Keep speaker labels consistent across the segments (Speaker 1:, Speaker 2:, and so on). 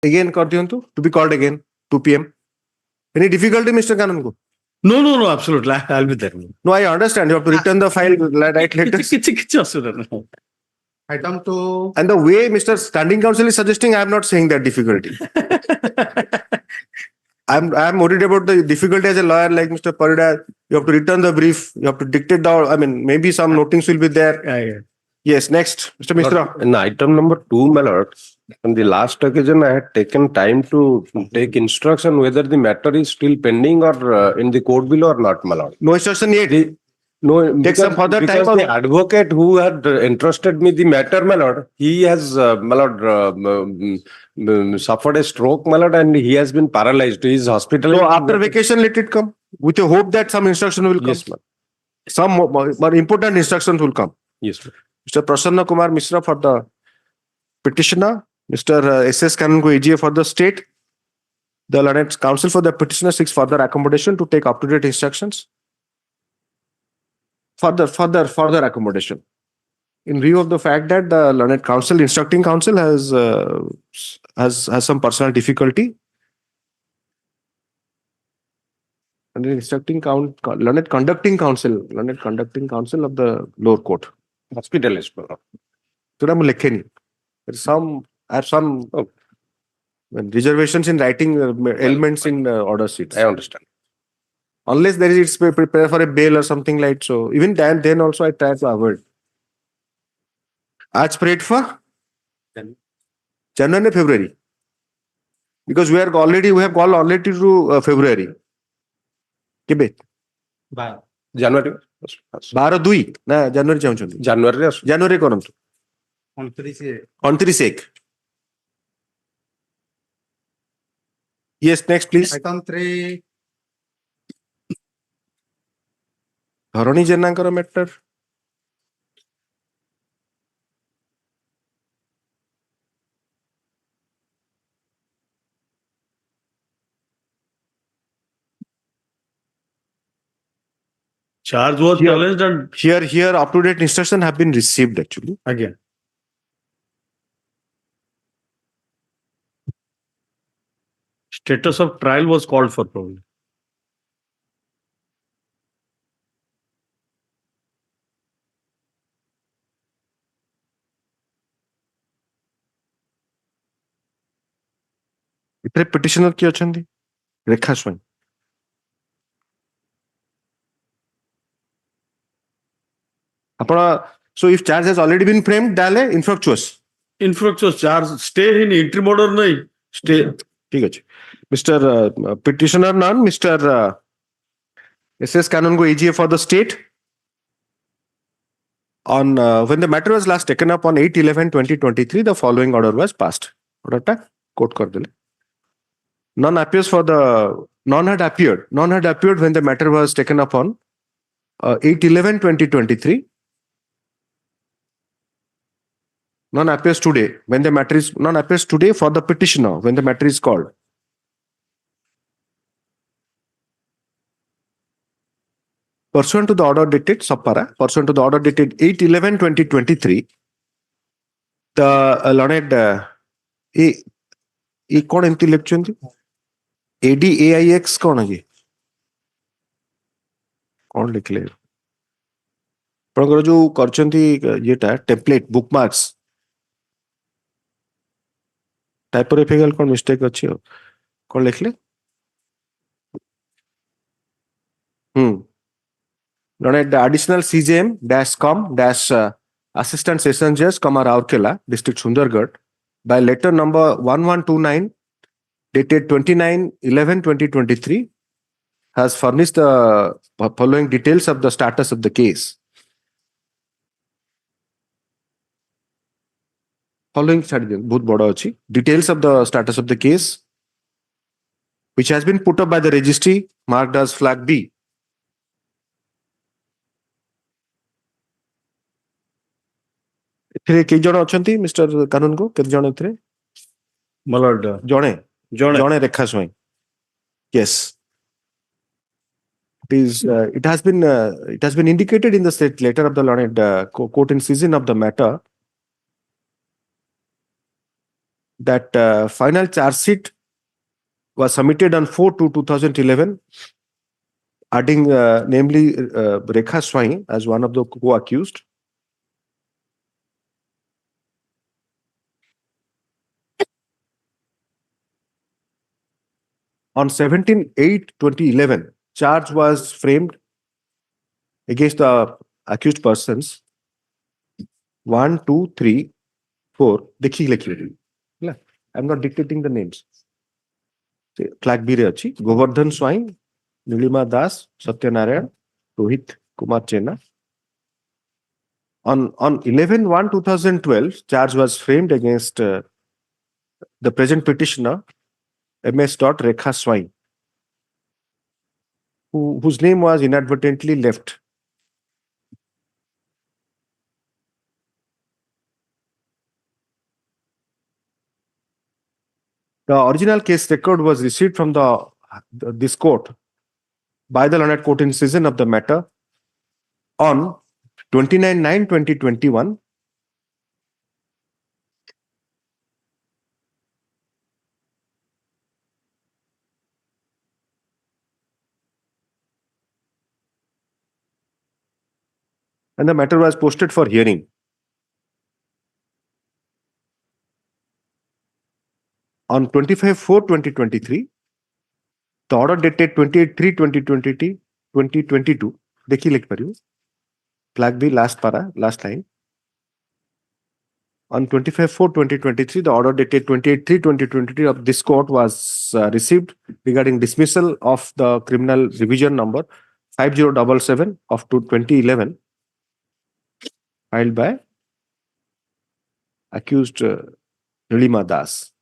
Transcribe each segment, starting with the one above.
Speaker 1: again to be called again 2 p.m. Any difficulty, Mr. Kanungo?
Speaker 2: No, absolutely. I'll be there.
Speaker 1: No, I understand. You have to return the file right later.
Speaker 3: Item 2.
Speaker 1: And the way Mr. Standing Counsel is suggesting, I am not saying that difficulty. I'm worried about the difficulty as a lawyer like Mr. Parida. You have to return the brief. You have to dictate down. I mean, maybe some notings will be there.
Speaker 2: Yeah.
Speaker 1: Yes, next, Mr. Mishra.
Speaker 4: In item number 2, my lord, on the last occasion, I had taken time to take instruction whether the matter is still pending or in the court below or not, my lord.
Speaker 1: No instruction yet.
Speaker 4: No,
Speaker 1: Take some further time.
Speaker 4: because the advocate who had entrusted me the matter, my lord, he has, my lord, suffered a stroke, my lord, and he has been paralyzed. He is hospitalized.
Speaker 1: So after vacation, let it come with a hope that some instruction will come.
Speaker 4: Yes, ma'am.
Speaker 1: Some more important instructions will come.
Speaker 4: Yes, ma'am.
Speaker 1: Mr. Prasanna Kumar Mishra for the petitioner, Mr. S.S. Kanungo AGA for the state. The learned counsel for the petitioner seeks further accommodation to take up-to-date instructions. Further accommodation. In view of the fact that the learned counsel, instructing counsel has some personal difficulty. And the learned conducting counsel of the lower court.
Speaker 4: Hospitalist, my lord.
Speaker 1: So I'm lekeni. There's some reservations in writing elements in order sheets.
Speaker 4: I understand.
Speaker 1: Unless there is prepare for a bail or something like so. Even then also I try to avoid. आज prayed for January and February. Because we have gone already to February. Kebe?
Speaker 4: January.
Speaker 1: 12 na January ଚାହୁଁଛନ୍ତି. January କରନ୍ତୁ. 29 Yes, next please.
Speaker 3: Item 3.
Speaker 1: Dharani ଜେନାଙ୍କର matter.
Speaker 2: Charge was challenged and
Speaker 1: Here up-to-date instruction have been received actually.
Speaker 2: again. Status of trial was called for probably.
Speaker 1: ଏଥିରେ petitioner କିଏ ଅଛନ୍ତି? ରେଖା Swain. So if charge has already been framed, ତାହେଲେ infructuous.
Speaker 2: Infructuous charge stay in interim order nahi. Stay.
Speaker 1: ठीक ଅଛି. Mr. Petitioner none, Mr. S.S. Kanungo AGA for the state. On when the matter was last taken up on 8/11/2023, the following order was passed. Order ta quote kardele. None had appeared when the matter was taken up on 8/11/2023. None appears today when the matter is none appears today for the petitioner when the matter is called. Pursuant to the order dated pursuant to the order dated 8/11/2023, the learned कौन एमती लिखुଛନ୍ତି ADAIX कौन है कौन लिखले आपनकर जो करछंती येटा template bookmarks typographical कौन mistake अछि कौन लिखले learned additional CJM-com- Assistant Session Judge Raurkela, District Sundargarh, by letter number 1129 dated 29/11/2023 has furnished the following details of the status of the case. Following details of the status of the case, which has been put up by the registry marked as flag B. କେଇ ଜଣ ଅଛନ୍ତି mister Kanungo କେତେ ଜଣ ଏଥିରେ
Speaker 2: ମଲଡ
Speaker 1: ଜଣେ ରେଖା Swain yes it has been indicated in the state letter of the learned court in season of the matter that final charge sheet was submitted on 4/2/2011, adding namely Rekha Swain as one of the co-accused. On 17/8/2011, charge was framed against the accused persons 1, 2, 3, 4. I'm not dictating the names. Flag B re achi. Govardhan Swain, Nilima Das, Satyanarayan, Rohit Kumar Chena. On 11/1/2012, charge was framed against the present petitioner, M.S. Rekha Swain, whose name was inadvertently left. The original case record was received from this court by the learned court in session of the matter on 29/9/2021. And the matter was posted for hearing. On 25/4/2023, the order dated 28/3/2022, देखिए लिख पा रही हूँ, flag B last para, last line. On 25/4/2023, the order dated 28/3/2023 of this court was received regarding dismissal of the criminal revision number 5077 of 2011, filed by accused Nilima Das.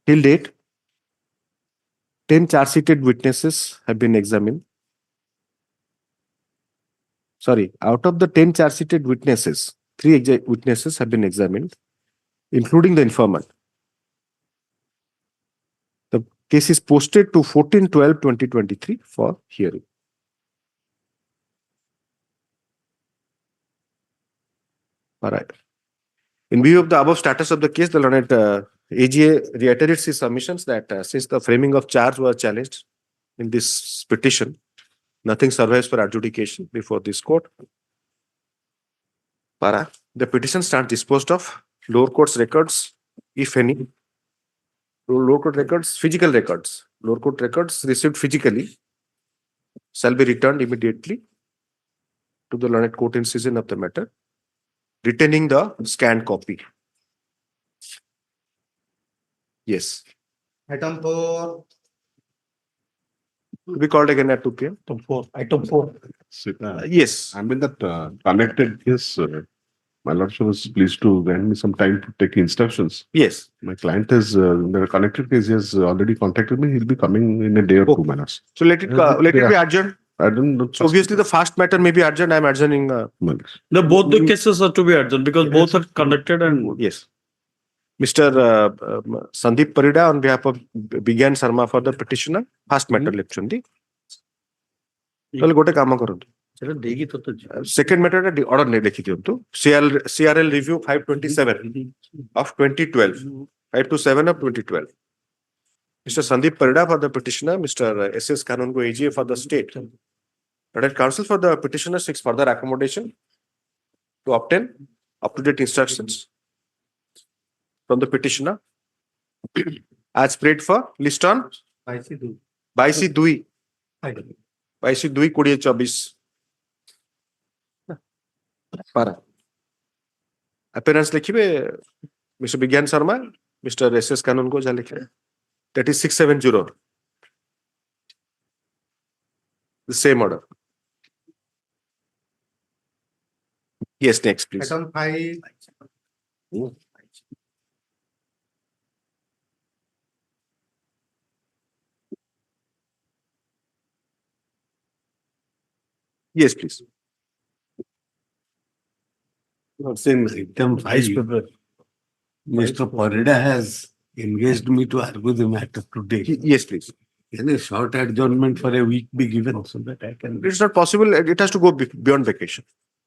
Speaker 1: Till date, 10 charge-sheeted witnesses have been examined. Sorry, out of the 10 charge-sheeted witnesses, 3 witnesses have been examined, including the informant. The case is posted to 14/12/2023 for hearing. All right. In view of the above status of the case, the learned AGA reiterates his submissions that since the framing of charge was challenged in this petition, nothing survives for adjudication before this court. Para, the petition stands disposed of. Lower court's records, if any, lower court records, physical records, lower court records received physically shall be returned immediately to the learned court in session of the matter, retaining the scanned copy. Yes.
Speaker 3: Item 4.
Speaker 1: To be called again at 2 p.m.
Speaker 3: Item 4.
Speaker 1: Yes.
Speaker 5: I mean that connected case, my lordship was pleased to grant me some time to take instructions.
Speaker 1: Yes.
Speaker 5: My client is in the connected case. He has already contacted me. He'll be coming in a day or two, minutes.
Speaker 1: So let it be adjourned.
Speaker 5: I don't know.
Speaker 1: So obviously the first matter may be adjourned. I'm adjourning.
Speaker 2: Both the cases are to be adjourned because both are conducted and
Speaker 1: Yes. Mr. Sandeep Parida on behalf of Bigyan Sharma for the petitioner, first matter lectundi. Gote kama koruntu. Second matter order ne lekhi diyuntu. CRL review 527 of 2012. 527 of 2012. Mr. Sandeep Parida for the petitioner, Mr. S.S. Kanungo AGA for the state. Learned counsel for the petitioner seeks further accommodation to obtain up-to-date instructions from the petitioner as prayed for list on 22/2/2024. Para. Appearance likhibe Mr. Bigyan Sharma, Mr. S.S. Kanungo ja likhe. That is 670. The same order. Yes, next, please.
Speaker 3: Item 5.
Speaker 1: Yes, please.
Speaker 6: In item 5, Mr. Parida has engaged me to argue the matter today.
Speaker 1: Yes, please.
Speaker 6: Can a short adjournment for a week be given so that I can?
Speaker 1: It's not possible. It has to go beyond vacation.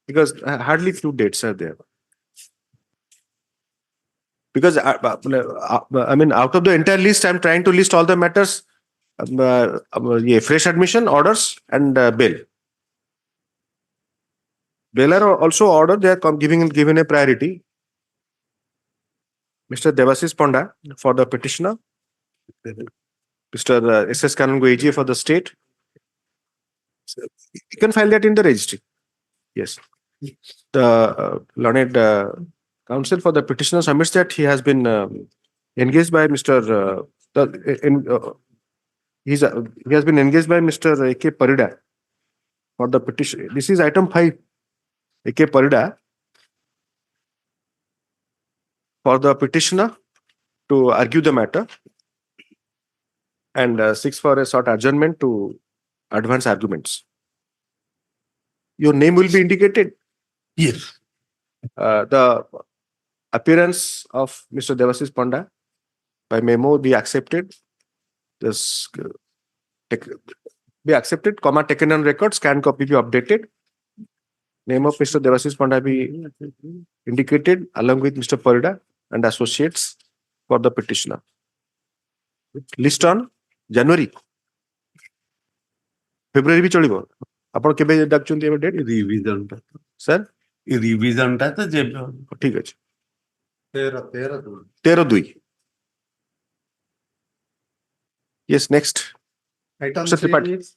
Speaker 1: because hardly few dates are there. Because I mean, out of the entire list, I'm trying to list all the matters. Yeah, fresh admission, orders, and bail. Bail are also ordered. They are given a priority. Mr. Devasis Panda for the petitioner. Mr. S.S. Kanungo AG for the state. You can file that in the registry. Yes. The learned counsel for the petitioner submits that he has been engaged by Mr. He has been engaged by Mr. A.K. Parida for the petition. This is item 5. A.K. Parida for the petitioner to argue the matter and 6 for a short adjournment to advance arguments. Your name will be indicated.
Speaker 6: Yes.
Speaker 1: The appearance of Mr. Devasis Panda by memo be accepted. This be accepted, comma taken on record, scan copy be updated. Name of Mr. Devasis Panda be indicated along with Mr. Parida and associates for the petitioner. List on January. February भी चलिबो. आपण केबे डाकचुंती एबे date
Speaker 6: revision टा
Speaker 1: sir
Speaker 6: revision टा तो जेब
Speaker 1: ठीक अछि
Speaker 3: 13
Speaker 1: 13/2. Yes, next.
Speaker 3: Item
Speaker 1: Mr.
Speaker 3: 3
Speaker 1: Tripathi.
Speaker 3: is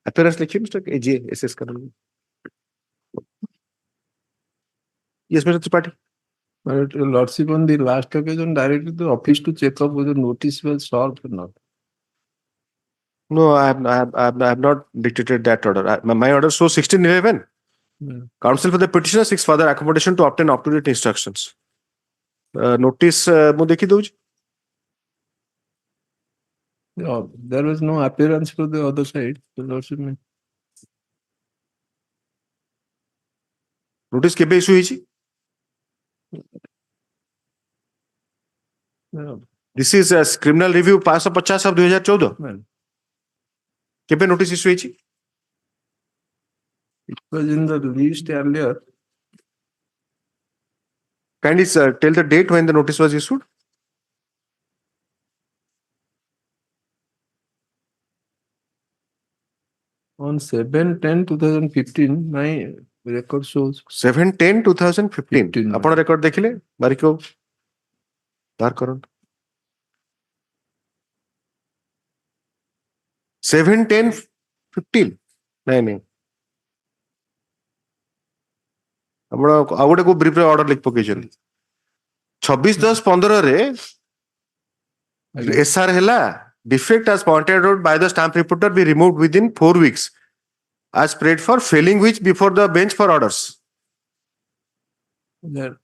Speaker 1: Appearance लिखिए Mr. AJ SS करेंगे. Yes, Mr. Tripathi.
Speaker 7: But Lordship, on the last occasion, directed the office to check up whether notice was solved or not.
Speaker 1: No, I have not dictated that order. My order shows 1611. Counsel for the petitioner seeks further accommodation to obtain up-to-date instructions. Notice mu dekhi douch.
Speaker 7: There was no appearance for the other side. The Lordship,
Speaker 1: Notice kebe issue hichi? This is a criminal review 550 of 2014. Kebe notice issue hichi?
Speaker 7: it was in the list earlier.
Speaker 1: Kindly tell the date when the notice was issued.
Speaker 7: On 7/10/2015, my record shows
Speaker 1: 7/10/2015.
Speaker 7: 15.
Speaker 1: आपण record देखिले बारीको बार करन 7/10/15 नहीं नहीं आपण आ गोटे को brief order लिख पकेछन 26/10/15 रे SR हैला defect as pointed out by the stamp reporter be removed within 4 weeks as prayed for, failing which before the bench for orders.
Speaker 7: the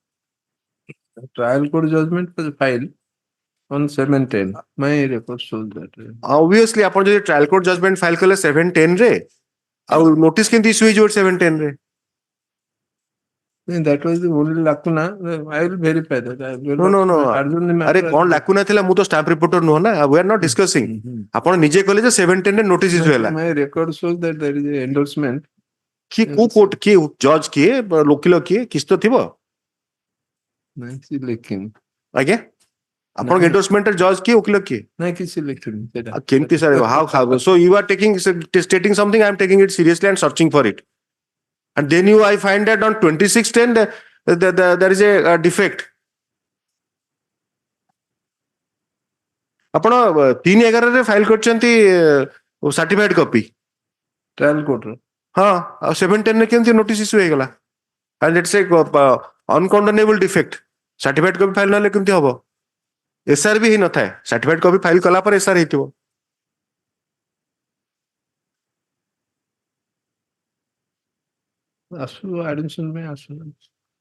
Speaker 7: trial court judgment was filed on 7/10. My record shows that.
Speaker 1: Obviously आपण जे trial court judgement file कले 7/10 रे आ notice केंती issue हिजो 7/10 रे.
Speaker 7: That was the only lacuna. I will verify that.
Speaker 1: No. अरे कौन लाकुना थिला मु तो स्टैम्प रिपोर्टर नो ना. We are not discussing. आपण निजे कहले जे 7/10 रे नोटिस इशू हैला.
Speaker 7: My record shows that there is a endorsement.
Speaker 1: कि को कोर्ट के जज के लोकिलो के किस तो थिबो.
Speaker 7: नहीं सी लेकिन
Speaker 1: आगे आपण एंडोर्समेंट जज के वकील के
Speaker 7: नहीं किसी लेकिन सेटा
Speaker 1: केंती sir how so you are stating something, I am taking it seriously and searching for it. And then I find that on 26/10 there is a defect. आपण 3/11 रे फाइल करचंती सर्टिफाइड कॉपी
Speaker 7: ट्रायल कोर्ट
Speaker 1: हाँ 7/10 रे केंती notice issue हे गला and it's a uncondonable defect. Certified copy file नले केंती हबो. SR भी ही न थाए. सर्टिफाइड कॉपी फाइल कला पर एसआर हेतिबो.
Speaker 7: आसु एडमिशन में आसु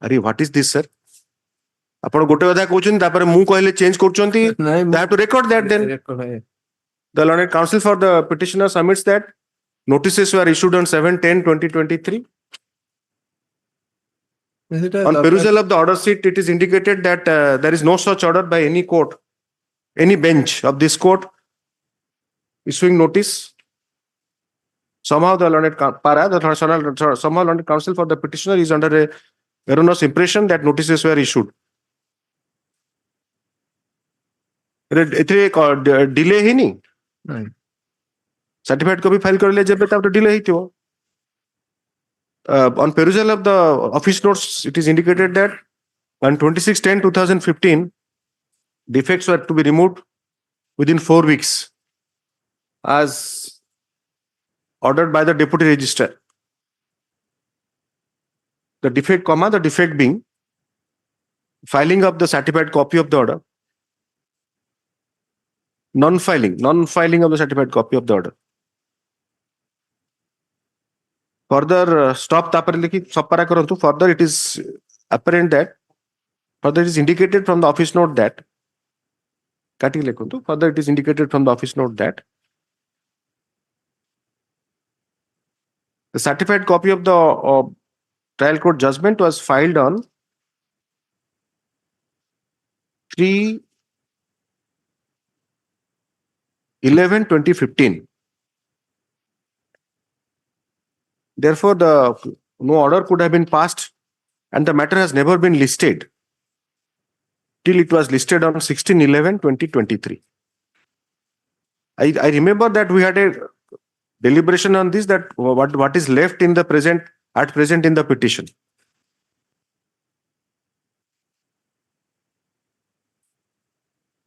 Speaker 1: अरे व्हाट इज दिस सर. आपण गोटे कथा कहउछन तापर मु कहले चेंज करचंती.
Speaker 7: नहीं
Speaker 1: They have to record that then.
Speaker 7: record है
Speaker 1: The learned counsel for the petitioner submits that notices were issued on 7/10/2023. On perusal of the order sheet, it is indicated that there is no such order by any court, any bench of this court issuing notice Somehow the somehow learned counsel for the petitioner is under a erroneous impression that notices were issued. Delay ହେଇନି
Speaker 7: ନାଇଁ।
Speaker 1: certified copy file କରିଲେ ଯେବେ ତାପରେ delay ହେଇଥିବ. On perusal of the office notes, it is indicated that on 26/10/2015, defects were to be removed within 4 weeks as ordered by the deputy registrar. The defect, the defect being filing of the certified copy of the order, non-filing of the certified copy of the order. Further, stop tapare likhi sapara karantu. Further, it is apparent that further it is indicated from the office note that kati lekhantu. Further, it is indicated from the office note that the certified copy of the trial court judgment was filed on 3/11/2015. Therefore, no order could have been passed and the matter has never been listed till it was listed on 16/11/2023. I remember that we had a deliberation on this, that what is left in the at present in the petition.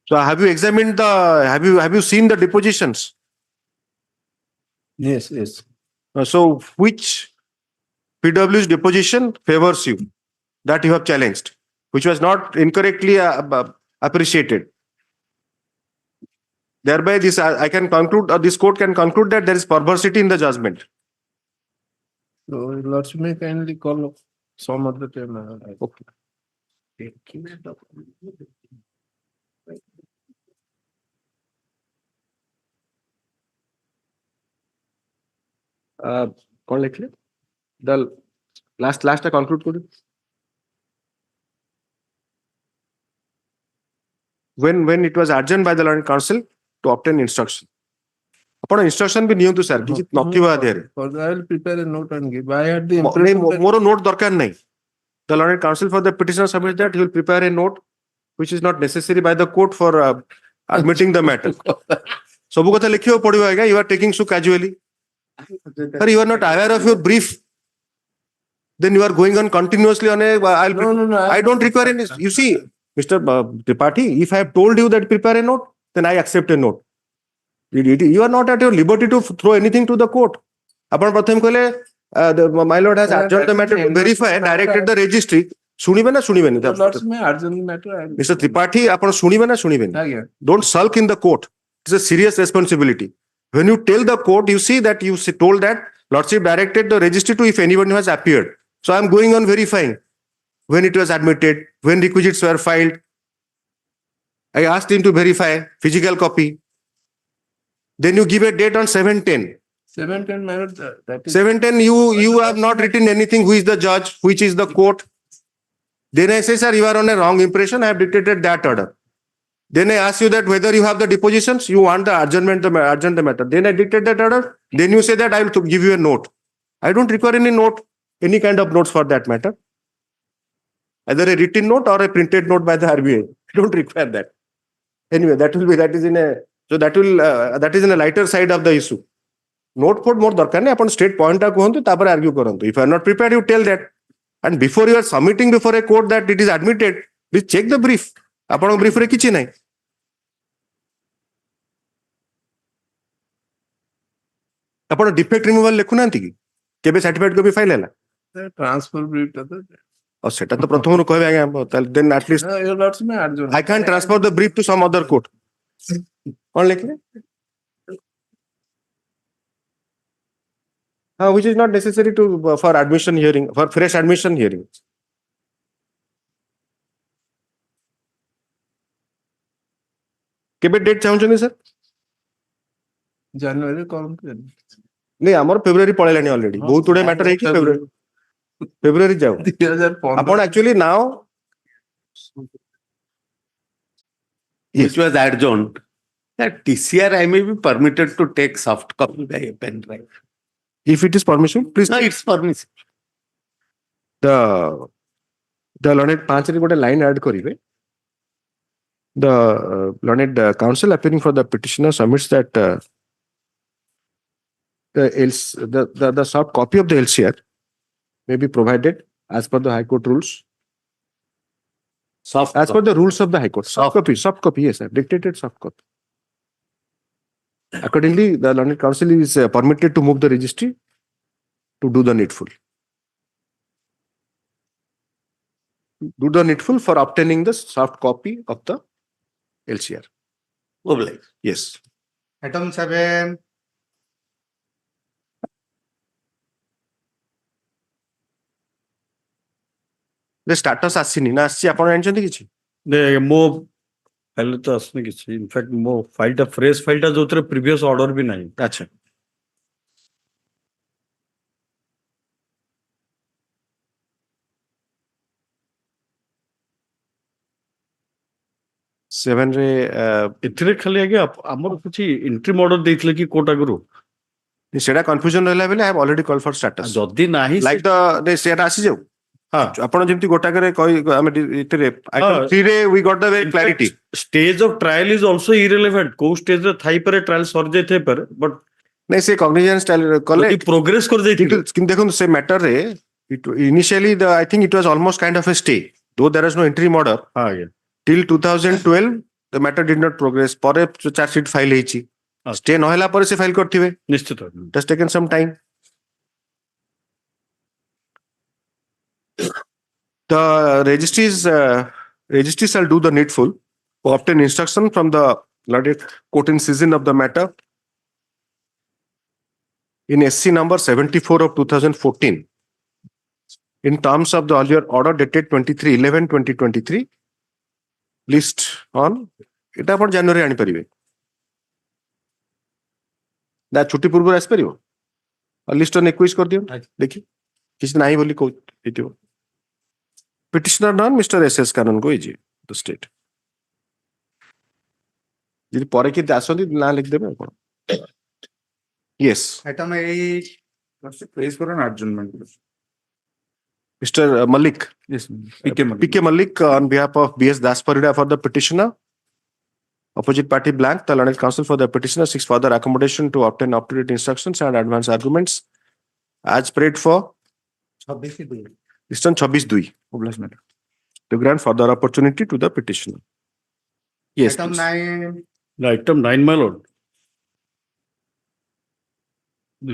Speaker 1: So have you examined have you seen the depositions?
Speaker 7: Yes, yes.
Speaker 1: So which PW's deposition favors you that you have challenged, which was not incorrectly appreciated? Thereby, I can conclude, or this court can conclude, that there is perversity in the judgment.
Speaker 7: So Lords may kindly call some other time.
Speaker 1: Okay. कौन लिखले? The last I conclude करूँ. When it was urged by the learned counsel to obtain instruction. ଆପଣ instruction ବି ନିଅନ୍ତୁ sir, କିଛି ନଥିବ ଆଦେହରେ.
Speaker 7: I will prepare a note and give. I had the impression that
Speaker 1: ମୋର note ଦରକାର ନାହିଁ. The learned counsel for the petitioner submits that he will prepare a note which is not necessary by the court for admitting the matter. ସବୁ କଥା ଲେଖିବାକୁ ପଡିବ ଆଜ୍ଞା. You are taking so casually. Sir, you are not aware of your brief. Then you are going on continuously on a.
Speaker 7: No.
Speaker 1: I don't require any. You see, Mr. Tripathi, if I have told you that prepare a note, then I accept a note. You are not at your liberty to throw anything to the court. Upon Pratham Kole, my lord has adjourned the matter to verify, directed the registry. Sunibe na sunibe ni?
Speaker 7: Lords may urgent the matter.
Speaker 1: Mr. Tripathi, upon sunibe na sunibe ni?
Speaker 7: Yeah.
Speaker 1: Don't sulk in the court. It's a serious responsibility. When you tell the court, you see that you told that Lordship directed the registry to if anyone has appeared. So I am going on verifying when it was admitted, when requisites were filed. I asked him to verify physical copy. Then you give a date on 7/10.
Speaker 7: 7/10 minutes. That is
Speaker 1: 7/10, you have not written anything. Who is the judge? Which is the court? Then I say, sir, you are on a wrong impression. I have dictated that order. Then I ask you that whether you have the depositions, you want the urgent the matter. Then I dictate that order. Then you say that I will give you a note. I don't require any note, any kind of notes for that matter. Either a written note or a printed note by the RBI. I don't require that. Anyway, that is in a lighter side of the issue. Note for more darkar nahi, upon state point ta kuhantu, tapare argue karantu. If you are not prepared, you tell that. And before you are submitting before a court that it is admitted, please check the brief. ଆପଣ brief ରେ କିଛି ନାହିଁ. ଆପଣ defect removal ଲେଖୁନାହାନ୍ତି କି? କେବେ certified copy file ହେଲା?
Speaker 7: transfer brief.
Speaker 1: ସେଟା ତ ପ୍ରଥମରୁ କହିବେ ଆଜ୍ଞା. Then at least
Speaker 7: Your Lords may urgent.
Speaker 1: I can't transfer the brief to some other court. କଣ ଲେଖିଲେ? Which is not necessary for admission hearing, for fresh admission hearing. କେବେ date ଚାହୁଁଛନ୍ତି ସାର୍?
Speaker 7: January କଣ?
Speaker 1: ନାଇଁ ଆମର ଫେବୃଆରୀ ପଳେଇଲାଣି ଅଲରେଡି. ବହୁତ ଗୁଡେ ମ୍ୟାଟର ହେଇକି ଫେବୃଆରୀ ଯାଉ.
Speaker 7: 2015.
Speaker 1: ଆପଣ actually now
Speaker 6: Which was adjourned. That TCR I may be permitted to take soft copy by a pen drive.
Speaker 1: If it is permission, please.
Speaker 6: No, it's permissible.
Speaker 1: The learned 5 ରେ ଗୋଟେ line add କରିବେ. The learned counsel appearing for the petitioner submits that the soft copy of the LCR may be provided as per the High Court rules. As per the rules of the High Court. Soft copy, yes, sir. Dictated soft copy. Accordingly, the learned counsel is permitted to move the registry to do the needful. Do the needful for obtaining the soft copy of the LCR.
Speaker 6: Obliged.
Speaker 1: Yes.
Speaker 3: Item 7.
Speaker 1: The status ଆସିନି ନା ଆସିଛି ଆପଣ ଜାଣିଛନ୍ତି କିଛି?
Speaker 2: ମୋ file ତ ଆସୁନି କିଛି ଇନଫ୍ୟାକ୍ଟ ମୋ ଫାଇଲଟା ଫ୍ରେଶ ଫାଇଲଟା ଯୋଉଥିରେ ପ୍ରିଭିୟସ ଅର୍ଡର ବି ନାହିଁ।
Speaker 1: ଆଚ୍ଛା। ସେଭେନ ରେ
Speaker 2: ଏଥିରେ ଖାଲି ଆଜ୍ଞା ଆମର କିଛି ଇଣ୍ଟ୍ରିମ୍ ଅର୍ଡର ଦେଇଥିଲେ କି କୋର୍ଟ ଆଗରୁ?
Speaker 1: ସେଟା କନଫ୍ୟୁଜନ ରହିଲା ବୋଲି I have already called for status.
Speaker 2: ଯଦି ନାହିଁ
Speaker 1: Like the ସେଟା ଆସିଯାଉ।
Speaker 2: ହଁ
Speaker 1: ଆପଣ ଯେମିତି ଗୋଟାକରେ ଆମେ ଏଥିରେ item 3 ରେ we got the very clarity.
Speaker 2: Stage of trial is also irrelevant କୋଉ ସ୍ଟେଜରେ ଥାଇପାରେ ଟ୍ରାଏଲ ସରିଯାଇଥାଇପାରେ ବଟ୍
Speaker 1: ନାଇଁ ସେ କଗ୍ନିଜେନ୍ସ କଲେ
Speaker 2: ଯଦି ପ୍ରୋଗ୍ରେସ କରିଯାଇଥିଲେ
Speaker 1: କିନ୍ତୁ ଦେଖନ୍ତୁ ସେ ମ୍ୟାଟରରେ initially I think it was almost kind of a stay though there is no interim order
Speaker 2: ହଁ ଆଜ୍ଞା
Speaker 1: till 2012 the matter did not progress ପରେ ଚାର୍ଜ ସିଟ୍ ଫାଇଲ ହେଇଛି ଷ୍ଟେ ନ ହେଲା ପରେ ସେ ଫାଇଲ କରିଥିବେ
Speaker 2: ନିଶ୍ଚିତ
Speaker 1: it has taken some time. The registry shall do the needful to obtain instruction from the court in session of the matter in SC number 74 of 2014 in terms of the earlier order dated 23/11/2023 list on এটা ଆପଣ ଜାନୁଆରୀ ଆଣିପାରିବେ ନା ଛୁଟି ପୂର୍ବରୁ ଆସିପାରିବ list on 21 କରିଦିଅ ଦେଖି କିଛି ନାହିଁ ବୋଲି କହୁଥିବ ପିଟିସନର ନନ୍ ମିଷ୍ଟର S.S. କାନନ को इजी द स्टेट ଯଦି ପରେ କିଏ ଆସନ୍ତି ନା ଲେଖିଦେବେ ଆପଣ yes
Speaker 3: Item 8.
Speaker 7: Please for an adjournment.
Speaker 1: Mr. Malik
Speaker 7: Yes, Malik.
Speaker 1: P.K. Malik on behalf of B.S. Dasparida for the petitioner opposite party blank the learned counsel for the petitioner seeks further accommodation to obtain up-to-date instructions and advance arguments as prayed for
Speaker 3: 26.
Speaker 1: List on 26/2
Speaker 7: Obliged matter.
Speaker 1: to grant further opportunity to the petitioner. Yes,
Speaker 3: Item
Speaker 1: please.
Speaker 3: 9.
Speaker 2: item 9 my lord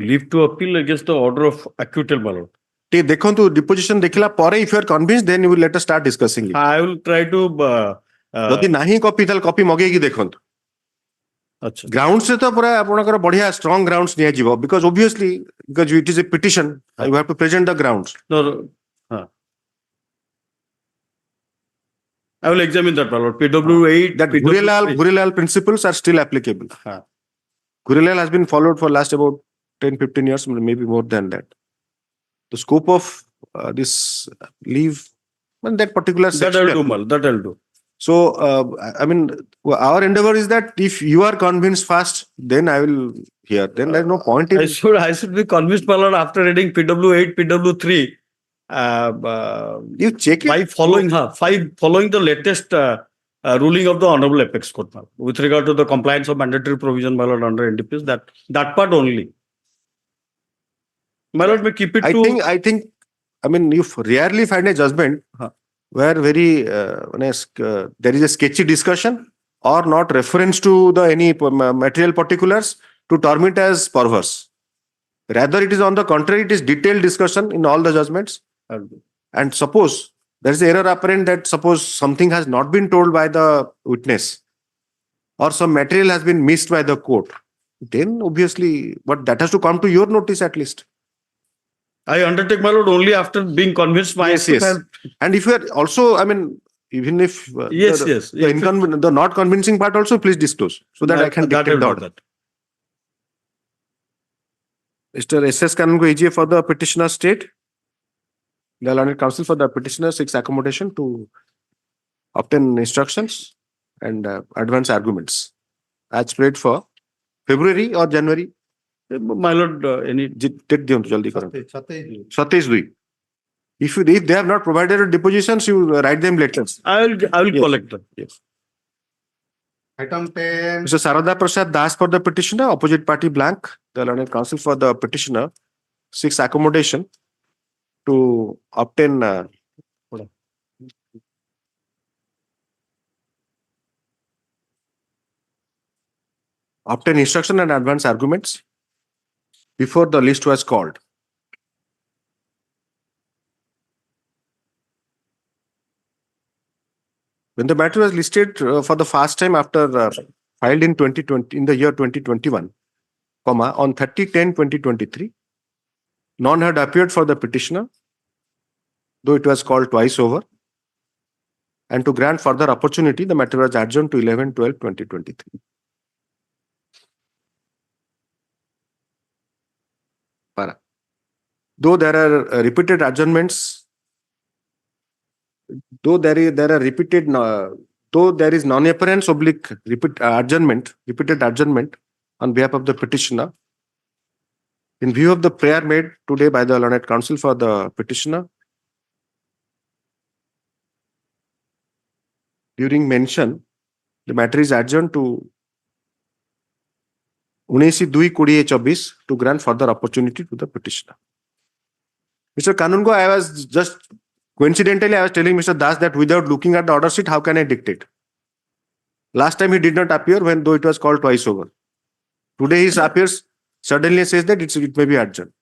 Speaker 2: leave to appeal against the order of acquittal my lord
Speaker 1: ଟିକେ ଦେଖନ୍ତୁ deposition ଦେଖିଲା ପରେ if you are convinced then you will let us start discussing it.
Speaker 2: I will try to
Speaker 1: ଯଦି ନାହିଁ copy ତାହେଲେ copy ମଗେଇକି ଦେଖନ୍ତୁ
Speaker 2: ଆଚ୍ଛା
Speaker 1: grounds ରେ ତ ପୁରା ଆପଣଙ୍କର ବଢିଆ ଷ୍ଟ୍ରଙ୍ଗ ଗ୍ରାଉଣ୍ଡସ୍ ନିଆଯିବ because obviously because it is a petition you have to present the grounds.
Speaker 2: no I will examine that my lord PW8
Speaker 1: That Gurelal principles are still applicable. Gurelal has been followed for last about 10-15 years, maybe more than that. The scope of this leave, and that particular
Speaker 2: that
Speaker 1: section.
Speaker 2: I'll do mal that I'll do
Speaker 1: So, I mean, our endeavor is that if you are convinced fast, then I will hear. Then there's no point in.
Speaker 2: I should be convinced my lord after reading PW8 PW3
Speaker 1: You check it.
Speaker 2: by following the latest ruling of the Hon'Ble Apex Court my lord, with regard to the compliance of mandatory provision my lord under NDPS that part only my lord may keep it to
Speaker 1: I think, I mean, you rarely find a judgment where there is a sketchy discussion or not reference to the any material particulars to term it as perverse. Rather, it is on the contrary, it is detailed discussion in all the judgments. And suppose there is error apparent that suppose something has not been told by the witness or some material has been missed by the court, then obviously, but that has to come to your notice at least.
Speaker 2: I undertake my lord only after being convinced myself.
Speaker 1: Yes. And if you are also, I mean, even if
Speaker 2: Yes.
Speaker 1: the not convincing part also, please disclose so that I can dictate the order. Mr. S.S. Kanan ko AGA for the petitioner state. The learned counsel for the petitioner seeks accommodation to obtain instructions and advance arguments as prayed for February or January.
Speaker 2: My lord, any,
Speaker 1: Date दियंतु जल्दी करो.
Speaker 3: 27
Speaker 1: 27/2. If they have not provided depositions, you write them letters.
Speaker 2: I will
Speaker 1: Yes.
Speaker 2: collect them.
Speaker 1: Yes.
Speaker 3: Item 10,
Speaker 1: Mr. Sarada Prasad Das for the petitioner, opposite party blank. The learned counsel for the petitioner seeks accommodation to obtain obtain instruction and advance arguments before the list was called. When the matter was listed for the first time after filed in 2020 in the year 2021, comma, on 30/10/2023, none had appeared for the petitioner, though it was called twice over. And to grant further opportunity, the matter was adjourned to 11/12/2023. Para. Though there are repeated adjournments, though there is non-appearance oblique repeated adjournment on behalf of the petitioner, in view of the prayer made today by the learned counsel for the petitioner, during mention, the matter is adjourned to 19/2/2024 to grant further opportunity to the petitioner. Mr. Kanungo, I was just coincidentally, I was telling Mr. Das that without looking at the order sheet, how can I dictate? Last time he did not appear though it was called twice over. Today he appears, suddenly says that it may be adjourned.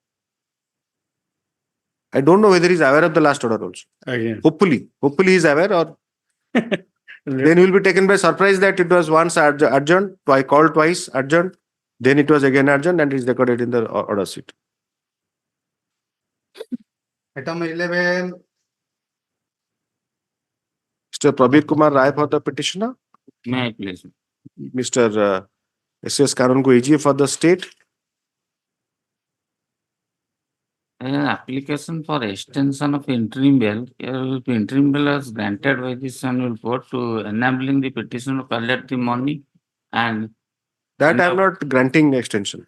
Speaker 1: I don't know whether he is aware of the last order also.
Speaker 2: Again.
Speaker 1: Hopefully he is aware, or then he will be taken by surprise that it was once adjourned, called twice, adjourned, then it was again adjourned and it is recorded in the order sheet.
Speaker 3: item 11,
Speaker 1: Mr. Prabir Kumar Rai for the petitioner,
Speaker 8: May I please?
Speaker 1: Mr. S.S. Kanungo AG for the state,
Speaker 8: Application for extension of interim bail. Interim bail was granted by this annual court to enabling the petitioner to collect the money and
Speaker 1: that I am not granting extension.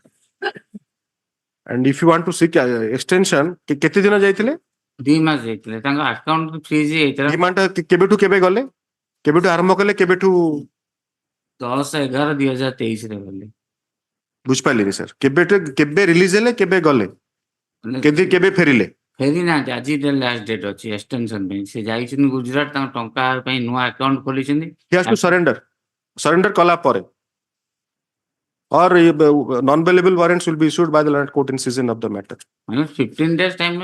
Speaker 1: And if you want to seek extension, କେତେ ଦିନ ଯାଇଥିଲେ?
Speaker 8: 2 ମାସ ଯାଇଥିଲେ ତାଙ୍କ account freeze ହେଇଥିଲା
Speaker 1: demand କେବେଠୁ କେବେ ଗଲେ, କେବେଠୁ ଆରମ୍ଭ କଲେ, କେବେଠୁ
Speaker 8: 10/11/2023 ରେ ଗଲେ
Speaker 1: ବୁଝିପାରିଲିନି ସାର୍, କେବେ ରିଲିଜ ହେଲେ, କେବେ ଗଲେ, କେବେ ଫେରିଲେ?
Speaker 8: ଫେରି ନାହାନ୍ତି, ଆଜି ଲାଷ୍ଟ ଡେଟ୍ ଅଛି ଏକ୍ସଟେନସନ ପାଇଁ। ସେ ଯାଇଛନ୍ତି ଗୁଜୁରାଟ, ତାଙ୍କ ଟଙ୍କା ପାଇଁ ନୂଆ ଆକାଉଣ୍ଟ ଖୋଲିଛନ୍ତି।
Speaker 1: He has to surrender kala pore, or non-bailable warrants will be issued by the learned court in season of the matter.
Speaker 8: 15 days time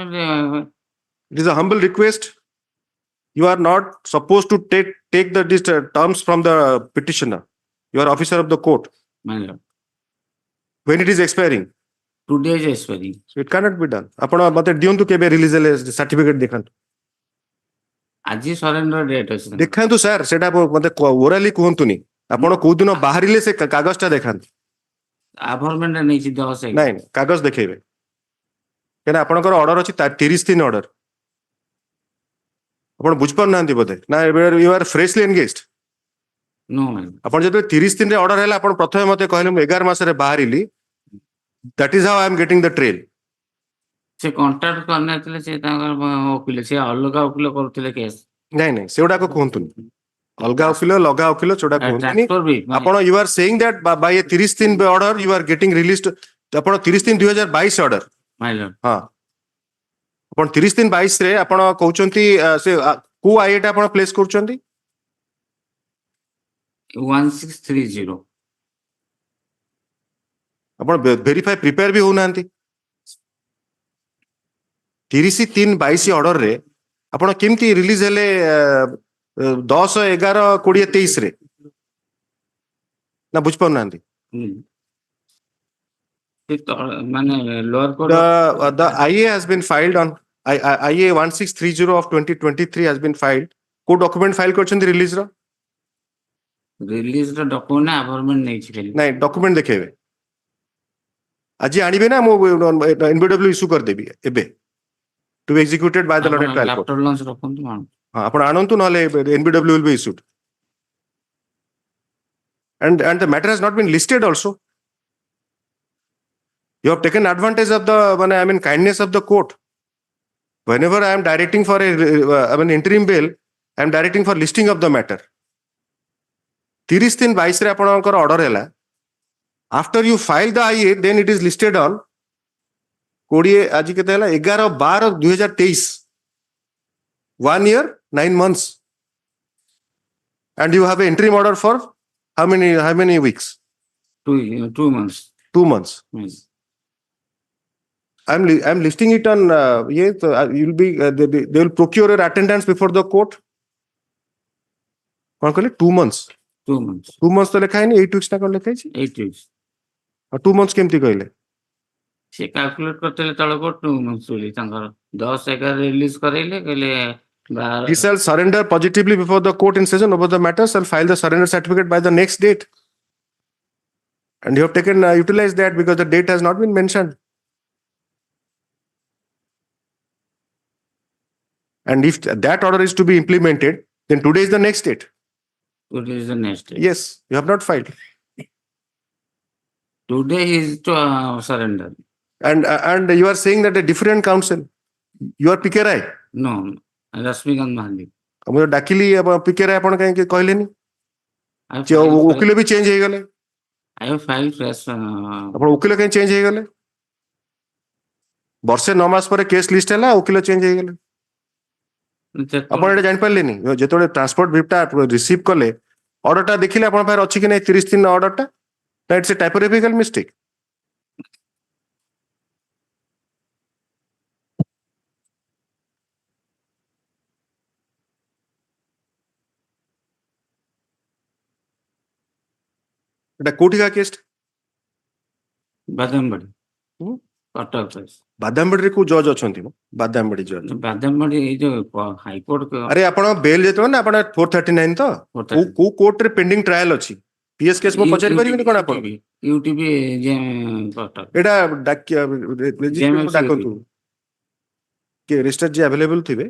Speaker 1: It is a humble request. You are not supposed to take these terms from the petitioner. You are officer of the court. When it is expiring,
Speaker 8: 2 days expiring.
Speaker 1: so it cannot be done. ଆପଣ ମତେ ଦିଅନ୍ତୁ କେବେ release ହେଲେ certificate ଦେଖାନ୍ତୁ।
Speaker 8: ଆଜି surrender date ଅଛି।
Speaker 1: ଦେଖାନ୍ତୁ sir, ସେଟା ମତେ ଓରାଲି କୁହନ୍ତୁନି। ଆପଣ କୋଉ ଦିନ ବାହାରିଲେ ସେ କାଗଜଟା ଦେଖାନ୍ତୁ।
Speaker 8: ଆଭରମେଣ୍ଟ ନେଇଛି 10।
Speaker 1: ନାଇଁ, କାଗଜ ଦେଖେଇବେ, କାହିଁକିନା ଆପଣଙ୍କର ଅର୍ଡର ଅଛି 30 ଅର୍ଡର। ଆପଣ ବୁଝିପାରୁନାହାନ୍ତି ବୋଧେ, ନା ୟୁ ଆର୍ ଫ୍ରେଶଲି ଏନଗେଜଡ। ଆପଣ ଯେତେବେଳେ 30 ଦିନରେ ଅର୍ଡର ହେଲା, ଆପଣ ପ୍ରଥମେ ମତେ କହିଲେ ମୁଁ 11 ମାସରେ ବାହାରିଲି। That is how I am getting the trail.
Speaker 8: ସେ କଣ୍ଟାକ୍ଟ କରିନଥିଲେ, ସେ ତାଙ୍କର ଓକିଲ, ସେ ଅଲଗା ଓକିଲ କରୁଥିଲେ କେସ୍।
Speaker 1: ନାଇଁ ସେଗୁଡାକ କୁହନ୍ତୁନି, ଅଲଗା ଓକିଲ ଲଗା ଓକିଲ ସେଗୁଡା କୁହନ୍ତୁନି।
Speaker 8: ଟ୍ରାକ୍ଟର ବି
Speaker 1: ଆପଣ you are saying that by a 30 ଦିନ order you are getting released. ଆପଣ 30 ଦିନ 2022 ଅର୍ଡର, ହଁ, ଆପଣ 30 ଦିନ 22 ରେ ଆପଣ କହୁଛନ୍ତି ସେ କୋଉ ଆଇଏଟା ଆପଣ ପ୍ଲେସ୍ କରୁଛନ୍ତି?
Speaker 8: 1630।
Speaker 1: ଆପଣ ଭେରିଫାଇ ପ୍ରିପେୟାର ବି ହଉନାହାନ୍ତି। 30/3/22 ଅର୍ଡରରେ ଆପଣ କେମିତି ରିଲିଜ ହେଲେ 10/11/2023 ରେ? ନା ବୁଝିପାରୁନାହାନ୍ତି?
Speaker 8: ମାନେ lower court
Speaker 1: The IA has been filed on IA 1630 of 2023 has been filed. କୋଉ ଡକ୍ୟୁମେଣ୍ଟ ଫାଇଲ କରିଛନ୍ତି ରିଲିଜ ର?
Speaker 8: ରିଲିଜ ର ଡକ୍ୟୁମେଣ୍ଟ ଆଭରମେଣ୍ଟ ନେଇଛି ଖାଲି।
Speaker 1: ନାଇଁ, ଡକ୍ୟୁମେଣ୍ଟ ଦେଖେଇବେ। ଆଜି ଆଣିବେ ନା ମୁଁ NBW ଇସ୍ୟୁ କରିଦେବି ଏବେ, to be executed by the London Trial Court.
Speaker 8: Laptop ଲଞ୍ଚ ରଖନ୍ତୁ।
Speaker 1: ହଁ, ଆପଣ ଆଣନ୍ତୁ, ନହେଲେ NBW will be issued. And the matter has not been listed also. You have taken advantage of the kindness of the court. Whenever I am directing for interim bail, I am directing for listing of the matter. 30/3/22 ରେ ଆପଣଙ୍କର order ହେଲା. After you file the IA, then it is listed on 20 ଆଜି କେତେ ହେଲା 11/12/2023. 1 year 9 months. And you have an interim order for how many weeks?
Speaker 8: 2 months.
Speaker 1: 2 months.
Speaker 8: Yes.
Speaker 1: I'm listing it on you'll be they will procure your attendance before the court. कौन कहले 2 months.
Speaker 8: 2 months.
Speaker 1: 2 months तो लिखा है नहीं 8 weeks ना कौन लिखा है जी
Speaker 8: 8 weeks.
Speaker 1: और 2 months केमती कहले
Speaker 8: से कैलकुलेट करते तळको 2 months बोली तांकर 10/11 रिलीज करैले कहले
Speaker 1: he shall surrender positively before the court in session over the matter, shall file the surrender certificate by the next date. And you have taken utilized that because the date has not been mentioned. And if that order is to be implemented, then today is the next date.
Speaker 8: Today is the next day.
Speaker 1: Yes, you have not filed.
Speaker 8: Today is to surrender.
Speaker 1: And you are saying that a different counsel. You are PKRI.
Speaker 8: No, Rashmikant Mahalik.
Speaker 1: मुझे डाकिली PKRI आपण कहीं कहलेनी
Speaker 8: I
Speaker 1: जे वकील भी change हो गले
Speaker 8: have filed fresh.
Speaker 1: आपण वकील कहीं चेंज हो गले वर्षे 9 मास पर केस लिस्ट है वकील चेंज हो गले आपण एटा जान पारलेनी जेतोळे ट्रांसपोर्ट विपटा रिसीव कले ऑर्डरटा देखिले आपण पार अछि कि नै 30 दिन ऑर्डरटा दैट्स ए टाइपोग्राफिकल मिस्टेक एटा कोठिका case
Speaker 8: Badambadi.
Speaker 1: Hmm?
Speaker 8: Cutoff price.
Speaker 1: Badambadi रे को जज अछंती बादामबडी जज
Speaker 8: Badambadi ए जो हाई कोर्ट को
Speaker 1: अरे आपण बेल जेतो ना आपण 439 तो को कोर्ट रे पेंडिंग ट्रायल अछि पीएस केस में पचारि परिबनी कोन आपण
Speaker 8: यूटीबी जे कटक
Speaker 1: एटा रजिस्टर डाकंतु के रजिस्टर जे अवेलेबल थिबे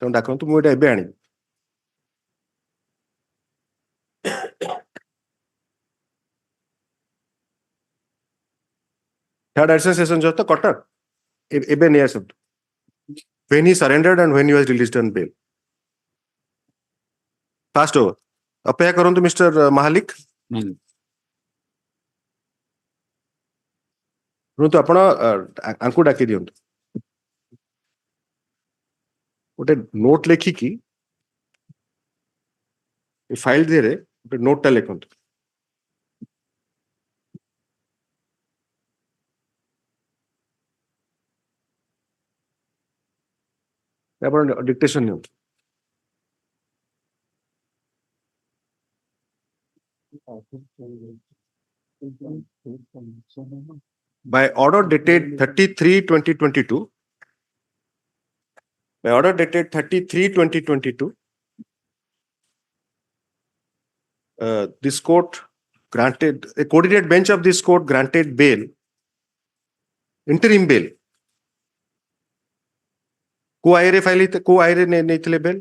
Speaker 1: तो डाकंतु मु एटा एबे आनी थर्ड एडिशनल सेशन जो तो कटक एबे निया सब when he surrendered and when he was released on bail fast over अपेक्षा करंतु मिस्टर महालिक तो आपण आंकु डाकी दियंतु गोटे नोट लेखिकी फाइल देरे गोटे नोटटा लेखंतु आपण dictation नियंतु by order dated 33/2022 by order dated 33/2022 this court granted a coordinated bench of this court granted bail interim bail को आईरे फाइल को आईरे नहीं थे बेल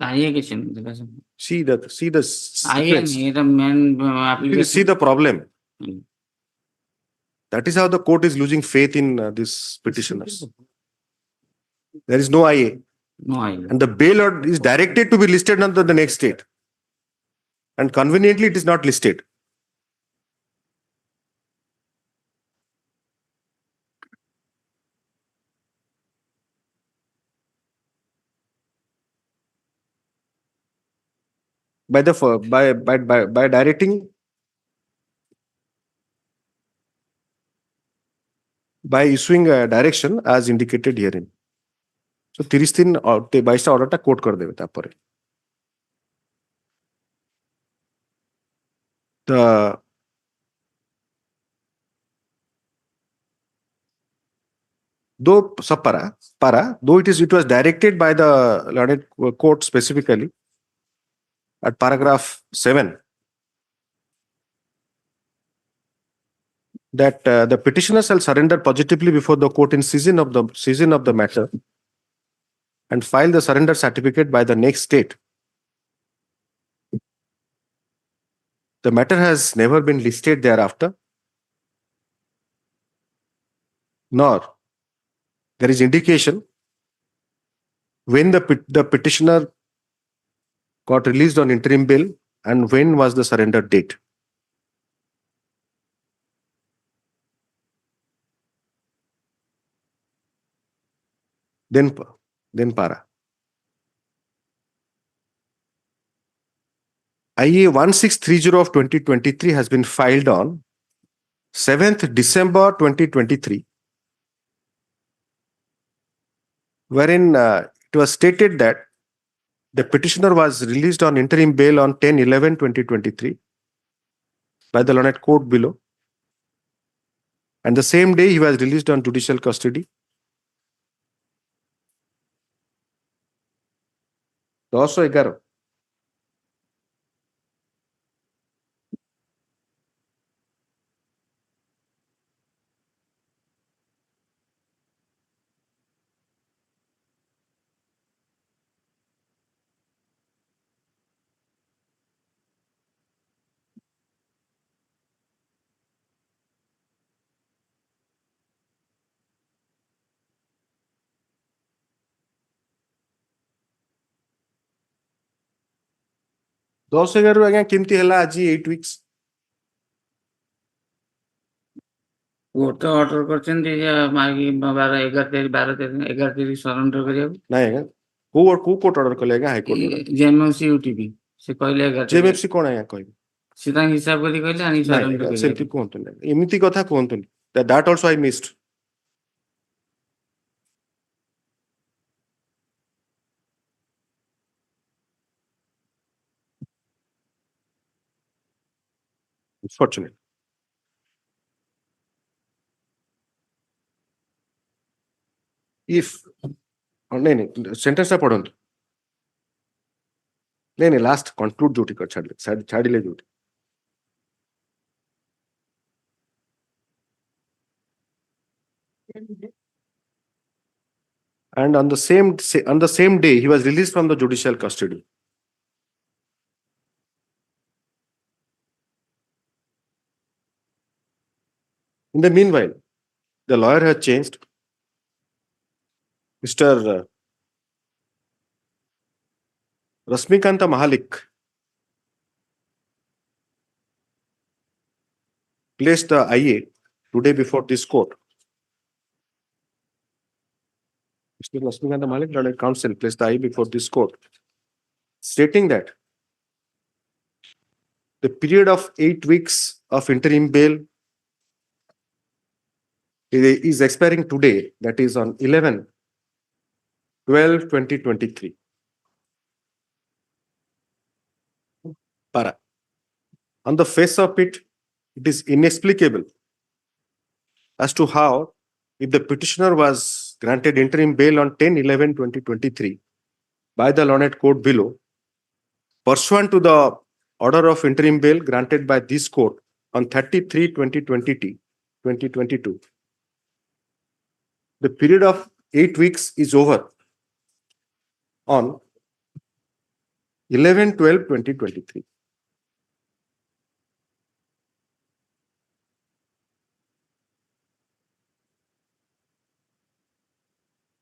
Speaker 8: आइए के चिन
Speaker 1: see the
Speaker 8: आइए
Speaker 1: sequence.
Speaker 8: नहीं the main
Speaker 1: You
Speaker 8: application.
Speaker 1: see the problem.
Speaker 8: Hmm.
Speaker 1: That is how the court is losing faith in these petitioners. There is no IA,
Speaker 8: No आइए.
Speaker 1: and the bail order is directed to be listed on the next date, and conveniently it is not listed. By directing by issuing a direction as indicated herein. So 30 दिन 22 ऑर्डरटा coat कर देबे तापर the though though it was directed by the learned court specifically at paragraph 7 that the petitioner shall surrender positively before the court in season of the matter and file the surrender certificate by the next date. The matter has never been listed thereafter, nor there is indication when the petitioner got released on interim bail and when was the surrender date. Then para. IA 1630 of 2023 has been filed on 7th December 2023, wherein it was stated that the petitioner was released on interim bail on 10/11/2023 by the learned court below, and the same day he was released on judicial custody. 10/11. ଦଶ ଏଗାର ଆଜ୍ଞା କେମିତି ହେଲା ଆଜି 8 weeks?
Speaker 8: Court ତ order କରିଛନ୍ତି ଯେ 11 ତାରିଖ ସରେଣ୍ଡର କରିବାକୁ।
Speaker 1: ନାଇଁ ଆଜ୍ଞା କୋଉ କୋର୍ଟ ଅର୍ଡର କଲେ ଆଜ୍ଞା? ହାଇକୋର୍ଟ।
Speaker 8: ଜେଏମଏଫସି ୟୁଟିପି ସେ କହିଲେ 11 ତାରିଖ।
Speaker 1: ଜେଏମଏଫସି କଣ ଆଜ୍ଞା କହିବେ?
Speaker 8: ସେ ତାଙ୍କ ହିସାବ କରି କହିଲେ ଆଣିକି ସରେଣ୍ଡର
Speaker 1: ନାଇଁ
Speaker 8: କରିବାକୁ।
Speaker 1: ସେମିତି କୁହନ୍ତୁନି, ଏମିତି କଥା କୁହନ୍ତୁନି। That also I missed. Unfortunate. If नहीं सेंटेंस टा पढ़ंतु। नहीं लास्ट कंक्लूड जोटी कर छाड़िले जोटी। And on the same day he was released from the judicial custody. In the meanwhile, the lawyer has changed. Mr. Rasmikanta Mahalik placed the IA today before this court. Mr. Rasmikanta Mahalik, Learned Counsel, placed the IA before this court, stating that the period of 8 weeks of interim bail is expiring today, that is on 11/12/2023. Para. On the face of it, it is inexplicable as to how, if the petitioner was granted interim bail on 10/11/2023 by the learned court below, pursuant to the order of interim bail granted by this court on 30/3/2022, the period of 8 weeks is over on 11/12/2023.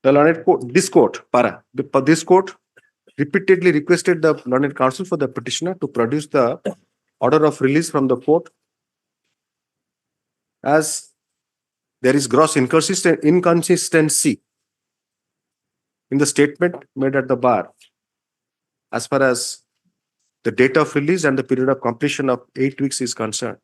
Speaker 1: The learned court, this court repeatedly requested the learned counsel for the petitioner to produce the order of release from the court, as there is gross inconsistency in the statement made at the bar as far as the date of release and the period of completion of 8 weeks is concerned.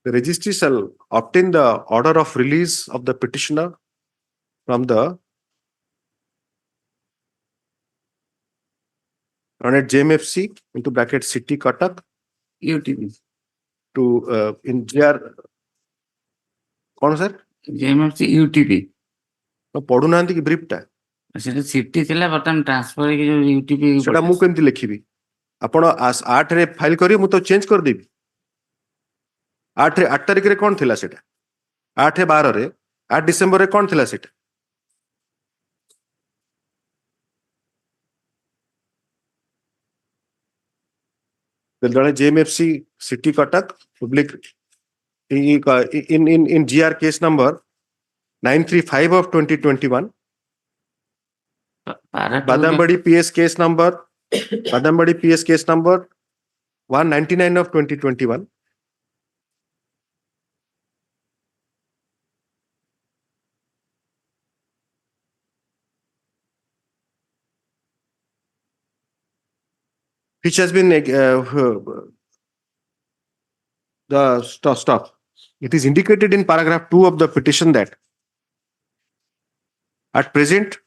Speaker 1: The registry shall obtain the order of release of the petitioner from the learned JMFC into bracket City Cuttack
Speaker 8: ୟୁଟିପି
Speaker 1: to in JR. कौन sir?
Speaker 8: JMFC ୟୁଟିପି
Speaker 1: ପଢୁନାହାନ୍ତି କି brief ଟା?
Speaker 8: ସେଟା city ଥିଲା ବର୍ତ୍ତମାନ transfer ହେଇକି ଯୋଉ ୟୁଟିପି
Speaker 1: ସେଟା ମୁଁ କେମିତି ଲେଖିବି? ଆପଣ 8 ରେ ଫାଇଲ କରିବେ, ମୁଁ ତ ଚେଞ୍ଜ କରିଦେବି। 8 ତାରିଖରେ କଣ ଥିଲା ସେଟା? 8/12 ରେ 8 ଡିସେମ୍ବରରେ କଣ ଥିଲା ସେଟା? jane JMFC City Cuttack public in GR case number 935 of 2021. Badambadi PS case number 199 of 2021. Which has been stop. It is indicated in paragraph 2 of the petition that at present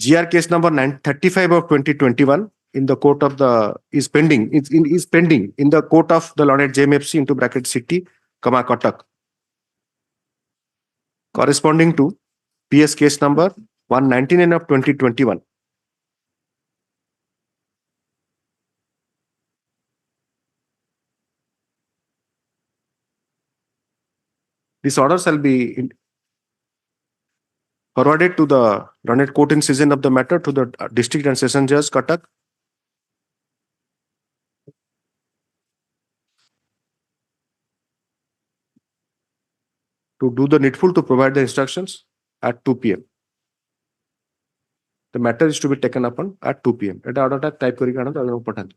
Speaker 1: GR case number 935 of 2021 in the court of the is pending in the court of the Learned JMFC into bracket City, Cuttack, corresponding to PS case number 199 of 2021. This order shall be forwarded to the Learned Court in session of the matter to the District and Session Judge, Cuttack, to do the needful to provide the instructions at 2 p.m. The matter is to be taken upon at 2 p.m. Eta order type kari kana to patan.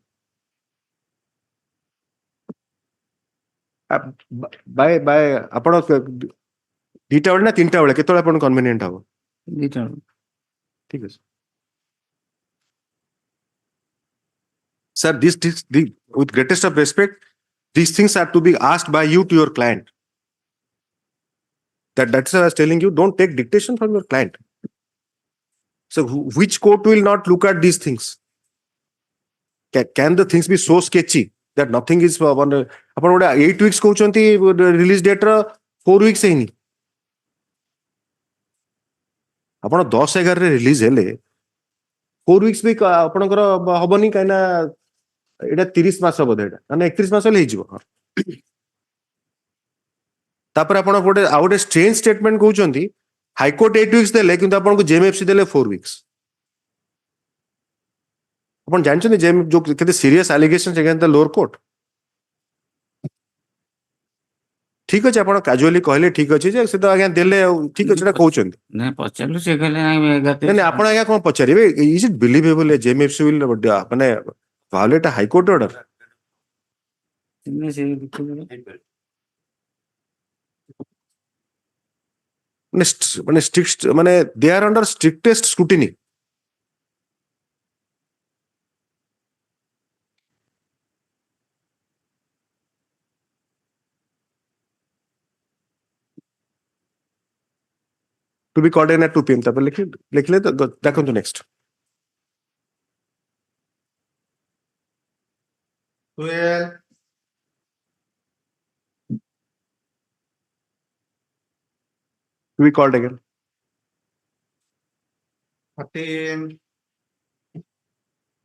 Speaker 1: By apano dita bale na tinta bale ketole apano convenient habo.
Speaker 8: Dita.
Speaker 1: ठीक है sir. With greatest of respect, these things are to be asked by you to your client. That's why I was telling you, don't take dictation from your client. So which court will not look at these things? Can the things be so sketchy that nothing is upon 8 weeks kouchanti release date 4 weeks ହେଇନି ଆପଣ 10/11 ରେ release ହେଲେ 4 weeks ବି ଆପଣଙ୍କର ହବନି କାଇଁ ନା ଏଟା 30 ମାସ ବୋଧେ ଏଟା ମାନେ 31 ମାସ ହେଲେ ହେଇଯିବ ତାପରେ ଆପଣ ଗୋଟେ ଷ୍ଟ୍ରେଞ୍ଜ ଷ୍ଟେଟମେଣ୍ଟ କହୁଛନ୍ତି ହାଇକୋର୍ଟ 8 weeks ଦେଲେ କିନ୍ତୁ ଆପଣଙ୍କୁ JMFC ଦେଲେ 4 weeks ଆପଣ ଜାଣିଛନ୍ତି ଯୋଉ କେତେ ସିରିୟସ୍ ଆଲିଗେସନ୍ସ ଏଗେନ୍ଷ୍ଟ ଦ ଲୋअर କୋର୍ଟ ठीक अच्छे आप कैजुअली कहले ठीक अच्छे जे से तो आज्ञा देले ठीक अच्छे कहउछंती
Speaker 8: नहीं पचारू से कहले नहीं
Speaker 1: नहीं आपण आज्ञा कोन पचारिबे is it believable JMFC will माने वायोलेट हाई कोर्ट ऑर्डर माने स्ट्रिक्ट माने they are under strictest scrutiny to be called in at 2 p.m. तब लिख ले तो देखो तो next
Speaker 3: 12
Speaker 1: to be called again
Speaker 3: 13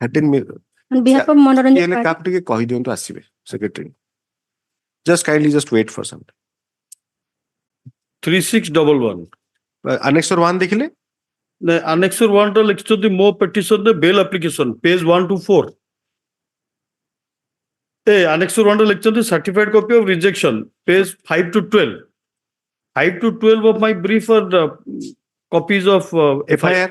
Speaker 1: 13
Speaker 9: On behalf of Monoranjan
Speaker 1: ये
Speaker 9: Party,
Speaker 1: काप टिके कहि दियंतु आसीबे secretary just kindly just wait for some
Speaker 2: 3611
Speaker 1: annexure 1 देखिले
Speaker 2: annexure 1 to लिखित मो petition the bail application page 1 to 4 annexure 1 to लिखित certified copy of rejection page 5 to 12 5 to 12 of my brief are copies of
Speaker 1: FIR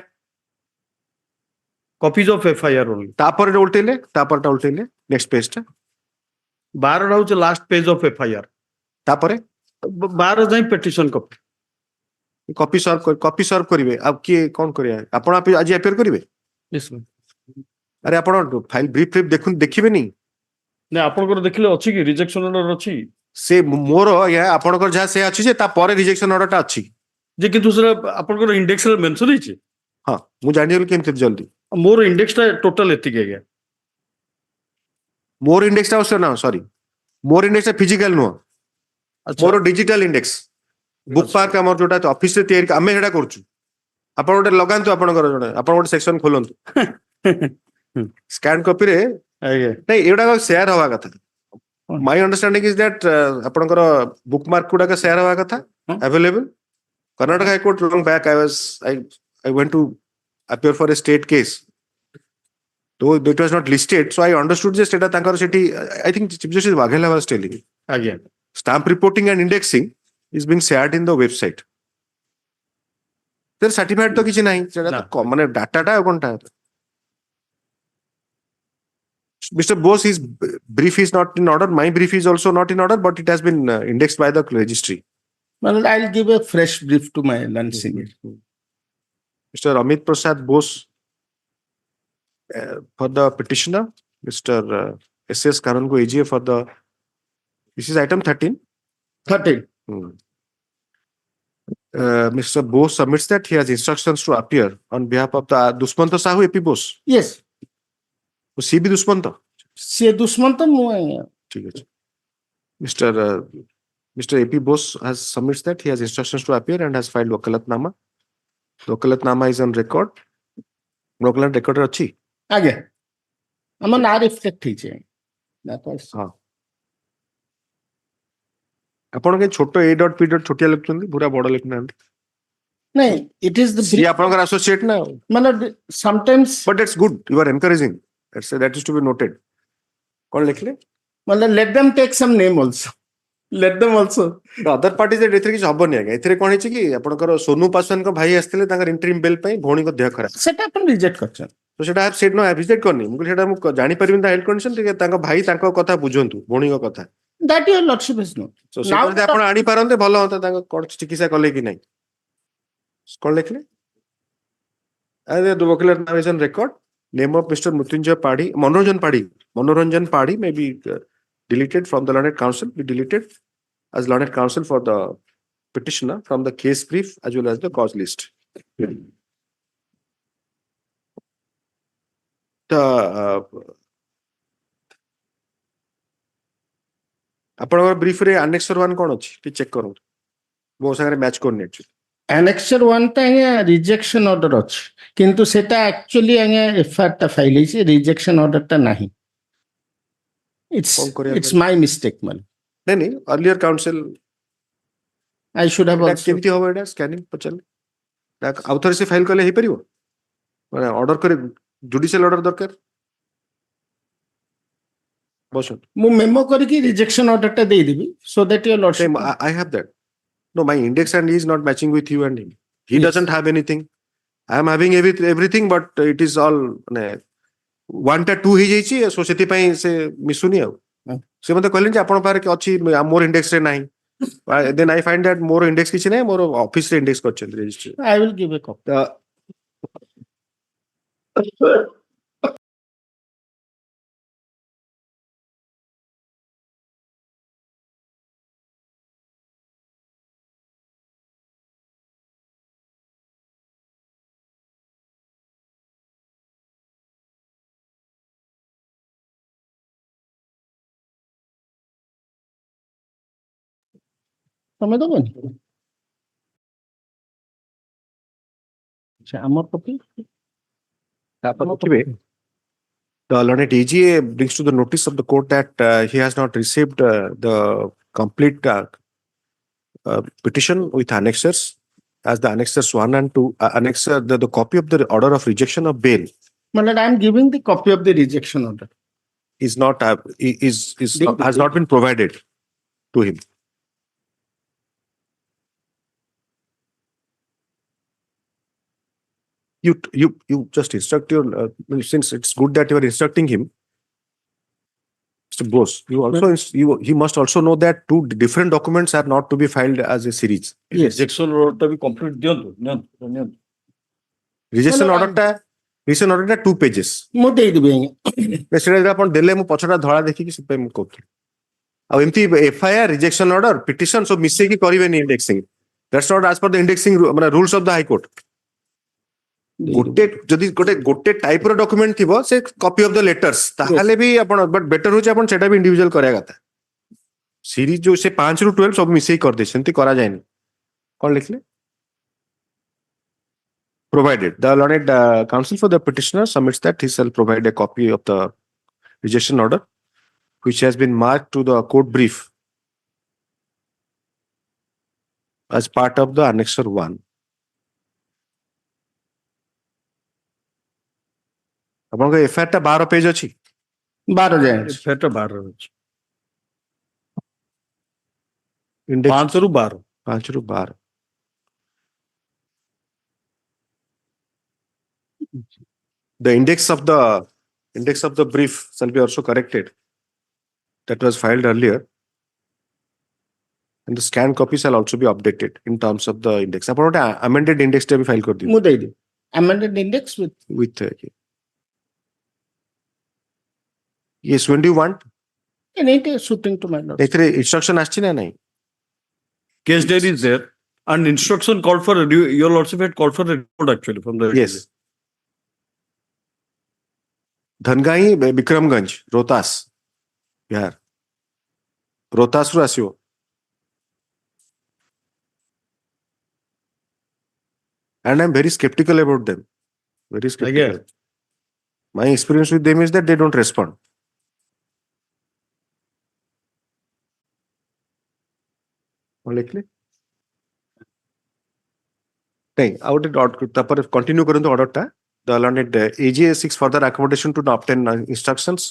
Speaker 2: copies of FIR only
Speaker 1: तापर उल्टेले next page टा
Speaker 2: 12 होचे last page of FIR
Speaker 1: तापरे
Speaker 2: 12 जाई petition copy
Speaker 1: copy सर्व करिवे अब किए कौन करिया आपण आज अपियर करिवे
Speaker 2: yes ma'am
Speaker 1: अरे आपण फाइल ब्रीफ देखिबे नी
Speaker 2: ने आपनकर देखिले अछि कि रिजेक्शन ऑर्डर अछि
Speaker 1: से मोर या आपनकर जा से अछि जे ता परे रिजेक्शन ऑर्डर ता अछि
Speaker 2: जे किंतु सर आपनकर इंडेक्स रे मेंशन हिचे
Speaker 1: हां मु जानि गेल केमते जल्दी
Speaker 2: मोर इंडेक्स ता टोटल एति के गया
Speaker 1: मोर इंडेक्स ता ना सॉरी मोर इंडेक्स ता physical no more digital index book park हमर जोटा ऑफिस रे तयार आमे हेडा करछु आपण गोटे लगांतु आपनकर जोडा आपण गोटे सेक्शन खोलंतु स्कैन कॉपी रे नहीं एडा शेयर हवा कथा माय अंडरस्टैंडिंग इज दैट आपनकर बुकमार्क गुडा का शेयर हवा कथा available Karnataka high court long back I went to appear for a state case though it was not listed, so I understood just that I think Chief Justice Waghela was telling.
Speaker 2: Again,
Speaker 1: Stamp reporting and indexing is being shared in the website. There certified to kichi nahi.
Speaker 2: Na.
Speaker 1: Mane data ta konta. Mr. Bose, his brief is not in order. My brief is also not in order, but it has been indexed by the registry.
Speaker 6: Well, I'll give a fresh brief to my learned senior.
Speaker 1: Mr. Amit Prasad Bose for the petitioner. Mr. S.S. Karango AGA for the. This is item 13.
Speaker 6: 13.
Speaker 1: Mr. Bose submits that he has instructions to appear on behalf of the Dushmanta Sahu AP Bose.
Speaker 6: Yes.
Speaker 1: सी भी दुश्मन था
Speaker 6: से दुश्मन तो मुझे
Speaker 1: ठीक है Mr. AP Bose has submits that he has instructions to appear and has filed wakalatnama. Wakalatnama is on record. Wakalat record अच्छी
Speaker 6: आगे हम ना रिफ्लेक्ट कीजिए
Speaker 1: हाँ ଆପଣ के छोटो a dot p dot छोटिया लिखुଛନ୍ତି पूरा बड़ लिखुନାହାନ୍ତି
Speaker 6: नहीं इट इज द
Speaker 1: सी ଆପଣଙ୍କର associate ना
Speaker 6: मतलब sometimes
Speaker 1: but that's good you are encouraging that is to be noted कौन लिखले
Speaker 6: मतलब let them take some name also let them also
Speaker 1: other party जे एथरे किछ हबनी आगे एथरे कोन हिची कि आपनकर सोनू पासवान को भाई आस्थिले तांकर इंटरिम बेल पई भोणी को देह खराब
Speaker 6: सेटा अपन रिजेक्ट करछन
Speaker 1: तो सेटा have said no have reject करनी मुझे सेटा मु जानि परिबिन द हेल्थ कंडीशन ठीक तांको भाई तांको कथा बुझंतु भोणी को कथा
Speaker 6: that your lordship is note
Speaker 1: so सेटा आपण आनी पारंते भलो होता तांको कोन चिकित्सा कले कि नै कोन लिखले अरे द वकीलर नावेशन record name of Mr. Mrityunjay Padhi Manoranjan Padhi may be deleted from the learned counsel be deleted as learned counsel for the petitioner from the case brief as well as the cause list. The ଆପଣଙ୍କର brief ରେ ଆନେକ୍ସର 1 cone ଅଛି ଟି check କରନ୍ତୁ ମୋ ସାଙ୍ଗରେ match କରୁନି actually
Speaker 6: annexure 1 ता rejection order अछि किंतु सेटा एक्चुअली एफआईआर ता फाइल है रिजेक्शन ऑर्डर ता नहीं इट्स माय मिस्टेक मन
Speaker 1: नहीं earlier council
Speaker 6: I should have also
Speaker 1: केमिति होबो एटा स्कैनिंग पचले आउथर से फाइल करले हे परिबो माने ऑर्डर करे जुडिशियल ऑर्डर दरकार बस
Speaker 6: मु मेमो करके रिजेक्शन ऑर्डर टा दे देबी so that your lordship
Speaker 1: I have that. No, my index and he is not matching with you and him. He
Speaker 6: Yes.
Speaker 1: doesn't have anything. I am having everything, but it is all 1 टा 2 ही जाइछि सो सेति पई से मिसुनी आ से मते कहलिन जे आपण पारे अछि मोर इंडेक्स रे नाही देन आई फाइंड दैट मोर इंडेक्स किछि नै मोर ऑफिस रे इंडेक्स करछन register
Speaker 6: I will give a copy तमे दबनी अच्छा हमर copy
Speaker 1: The learned AGA brings to the notice of the court that he has not received the complete petition with annexers as the annexers 1 and 2 annexer the copy of the order of rejection of bail
Speaker 6: मतलब I am giving the copy of the rejection order
Speaker 1: is not has not been provided to him. You just instruct your since it's good that you are instructing him, Mr. Bose. He must also know that 2 different documents are not to be filed as a series.
Speaker 6: Yes.
Speaker 2: rejection order to be complete दियंतु
Speaker 1: Rejection order टा 2 pages.
Speaker 6: मु दे देबे
Speaker 1: सेटा आपण देले मु पछटा धळा देखि कि सिपे मु कहथि आ एमती एफआईआर रिजेक्शन ऑर्डर पिटिशन सब मिसे की करिवेनी indexing that's not as per the indexing माने rules of the high court गोटे जदि गोटे टाइप रो डॉक्यूमेंट थिबो से कॉपी ऑफ द लेटर्स ताहाले भी आपण बट बेटर होचे आपण सेटा भी इंडिविजुअल करिया गता सीरीज जो से 5 रु 12 सब मिसे कर दे सेंती करा जायनी कोन लिखले provided the learned counsel for the petitioner submits that he shall provide a copy of the rejection order which has been marked to the court brief as part of the annexer 1. ଆପଣଙ୍କ FIR ଟା 12 ପେଜ ଅଛି
Speaker 6: 12 ଯାଏଁ ଅଛି।
Speaker 2: ଫେରଟା 12 ଅଛି।
Speaker 1: Index
Speaker 2: 5 ରୁ 12।
Speaker 1: 5 ରୁ 12 the index of the brief shall be also corrected that was filed earlier and the scanned copy shall also be updated in terms of the index ଆପଣ ଗୋଟେ amended index ଟା ବି file କରିଦିଅ
Speaker 6: ମୁଁ ଦେଇଦେବି amended index with
Speaker 1: yes when do you want
Speaker 6: any shooting to my lord.
Speaker 1: ଏଥିରେ instruction ଆସିଛି ନା ନାହିଁ
Speaker 2: Case diary is there and instruction called for your lordship had called for a report actually from the
Speaker 1: yes Dhangai Vikramganj Rohtas Bihar Rohtas ରୁ ଆସିବ and I'm very skeptical about them very skeptical
Speaker 2: Again.
Speaker 1: my experience with them is that they don't respond लिखले नहीं out तापर continue करंतु order टा the learned AGA seeks further accommodation to obtain instructions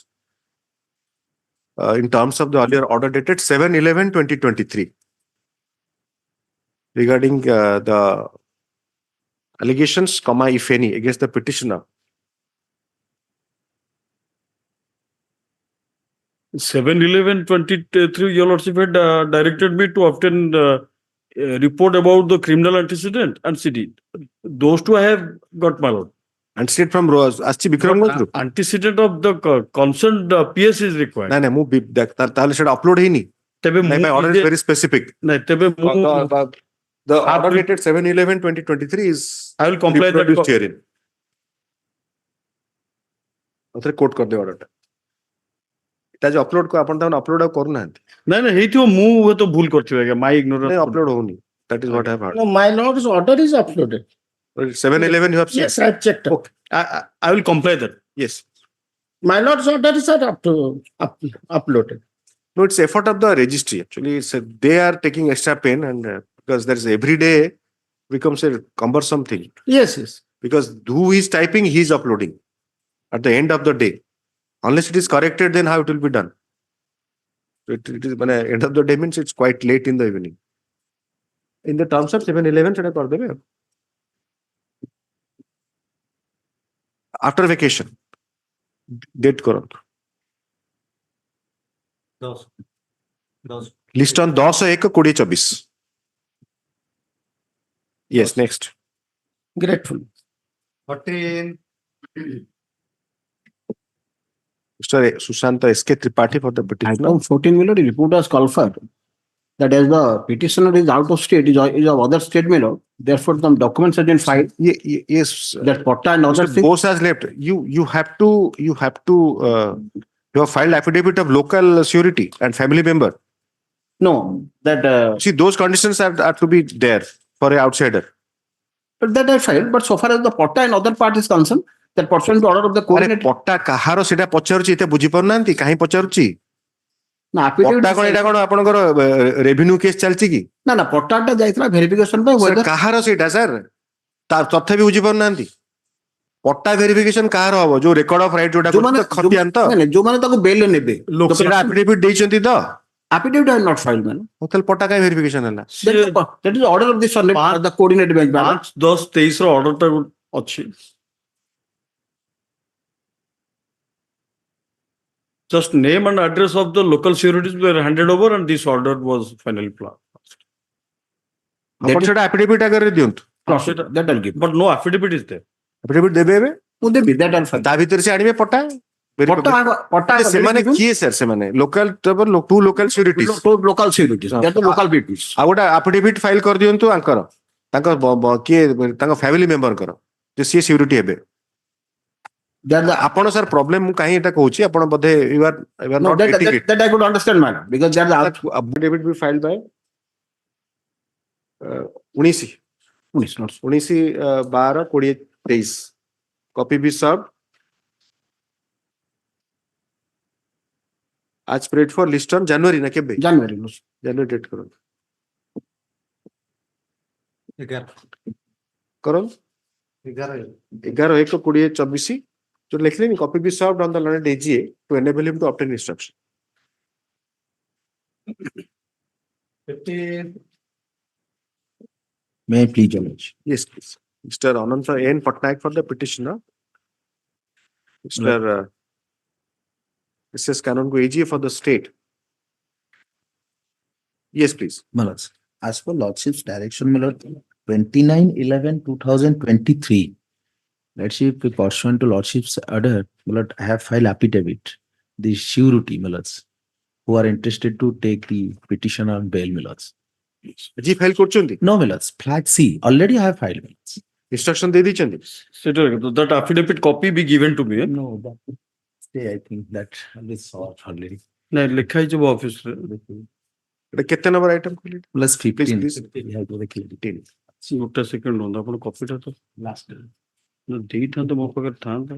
Speaker 1: in terms of the earlier order dated 7/11/2023 regarding the allegations comma if any against the petitioner
Speaker 2: 7/11/23 your lordship had directed me to obtain a report about the criminal antecedent and CD. Those two I have got my lord.
Speaker 1: antecedent from আসছে বিক্রমগঞ্জ ରୁ
Speaker 2: Antecedent of the concerned PS is required.
Speaker 1: না না ମୁଁ তাহলে সেটা upload ହେଇନି
Speaker 2: ତେବେ
Speaker 1: my
Speaker 2: ମୁଁ
Speaker 1: order is very specific
Speaker 2: ନାଇଁ ତେବେ ମୁଁ
Speaker 1: the order dated 7/11/2023 is
Speaker 2: I will comply that
Speaker 1: reproduced herein ଅଥରେ କୋଟ କରିଦିଅ ଅର୍ଡରଟା এটা যে ଅପଲୋଡ ଆପଣ ତାକୁ ଅପଲୋଡ ଆଉ କରୁନାହାନ୍ତି
Speaker 2: ନାଇଁ ନାଇଁ ହେଇଥିବ ମୁଁ ହୁଏତ ଭୁଲ କରିଥିବି ଆଜ୍ଞା ମାଇ
Speaker 1: ନାଇଁ
Speaker 2: ଇଗ୍ନୋରାନ୍ସ
Speaker 1: ଅପଲୋଡ ହଉନି that is what I have heard
Speaker 6: No, my lord's order is uploaded.
Speaker 1: 7/11 you have said
Speaker 6: Yes, I have checked.
Speaker 1: Okay.
Speaker 2: I will comply that.
Speaker 1: yes
Speaker 6: My lord's order is uploaded.
Speaker 1: no it's effort of the registry actually they are taking extra pain and because there is every day becomes a cumbersome thing
Speaker 6: Yes, yes.
Speaker 1: because who is typing he is uploading at the end of the day unless it is corrected then how it will be done it is when end of the day means it's quite late in the evening in the terms of 7/11 সেটা করে দেবে after vacation date করুন list on 10/1/2024 yes next
Speaker 6: Grateful.
Speaker 3: 14,
Speaker 1: Mr. Sushanta S.K. Tripathi for the petitioner.
Speaker 9: Item 14 Miller, report was called for that as the petitioner is out of state, is of other state Miller, therefore the documents have been filed,
Speaker 1: Yes,
Speaker 9: that Potta and other
Speaker 1: Mr.
Speaker 9: things.
Speaker 1: Bose has left. You have to you have filed affidavit of local surety and family member.
Speaker 9: No, that
Speaker 1: See, those conditions are to be there for an outsider.
Speaker 9: but that I filed, but so far as the Potta and other part is concerned, that pursuant to order of the
Speaker 1: ଆରେ
Speaker 9: coordinator.
Speaker 1: ପଟ୍ଟା କାହାର ସେଇଟା ପଚାରୁଛି ଏତେ ବୁଝିପାରୁନାହାନ୍ତି କାହିଁ ପଚାରୁଛି
Speaker 9: No, affidavit.
Speaker 1: ପଟ୍ଟା କଣ ଏଇଟା କଣ ଆପଣଙ୍କର ରେଭିନ୍ୟୁ କେସ୍ ଚାଲିଛି କି
Speaker 9: ନା Potta ଟା ଯାଇଥିଲା verification ପାଇଁ
Speaker 1: Sir,
Speaker 9: whether
Speaker 1: କାହାର ସେଇଟା ସାର୍ ତଥାପି ବୁଝିପାରୁନାହାନ୍ତି ପଟ୍ଟା ଭେରିଫିକେସନ କାହାର ହବ ଯୋଉ ରେକର୍ଡ ଅଫ ରାଇଟ୍ ଯୋଉଟା
Speaker 9: ଯୋଉମାନେ
Speaker 1: ଖତିଆନ ତ
Speaker 9: ଯୋଉମାନେ ତାକୁ ବେଲ ନେବେ
Speaker 1: ସେଇଟା ଆଫିଡେଭିଟ୍ ଦେଇଛନ୍ତି ତ
Speaker 9: affidavit are not filed man.
Speaker 1: ତାହେଲେ ପଟ୍ଟା କାହିଁ ଭେରିଫିକେସନ ହେଲା
Speaker 9: That is the order of the the coordinated bench.
Speaker 2: 5/10/23 ର ଅର୍ଡର ଟା ଅଛି just name and address of the local sureties were handed over and this order was finally passed.
Speaker 1: ଆପଣ ସେଇଟା affidavit ଆଗରେ ଦିଅନ୍ତୁ
Speaker 9: That I'll give.
Speaker 2: But no affidavit is there.
Speaker 1: Affidavit ଦେବେ ଏବେ
Speaker 9: ମୁଁ ଦେବି that I'll file.
Speaker 1: ତା ଭିତରେ ସେ ଆଣିବେ ପଟ୍ଟା
Speaker 9: Potta
Speaker 1: ସେମାନେ କିଏ ସାର୍ ସେମାନେ local to local securities
Speaker 9: local securities. That the local peoples.
Speaker 1: ଆଉ ଗୋଟେ ଆଫିଡେଭିଟ୍ ଫାଇଲ କରିଦିଅନ୍ତୁ ଆଙ୍କର ତାଙ୍କ କିଏ ତାଙ୍କ ଫ୍ୟାମିଲି ମେମ୍ବରଙ୍କର ଯେ ସିଏ ସ୍ୟୁରିଟି ହେବେ
Speaker 9: That the
Speaker 1: ଆପଣ ସାର୍ ପ୍ରୋବ୍ଲେମ ମୁଁ କାହିଁ ଏଟା କହୁଛି ଆପଣ ବୋଧେ you are
Speaker 9: no,
Speaker 1: not getting it
Speaker 9: that I could understand man because that the
Speaker 1: affidavit be filed by 19 12/2023 copy be served आज spread for list on January ना केबे
Speaker 9: January.
Speaker 1: January date करो
Speaker 3: 11,
Speaker 1: करो
Speaker 3: 11,
Speaker 1: 11/1/2024 So likely copy be served on the learned AGA to enable him to obtain instruction.
Speaker 3: 15,
Speaker 9: May I please, Your Lordship?
Speaker 1: Yes, please. Mr. Ananta N. Patnaik for the petitioner. Mr. S.S. Kanungo AGA for the state. Yes, please.
Speaker 9: My lords, as per Lordship's direction, my lord, 29/11/2023. Lordship, pursuant to Lordship's order, my lord, I have filed affidavit, the surety, my lords, who are interested to take the petition on bail, my lords.
Speaker 1: G file করছেন
Speaker 9: No, my lords, flag C, already I have filed, my lords.
Speaker 1: Instruction দিয়ে দিয়েছেন
Speaker 2: সেটা that affidavit copy be given to me.
Speaker 9: No, that, stay, I think that is solved already.
Speaker 2: না লেখা হয়েছে অফিসে
Speaker 1: এটা কেতে নম্বর আইটেম খুলি
Speaker 9: Plus 15.
Speaker 1: please.
Speaker 9: We have to the clear.
Speaker 2: ଗୋଟେ ସେକେଣ୍ଡ ରୁହନ୍ତୁ ଆପଣ କପିଟା ତ
Speaker 9: Last.
Speaker 2: ଦେଇଥାନ୍ତେ ମୋ ପାଖରେ ଥାନ୍ତା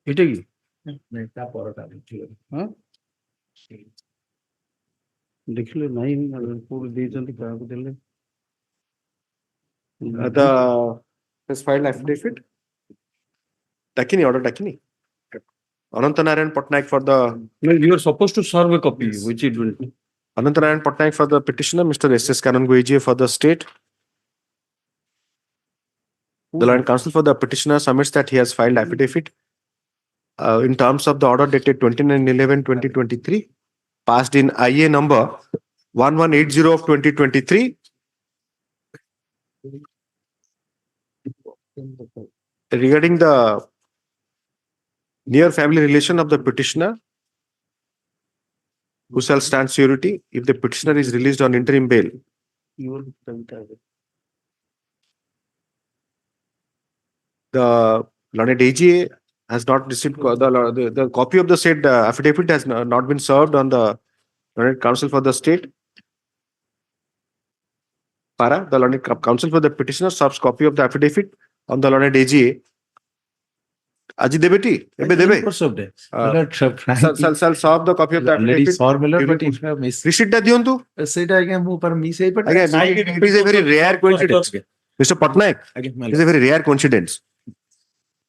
Speaker 2: ଏଇଟା କି ଦେଖିଲେ ନାହିଁ କୋଉଠି ଦେଇଛନ୍ତି କାହାକୁ ଦେଲେ
Speaker 1: the has filed affidavit Dakini order Dakini Anantanaran Patnaik for the
Speaker 2: No, you are supposed to serve a copy which it will
Speaker 1: Anantanaran Patnaik for the petitioner, Mr. S.S. Kanungo AGA for the state. The Learned Counsel for the petitioner submits that he has filed affidavit in terms of the order dated 29/11/2023, passed in IA number 1180 of 2023. Regarding the near family relation of the petitioner, who shall stand surety if the petitioner is released on interim bail. The learned AGA has not received the copy of the said affidavit has not been served on the learned counsel for the state. Para, the learned counsel for the petitioner serves copy of the affidavit on the learned AGA. Aji debeti, ebe debe.
Speaker 9: Course of day.
Speaker 1: Shall serve the copy of the
Speaker 9: Already
Speaker 1: affidavit.
Speaker 9: saw, my lord,
Speaker 1: During
Speaker 9: but if I miss.
Speaker 1: Receipt ta diyantu.
Speaker 9: Say that again, who per me say, but.
Speaker 1: Again, it is a very rare coincidence. Mr. Patnaik,
Speaker 9: Again, my
Speaker 1: it is a
Speaker 9: lord.
Speaker 1: very rare coincidence.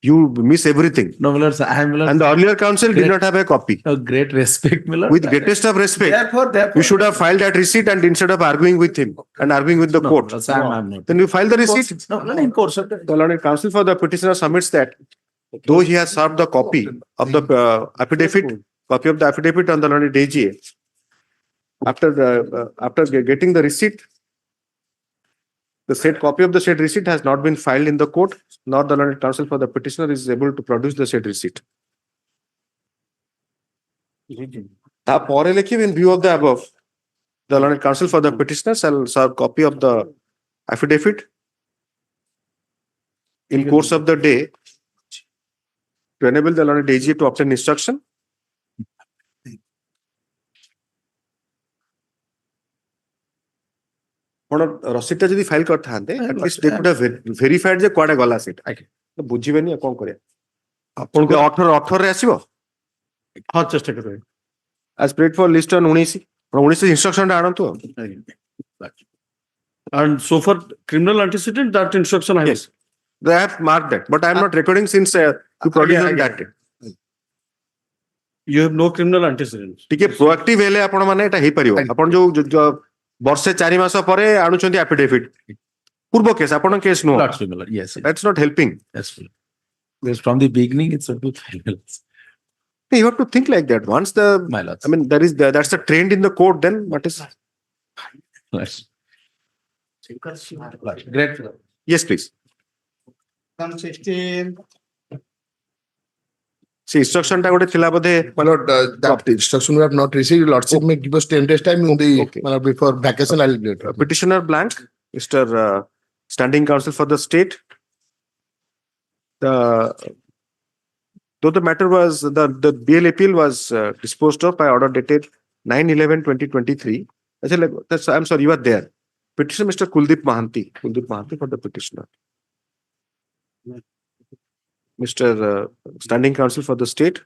Speaker 1: You miss everything.
Speaker 9: No, my lord, I am, my lord,
Speaker 1: And the earlier counsel did
Speaker 9: Great.
Speaker 1: not have a copy.
Speaker 9: a great respect, my lord.
Speaker 1: With greatest of respect,
Speaker 9: Therefore,
Speaker 1: you should have filed that receipt and instead of arguing with him and arguing with the
Speaker 9: No,
Speaker 1: court,
Speaker 9: my lord, I am not.
Speaker 1: then you file the receipt.
Speaker 9: No, no, in course of day.
Speaker 1: The learned counsel for the petitioner submits that though he has served the copy of the affidavit, copy of the affidavit on the learned AGA, after getting the receipt, the said copy of the said receipt has not been filed in the court, nor the learned counsel for the petitioner is able to produce the said receipt. তারপরে লিখি in view of the above, the learned counsel for the petitioner shall serve copy of the affidavit in course of the day to enable the learned AGA to obtain instruction. ଆପଣ ରସିଦଟା ଯଦି file କରିଥାନ୍ତେ at least they could have verified ଯେ କୁଆଡେ ଗଲା ସେଟା ବୁଝିବେନି ଆଉ କଣ କରିବା ଆପଣଙ୍କୁ 18 ରେ ଆସିବ
Speaker 2: ହଁ ଚେଷ୍ଟା କରିବେ
Speaker 1: as paid for list on 19 instruction ଟା ଆଣନ୍ତୁ ଆଉ।
Speaker 2: and so for criminal antecedent that instruction I have
Speaker 1: Yes, they have marked that, but I am not recording since you produced on that day.
Speaker 2: you have no criminal antecedents
Speaker 1: ଟିକେ proactive ହେଲେ ଆପଣ ମାନେ ଏଟା ହେଇପାରିବ ଆପଣ ଯୋଉ ବର୍ଷେ 4 ମାସ ପରେ ଆଣୁଛନ୍ତି affidavit ପୂର୍ବ କେସ୍ ଆପଣଙ୍କ କେସ୍ ନୁହଁ
Speaker 9: Lots of, my lord, yes, yes,
Speaker 1: that's not helping.
Speaker 9: yes, my lord. Because from the beginning, it's a good finals.
Speaker 1: You have to think like that. Once
Speaker 9: My lords.
Speaker 1: I mean, that's the trend in the court. Then what is?
Speaker 9: Lords. Great.
Speaker 1: Yes, please.
Speaker 3: 16,
Speaker 1: See, instruction ta gote thila bodhe.
Speaker 10: My lord, that instruction we have not received. Lordship may give us 10 days time in the,
Speaker 1: Okay.
Speaker 10: my lord, before vacation, I'll do it.
Speaker 1: Petitioner blank, Mr. Standing Counsel for the state. Though the matter was the bail appeal was disposed of by order dated 9/11/2023. I'm sorry, you are there. Petitioner Mr. Kuldip Mahanti for the petitioner. Mr. Standing Counsel for the state.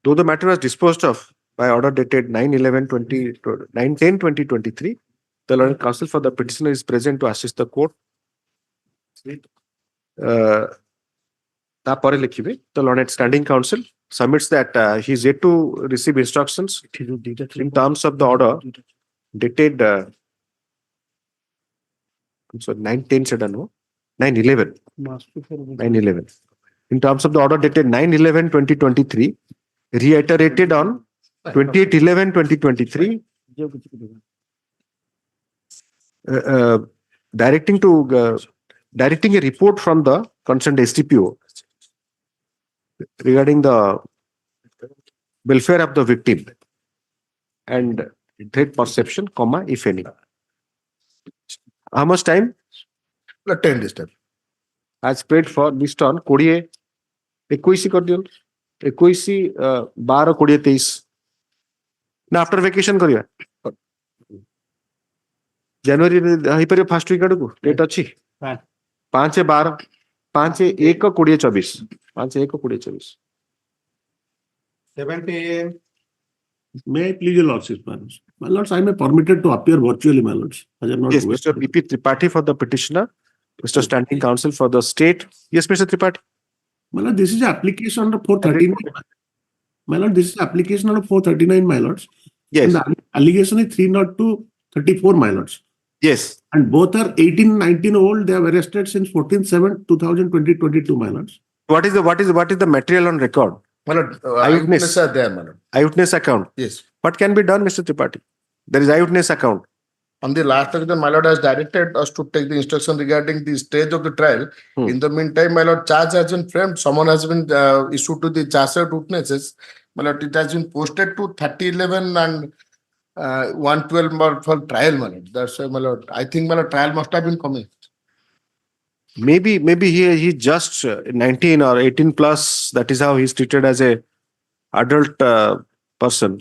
Speaker 1: Though the matter was disposed of by order dated 9/11/2023, The learned counsel for the petitioner is present to assist the court. ତାପରେ ଲେଖିବେ the learned standing counsel submits that he is yet to receive instructions in terms of the order dated so 9/10 সেটা no 9/11 9/11 in terms of the order dated 9/11/2023 reiterated on 28/11/2023 directing a report from the concerned STPO regarding the welfare of the victim and threat perception, comma, if any. How much time?
Speaker 10: 10 days time.
Speaker 1: As paid for list on 21 କରିଦିଅନ୍ତୁ 21 12 20 23 ନା after vacation କରିବା ଜାନୁଆରୀ ହେଇପାରିବ first week ଆଡକୁ date ଅଛି 5/12 5/1/2024 5/1/2024
Speaker 3: 7 PM.
Speaker 6: May I please your lordship, my lords, I am permitted to appear virtually, my lords. I am not
Speaker 1: yes Mr. BP Tripathi for the petitioner, Mr. Standing Counsel for the state. Yes, Mr. Tripathi.
Speaker 6: My lord, this is application under 439. My lord, this is application under 439, my lords.
Speaker 1: Yes.
Speaker 6: And the allegation is 302/34, my lords.
Speaker 1: Yes.
Speaker 6: And both are 18, 19 old. They have arrested since 14/7/2022, my lords.
Speaker 1: What is the material on record?
Speaker 10: My lord,
Speaker 1: Eyewitness.
Speaker 10: eyewitness are there, my lord.
Speaker 1: Eyewitness account.
Speaker 10: Yes.
Speaker 1: What can be done, Mr. Tripathi? There is eyewitness account.
Speaker 10: On the last occasion, my lord has directed us to take the instruction regarding the stage of the trial. In the meantime, my lord, charge has been framed. Someone has been issued to the charged witnesses. My lord, it has been posted to 30/11 and 1/12 for trial, my lord. That's why, my lord. I think, my lord, trial must have been coming.
Speaker 1: Maybe he just 19 or 18 plus. That is how he's treated as a adult person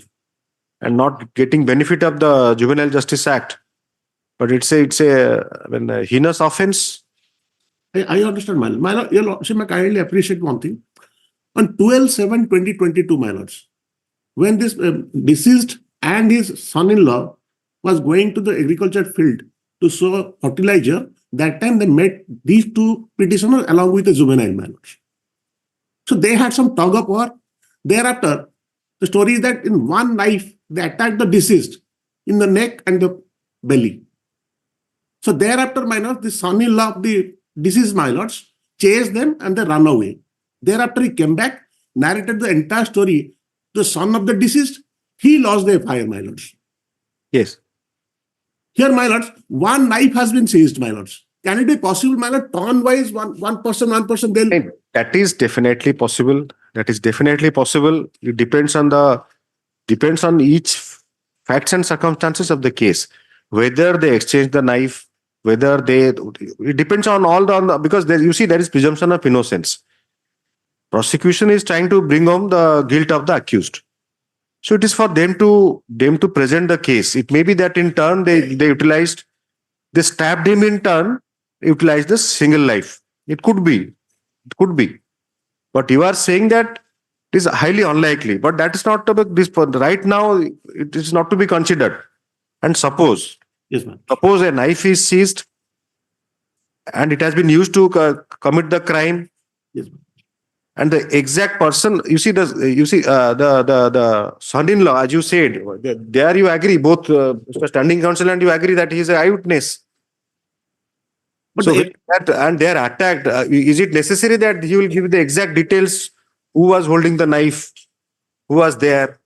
Speaker 1: and not getting benefit of the Juvenile Justice Act. But it's a heinous offense.
Speaker 6: I understand, my lord. My lord, your lordship, I kindly appreciate one thing. On 12/7/2022, my lords, when this deceased and his son-in-law was going to the agriculture field to sow fertilizer, that time they met these two petitioners along with the juvenile, my lords. So they had some tug of war. Thereafter, the story is that in one knife, they attacked the deceased in the neck and the belly. So thereafter, my lords, the son-in-law of the deceased, my lords, chased them and they ran away. Thereafter, he came back, narrated the entire story. The son of the deceased, he lost the FIR, my lords.
Speaker 1: Yes.
Speaker 6: Here, my lords, one knife has been seized, my lords. Can it be possible, my lord, turn-wise, one person, they'll...
Speaker 1: That is definitely possible. That is definitely possible. It depends on each facts and circumstances of the case. Whether they exchange the knife, it depends on all the, because there, you see, there is presumption of innocence. Prosecution is trying to bring home the guilt of the accused. So it is for them to present the case. It may be that in turn they stabbed him in turn, utilized the single knife. It could be. But you are saying that it is highly unlikely. But that is not this right now. It is not to be considered. And suppose a knife is seized and it has been used to commit the crime.
Speaker 6: Yes, ma'am.
Speaker 1: And the exact person, the son-in-law, as you said, there you agree, both Mr. Standing Counsel and you agree that he is an eyewitness.
Speaker 6: But
Speaker 1: So and they are attacked. Is it necessary that he will give the exact details? Who was holding the knife? Who was there?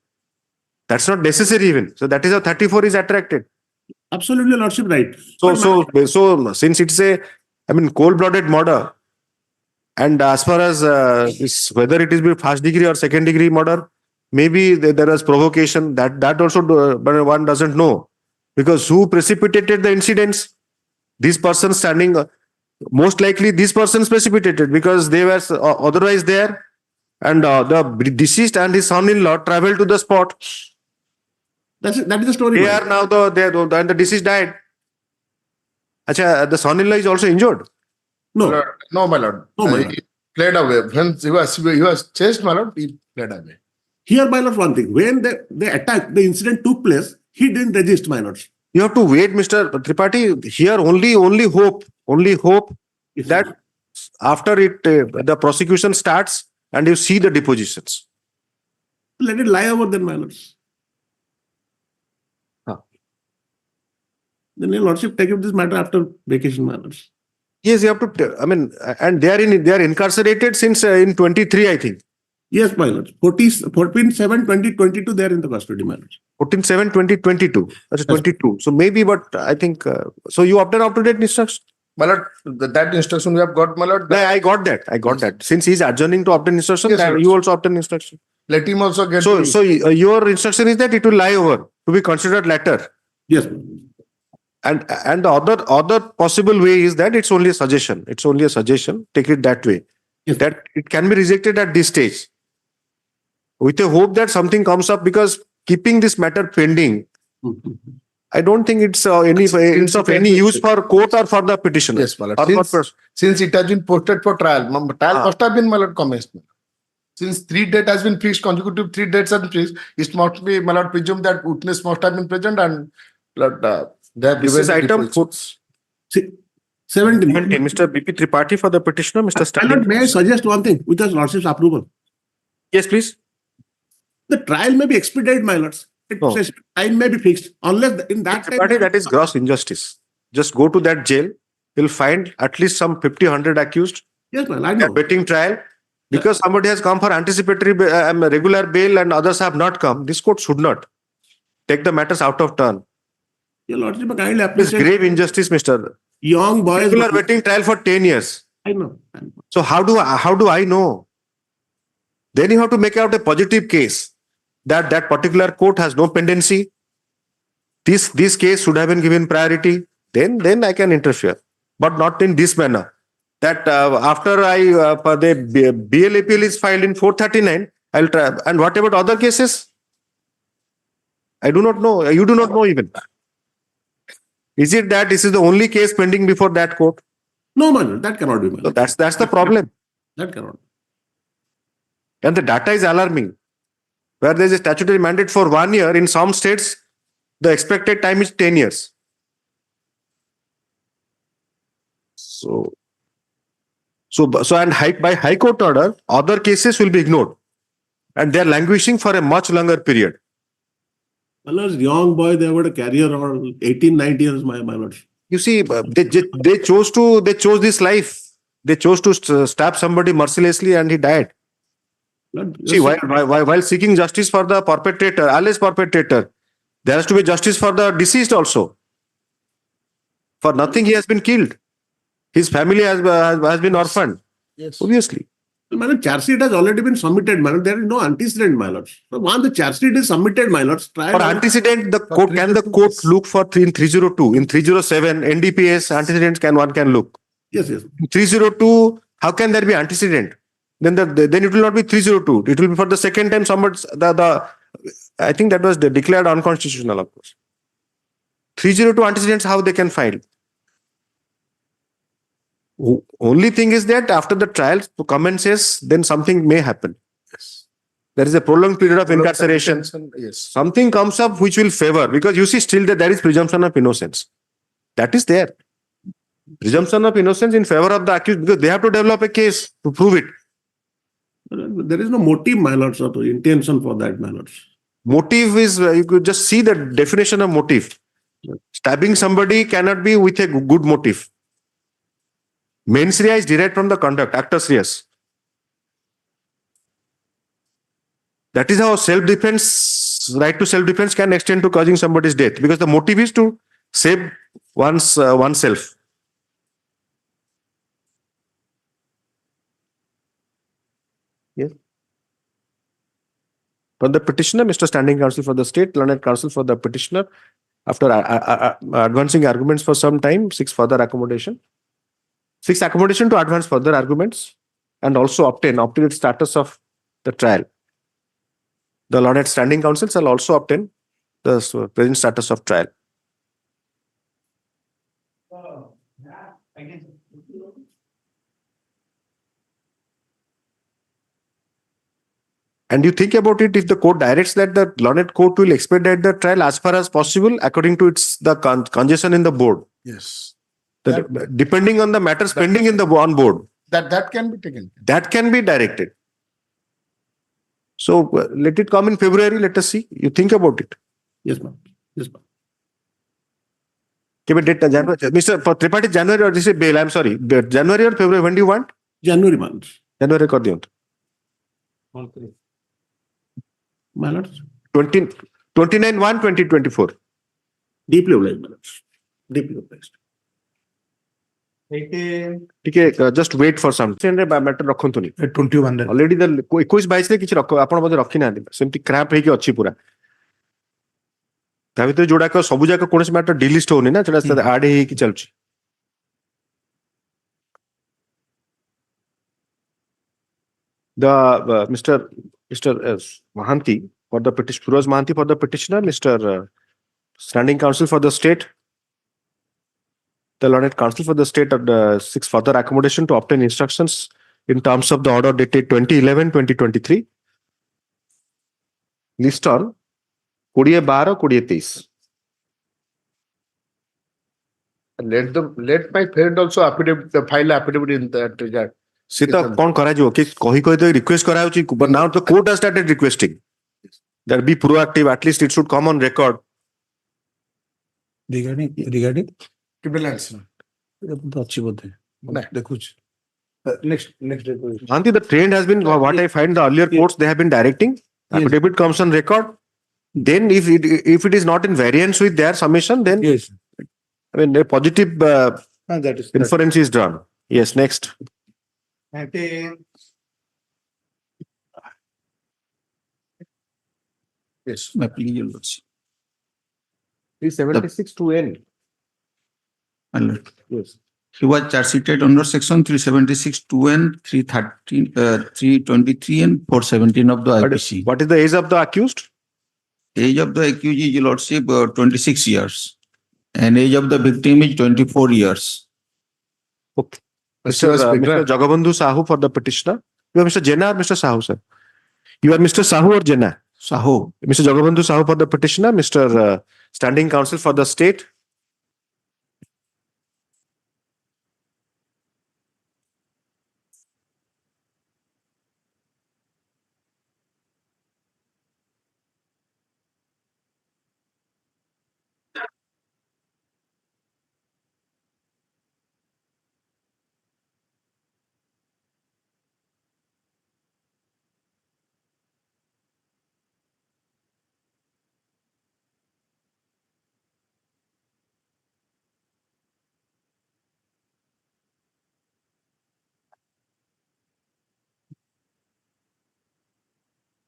Speaker 1: That's not necessary even. So that is how 34 is attracted.
Speaker 6: Absolutely, lordship, right.
Speaker 1: So since it's cold-blooded murder, and as far as whether it is first degree or second degree murder, maybe there was provocation. That also one doesn't know, because who precipitated the incidents? This person standing, most likely this person precipitated, because they were otherwise there, and the deceased and his son-in-law traveled to the spot.
Speaker 6: That is the story.
Speaker 1: They are now and the deceased died. Acha, the son-in-law is also injured.
Speaker 6: No,
Speaker 10: No, my lord.
Speaker 6: No, my lord.
Speaker 10: He fled away. When he was chased, my lord, he fled away.
Speaker 6: Here, my lord, one thing. When they attacked, the incident took place, he didn't resist, my lords.
Speaker 1: You have to wait, Mr. Tripathi. Here only hope
Speaker 6: Yes,
Speaker 1: that
Speaker 6: sir.
Speaker 1: after it, the prosecution starts and you see the depositions.
Speaker 6: Let it lie over then, my lords.
Speaker 1: Huh.
Speaker 6: Then your lordship take up this matter after vacation, my lords.
Speaker 1: Yes, you have to. I mean, and they are incarcerated since in 23, I think.
Speaker 6: Yes, my lords. 14/7/2022, they are in the custody, my lords.
Speaker 1: 14/7/2022. That's
Speaker 6: Yes.
Speaker 1: 22. So maybe, but I think so. You obtain up-to-date instruction.
Speaker 10: My lord, that instruction we have got, my lord.
Speaker 1: I got that. Since he's adjourning to obtain instruction,
Speaker 10: Yes,
Speaker 1: then
Speaker 10: sir.
Speaker 1: you also obtain instruction.
Speaker 10: Let him also get.
Speaker 1: So,
Speaker 10: the-
Speaker 1: your instruction is that it will lie over to be considered latter.
Speaker 6: Yes.
Speaker 1: And the other possible way is that it's only a suggestion. It's only a suggestion. Take it that way.
Speaker 6: Yes.
Speaker 1: That it can be rejected at this stage, with a hope that something comes up, because keeping this matter pending, I don't think it's it's of any use for court or for the petitioner.
Speaker 10: Yes, my lord.
Speaker 1: Or for
Speaker 10: Since it has been posted for trial, trial
Speaker 1: Ah.
Speaker 10: must have been, my lord, commenced. Since 3 dates has been fixed, consecutive 3 dates have been fixed, it must be, my lord, presumed that witness must have been present and they have
Speaker 1: This
Speaker 10: given
Speaker 1: is
Speaker 10: the
Speaker 1: item
Speaker 10: depositions.
Speaker 6: 17.
Speaker 1: 17. Mr. BP Tripathi for the petitioner. Mr.
Speaker 6: My lord,
Speaker 1: Standing.
Speaker 6: may I suggest one thing with the lordship's approval?
Speaker 1: Yes, please.
Speaker 6: The trial may be expedited, my lords.
Speaker 1: No.
Speaker 6: Time may be fixed unless in that time.
Speaker 1: Tripathi, that is gross injustice. Just go to that jail. You'll find at least some 50, 100 accused.
Speaker 6: Yes, my lord, I
Speaker 1: They are
Speaker 6: know.
Speaker 1: waiting trial. Because somebody has come for anticipatory regular bail and others have not come, this court should not take the matters out of turn.
Speaker 6: Your lordship, I kindly
Speaker 1: It is
Speaker 6: appreciate
Speaker 1: grave injustice, Mr.
Speaker 6: young boys.
Speaker 1: People are waiting trial for 10 years.
Speaker 6: I know.
Speaker 1: So how do I know? Then you have to make out a positive case that that particular court has no pendency. This case should have been given priority. Then I can interfere, but not in this manner. That after the BL appeal is filed in 439, I'll try. And what about other cases? I do not know. You do not know even. Is it that this is the only case pending before that court?
Speaker 6: No, my lord, that cannot be, my
Speaker 1: So
Speaker 6: lord.
Speaker 1: that's the problem.
Speaker 6: That cannot.
Speaker 1: And the data is alarming. Where there is a statutory mandate for 1 year, in some states, the expected time is 10 years. So and by High Court order, other cases will be ignored. And they are languishing for a much longer period.
Speaker 6: My lords, young boy, they have got a career around 18, 19 years, my lord.
Speaker 1: You see, they chose this life. They chose to stab somebody mercilessly and he died.
Speaker 6: Lord,
Speaker 1: See, while seeking justice for the perpetrator, alleged perpetrator, there has to be justice for the deceased also. For nothing, he has been killed. His family has been orphaned.
Speaker 10: Yes.
Speaker 1: Obviously.
Speaker 6: my lord, charge sheet has already been submitted, my lord. There is no antecedent, my lord. So once the charge sheet is submitted, my lord, trial.
Speaker 1: For antecedent, the court look for in 302, in 307, NDPS antecedents one can look.
Speaker 6: Yes, yes.
Speaker 1: In 302, how can there be antecedent? Then it will not be 302. It will be for the second time somebody I think that was declared unconstitutional, of course. 302 antecedents, how they can file? Only thing is that after the trial commences, then something may happen.
Speaker 10: Yes.
Speaker 1: There is a prolonged period of incarceration.
Speaker 10: Yes.
Speaker 1: Something comes up which will favor, because you see still that there is presumption of innocence. That is there. Presumption of innocence in favor of the accused, because they have to develop a case to prove it.
Speaker 6: There is no motive, my lords, or intention for that, my lords.
Speaker 1: Motive is, you could just see the definition of motive. Stabbing somebody cannot be with a good motive. Mens rea is derived from the conduct, actus reus. That is how self-defense, right to self-defense can extend to causing somebody's death, because the motive is to save oneself. Yes. For the petitioner, Mr. Standing Counsel for the State, learned counsel for the petitioner, after advancing arguments for some time, seeks further accommodation. Seeks accommodation to advance further arguments and also obtain status of the trial. The learned standing counsel shall also obtain the present status of trial. And you think about it, if the court directs that the learned court will expedite the trial as far as possible according to its the congestion in the board,
Speaker 10: Yes.
Speaker 1: depending on the matters pending in the on board,
Speaker 10: That can be taken.
Speaker 1: that can be directed. So let it come in February. Let us see. You think about it.
Speaker 6: Yes, ma'am. Yes, ma'am.
Speaker 1: Give a date. Mr. Tripathi, January or this is bail. I'm sorry. January or February? When do you want?
Speaker 6: January month.
Speaker 1: January kar diyo.
Speaker 6: My lord,
Speaker 1: 29/1/2024.
Speaker 6: deeply obliged, my lord. Deeply obliged.
Speaker 3: 18,
Speaker 1: ठीक है, just wait for some. matter ରଖନ୍ତୁନି.
Speaker 3: 21 ରେ।
Speaker 1: Already the 21-22 ରେ କିଛି ଆପଣ ବୋଧେ ରଖିନାହାନ୍ତି, ସେମିତି crumb ହେଇକି ଅଛି ପୁରା। ତା ଭିତରେ ଯୋଉଡାକ ସବୁ ଯାକ କୌଣସି ମ୍ୟାଟର ଡିଲିଷ୍ଟ ହଉନି ନା, ସେଟା ଆଡ ହେଇକି ଚାଲୁଛି। The Mr. Mahanti for the petition, Firoz Mahanti for the petitioner, Mr. Standing Counsel for the state, the learned counsel for the state seeks further accommodation to obtain instructions in terms of the order dated 2011-2023. List on 20-12-23.
Speaker 10: Let my friend also affidavit, file affidavit in that regard.
Speaker 1: से तो कौन करा जो कि कही तो request करा होची, but now the court has started requesting that be proactive, at least it should come on record.
Speaker 3: Regarding
Speaker 10: Reliance.
Speaker 3: तो अच्छी बात है। देखो next
Speaker 1: Anti, the trend has been what I find the earlier courts they have been directing. Affidavit comes on record. Then if it is not in variance with their submission, then
Speaker 3: yes,
Speaker 1: I mean a positive
Speaker 3: that is
Speaker 1: inference is drawn. Yes, next.
Speaker 3: 19,
Speaker 10: Yes.
Speaker 8: My plea, your lordship.
Speaker 1: 376 to N.
Speaker 8: My lord.
Speaker 1: Yes.
Speaker 8: He was charge sheeted under section 376 2N, 313, 323 and 417 of the IPC.
Speaker 1: What is the age of the accused?
Speaker 8: Age of the accused is, your lordship, 26 years. And age of the victim is 24 years.
Speaker 1: Okay.
Speaker 10: She was
Speaker 1: Mr. Jagabandhu Sahu for the petitioner. You are Mr. Jena or Mr. Sahu, sir? You are Mr. Sahu or Jena?
Speaker 8: Saho.
Speaker 1: Mr. Jagabandhu Sahu for the petitioner, Mr. Standing Counsel for the state.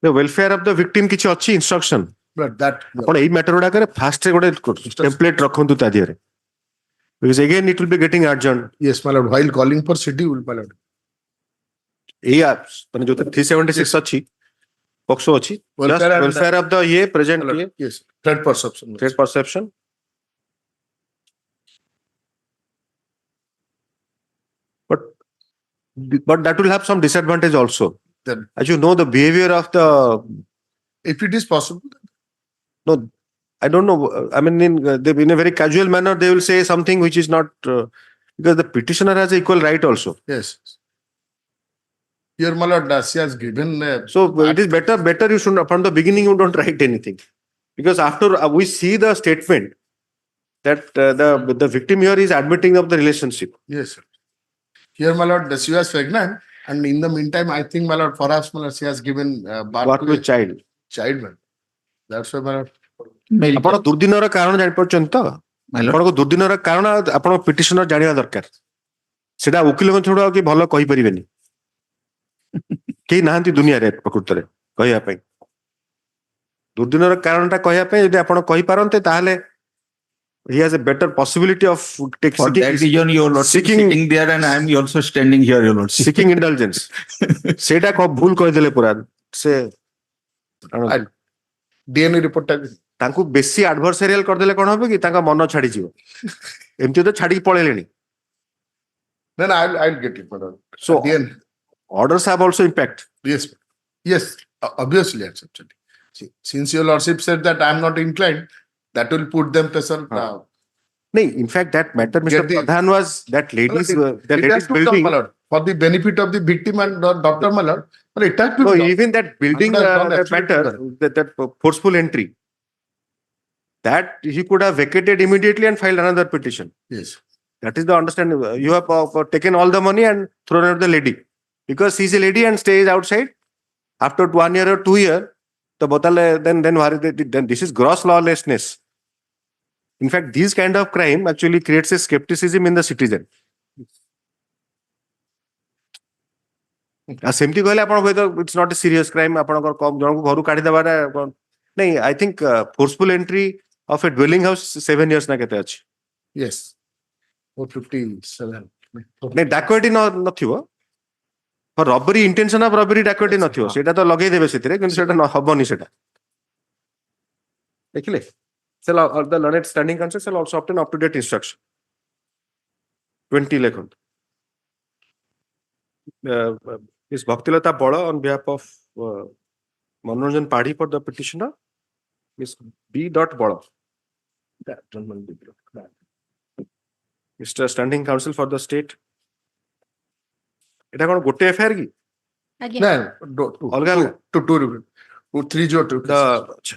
Speaker 1: The welfare of the victim किछि अछि instruction.
Speaker 10: But that
Speaker 1: आपण एई matter गुडा करे fast रे गोटे template रखंतु ता दियरे, because again it will be getting urgent.
Speaker 10: yes, my lord, while calling for schedule, my lord.
Speaker 1: एई माने जो 376 अछि पक्षो अछि, just
Speaker 10: Welfare and-
Speaker 1: welfare of the ये present
Speaker 10: My lord,
Speaker 1: ये
Speaker 10: yes, threat perception.
Speaker 1: threat perception. But that will have some disadvantage also.
Speaker 10: Then,
Speaker 1: As you know, the behavior of the
Speaker 10: if it is possible,
Speaker 1: no, I don't know. I mean, in a very casual manner, they will say something which is not because the petitioner has equal right also.
Speaker 10: yes. Here, my lord, she has given.
Speaker 1: So it is better you should from the beginning you don't write anything, because after we see the statement that the victim here is admitting of the relationship.
Speaker 10: Yes, sir. Here, my lord, she was pregnant, and in the meantime, I think, my lord, perhaps, my lord, she has given birth
Speaker 1: What
Speaker 10: to
Speaker 1: with
Speaker 10: a
Speaker 1: child?
Speaker 10: child, man. That's why, my lord.
Speaker 1: ଆପଣ ଦୁର୍ଦିନର କାରଣ ଜାଣିପାରୁଛନ୍ତି ତ?
Speaker 8: My lord.
Speaker 1: ଆପଣଙ୍କ ଦୁର୍ଦିନର କାରଣ ଆପଣ ପିଟିସନର ଜାଣିବା ଦରକାର। ସେଟା ଓକିଲଙ୍କ ଛଡା ଆଉ କି ଭଲ କହିପାରିବେନି। କେହି ନାହାନ୍ତି ଦୁନିଆରେ ପ୍ରକୃତରେ କହିବା ପାଇଁ। ଦୁର୍ଦିନର କାରଣଟା କହିବା ପାଇଁ ଯଦି ଆପଣ କହିପାରନ୍ତେ ତାହେଲେ he has a better possibility of
Speaker 8: For that reason, your lordship
Speaker 1: seeking-
Speaker 8: sitting there and I am also standing here, your lordship.
Speaker 1: seeking indulgence. ସେଇଟା ଭୁଲ କହିଦେଲେ ପୁରା ସେ
Speaker 10: DNA report.
Speaker 1: ତାଙ୍କୁ ବେଶୀ ଆଡଭର୍ସେରିଆଲ କରିଦେଲେ କଣ ହବ କି ତାଙ୍କ ମନ ଛାଡିଯିବ। ଏମିତି ତ ଛାଡିକି ପଳେଇଲେଣି।
Speaker 10: Then I'll get it, my lord.
Speaker 1: So
Speaker 10: DNA.
Speaker 1: orders have also impact.
Speaker 10: Yes. Yes. Obviously, accepted. See, since your lordship said that I am not inclined, that will put them pressure.
Speaker 1: No, in fact, that matter, Mr.
Speaker 10: Get the-
Speaker 1: Pradhan, was that ladies,
Speaker 10: It has
Speaker 1: ladies
Speaker 10: to come,
Speaker 1: building.
Speaker 10: my lord, for the benefit of the victim and Dr. my lord. But it has to
Speaker 1: No,
Speaker 10: be done.
Speaker 1: even that building,
Speaker 10: That has done
Speaker 1: that
Speaker 10: absolutely
Speaker 1: matter, that forceful entry, that he could have vacated immediately and filed another petition.
Speaker 10: Yes.
Speaker 1: That is the understanding. You have taken all the money and thrown out the lady because she's a lady and stays outside. After 1 year or 2 years, the botale then this is gross lawlessness. In fact, these kind of crime actually creates a skepticism in the citizen. सेमती कहले आपण होय तो it's not a serious crime आपण कम जन को घर काढी देबार नहीं I think forceful entry of a dwelling house 7 years ना केते अछि
Speaker 10: Yes. 457.
Speaker 1: नहीं डाकोटी नथिबो for robbery intention of robbery डाकोटी नथिबो सेटा तो लगेई देबे सेतिरे किंतु सेटा हबनी सेटा देखिले cell of the learned standing council shall also obtain up to date instruction 20 लेखन is Bhaktilata Bola on behalf of Manoranjan Padhi for the petitioner is B. Bola. Mr. Standing Counsel for the state. এটা কোন গোটে FIR কি
Speaker 10: No,
Speaker 1: অলগা অলগা
Speaker 10: two, 302.
Speaker 1: আচ্ছা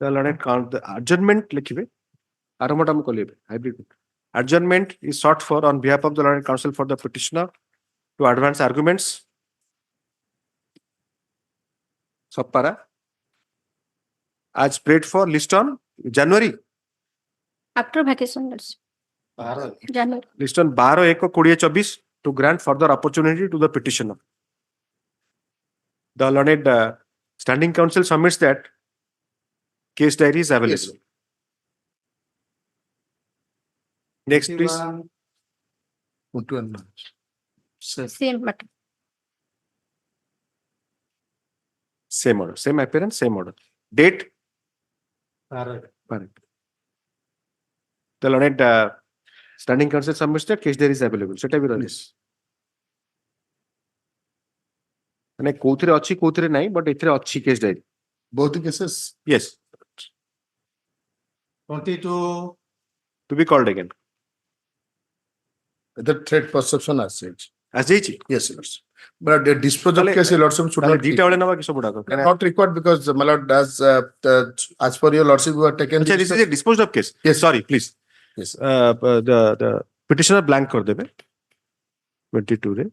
Speaker 1: the learned count the adjournment লিখিবে আরম্ভটা আমি কলিবে hybrid adjournment is sought for on behalf of the learned counsel for the petitioner to advance arguments Sapara as prayed for list on January
Speaker 11: After vacation, that's January.
Speaker 1: list on 12/1/2024 to grant further opportunity to the petitioner. The learned standing counsel submits that case diary is available. Next, please.
Speaker 11: Same matter.
Speaker 1: Same order, same appearance, same order. Date. Correct. The learned standing counsel submits that case diary is available. Set up
Speaker 10: Yes.
Speaker 1: মানে কোউথিরে ଅଛି কোউথিরে নাই but এথিরে ଅଛି case diary.
Speaker 10: Both the cases.
Speaker 1: Yes.
Speaker 3: 22.
Speaker 1: To be called again.
Speaker 10: The threat perception as such.
Speaker 1: As ଯାଇଛି.
Speaker 10: Yes, lords. But the dispose of case, lordship should
Speaker 1: তাহলে
Speaker 10: not
Speaker 1: দিটা বেলে নবা কি সব ডাক
Speaker 10: not required because my lord, as per your lordship, you are taken.
Speaker 1: আচ্ছা this is a disposed of case.
Speaker 10: Yes.
Speaker 1: Sorry, please.
Speaker 10: Yes.
Speaker 1: The petitioner blank kar debe 22 रे.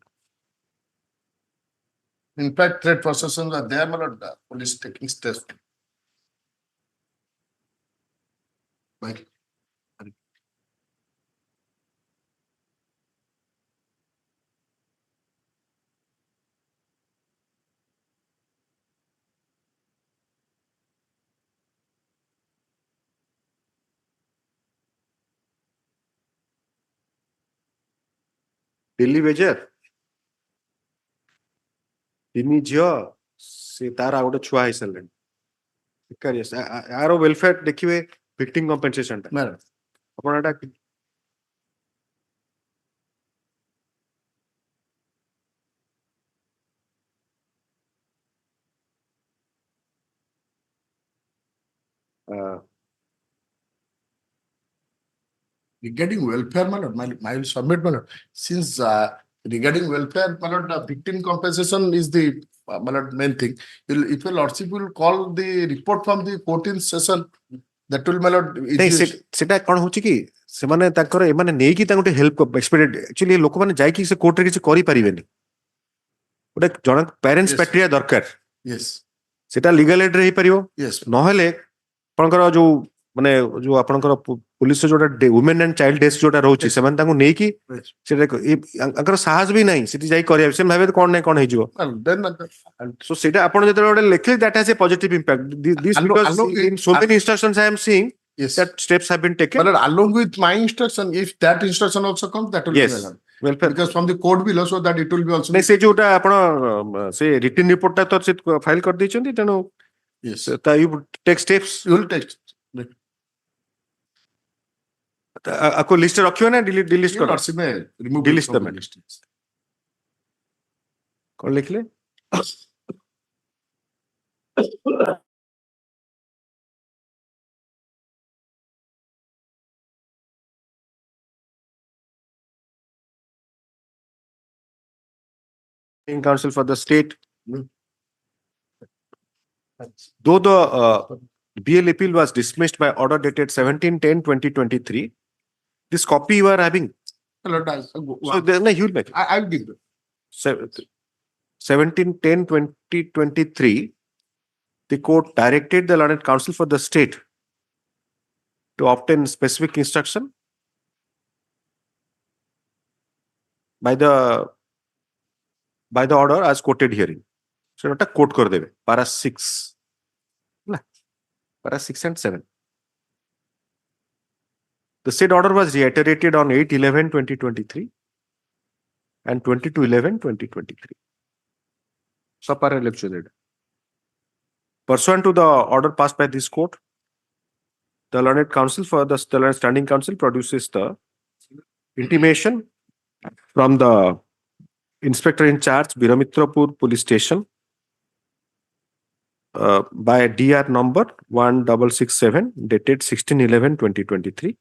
Speaker 10: In fact, threat perceptions are there, my lord. The police taking steps. Mike.
Speaker 1: Delhi बेजर ତିନି ଝିଅ ସେ ତାର ଆଉ ଗୋଟେ ଛୁଆ ହେଇସାରିଲେଣି ଆର ୱେଲଫେୟାର ଦେଖିବେ ଭିକ୍ଟିମ କମ୍ପେନସେସନ ଟା
Speaker 10: Madam.
Speaker 1: ଆପଣ ଏଟା
Speaker 10: Regarding welfare, my lord, my will submit, my lord. Since regarding welfare, my lord, victim compensation is the my lord, main thing. If your lordship will call the report from the 14th session, that will, my lord.
Speaker 1: ସେଟା କଣ ହଉଛି କି ସେମାନେ ତାଙ୍କର ଏମାନେ ନେଇକି ତାଙ୍କୁ ଟିକେ ହେଲ୍ପ ଏକ୍ସପେକ୍ଟେଡ ଆକ୍ଚୁଆଲି ଲୋକମାନେ ଯାଇକି ସେ କୋର୍ଟରେ କିଛି କରିପାରିବେନି ଗୋଟେ ଜଣେ ପ୍ୟାରେଣ୍ଟସ ପାଟ୍ରିଆ ଦରକାର
Speaker 10: Yes,
Speaker 1: ସେଟା ଲିଗାଲ ଏଡରେ ହେଇପାରିବ
Speaker 10: yes,
Speaker 1: ନହେଲେ ଆପଣଙ୍କର ଯୋଉ ମାନେ ଯୋଉ ଆପଣଙ୍କର ପୁଲିସ ଯୋଉଟା ୱୁମେନ୍ ଆଣ୍ଡ ଚାଇଲ୍ଡ ଡେସ୍କ ଯୋଉଟା ରହୁଛି ସେମାନେ ତାଙ୍କୁ ନେଇକି ସେଟା ତାଙ୍କର ସାହସ ବି ନାହିଁ ସେଠି ଯାଇ କରିବା ସେ ଭାବେ କଣ ନାହିଁ କଣ ହେଇଯିବ
Speaker 10: then
Speaker 1: ସୋ ସେଇଟା ଆପଣ ଯେତେବେଳେ ଗୋଟେ ଲେଖିଲେ that has a positive impact this because in so many instructions I am seeing
Speaker 10: yes.
Speaker 1: that steps have been taken.
Speaker 10: My lord, along with my instruction, if that instruction also comes, that will
Speaker 1: Yes.
Speaker 10: be allowed.
Speaker 1: Welfare.
Speaker 10: Because from the code below, so that it will be also.
Speaker 1: ନାଇଁ ସେ ଯୋଉଟା ଆପଣ ସେ written ରିପୋର୍ଟଟା ତ ସେ file କରିଦେଇଛନ୍ତି ତେଣୁ
Speaker 10: Yes.
Speaker 1: So you take steps.
Speaker 10: You will take.
Speaker 1: आपको लिस्ट रखियो ना डिलीट डिलीट
Speaker 10: Your
Speaker 1: करो
Speaker 10: lordship may remove
Speaker 1: Delete
Speaker 10: it from
Speaker 1: the
Speaker 10: the list.
Speaker 1: कौन लिख ले in council for the state though the BL appeal was dismissed by order dated 17/10/2023 this copy you are having
Speaker 10: My lord,
Speaker 1: so then you will make it.
Speaker 10: I will give you.
Speaker 1: 17/10/2023 the court directed the learned counsel for the state to obtain specific instruction by the order as quoted herein. So not a quote kar debe para 6 na para 6 and 7. The said order was reiterated on 8/11/2023 and 22/11/2023. So para lecture. Pursuant to the order passed by this court, the learned counsel for the learned standing counsel produces the intimation from the inspector in charge, Biramitrapur Police Station, by DR number 1667 dated 16/11/2023.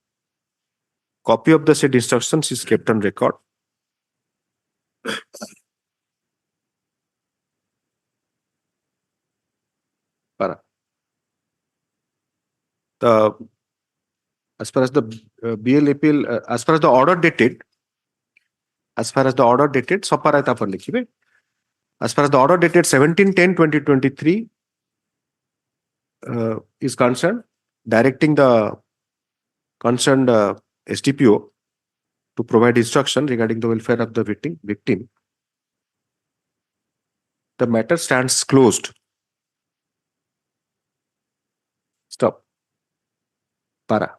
Speaker 1: Copy of the said instructions is kept on record. Para. As far as the BL appeal, as far as the order dated, as far as the order dated, सब पर आया था पर लिखिए. As far as the order dated 17/10/2023 is concerned, directing the concerned SDPO to provide instruction regarding the welfare of the victim, the matter stands closed. Stop. Para.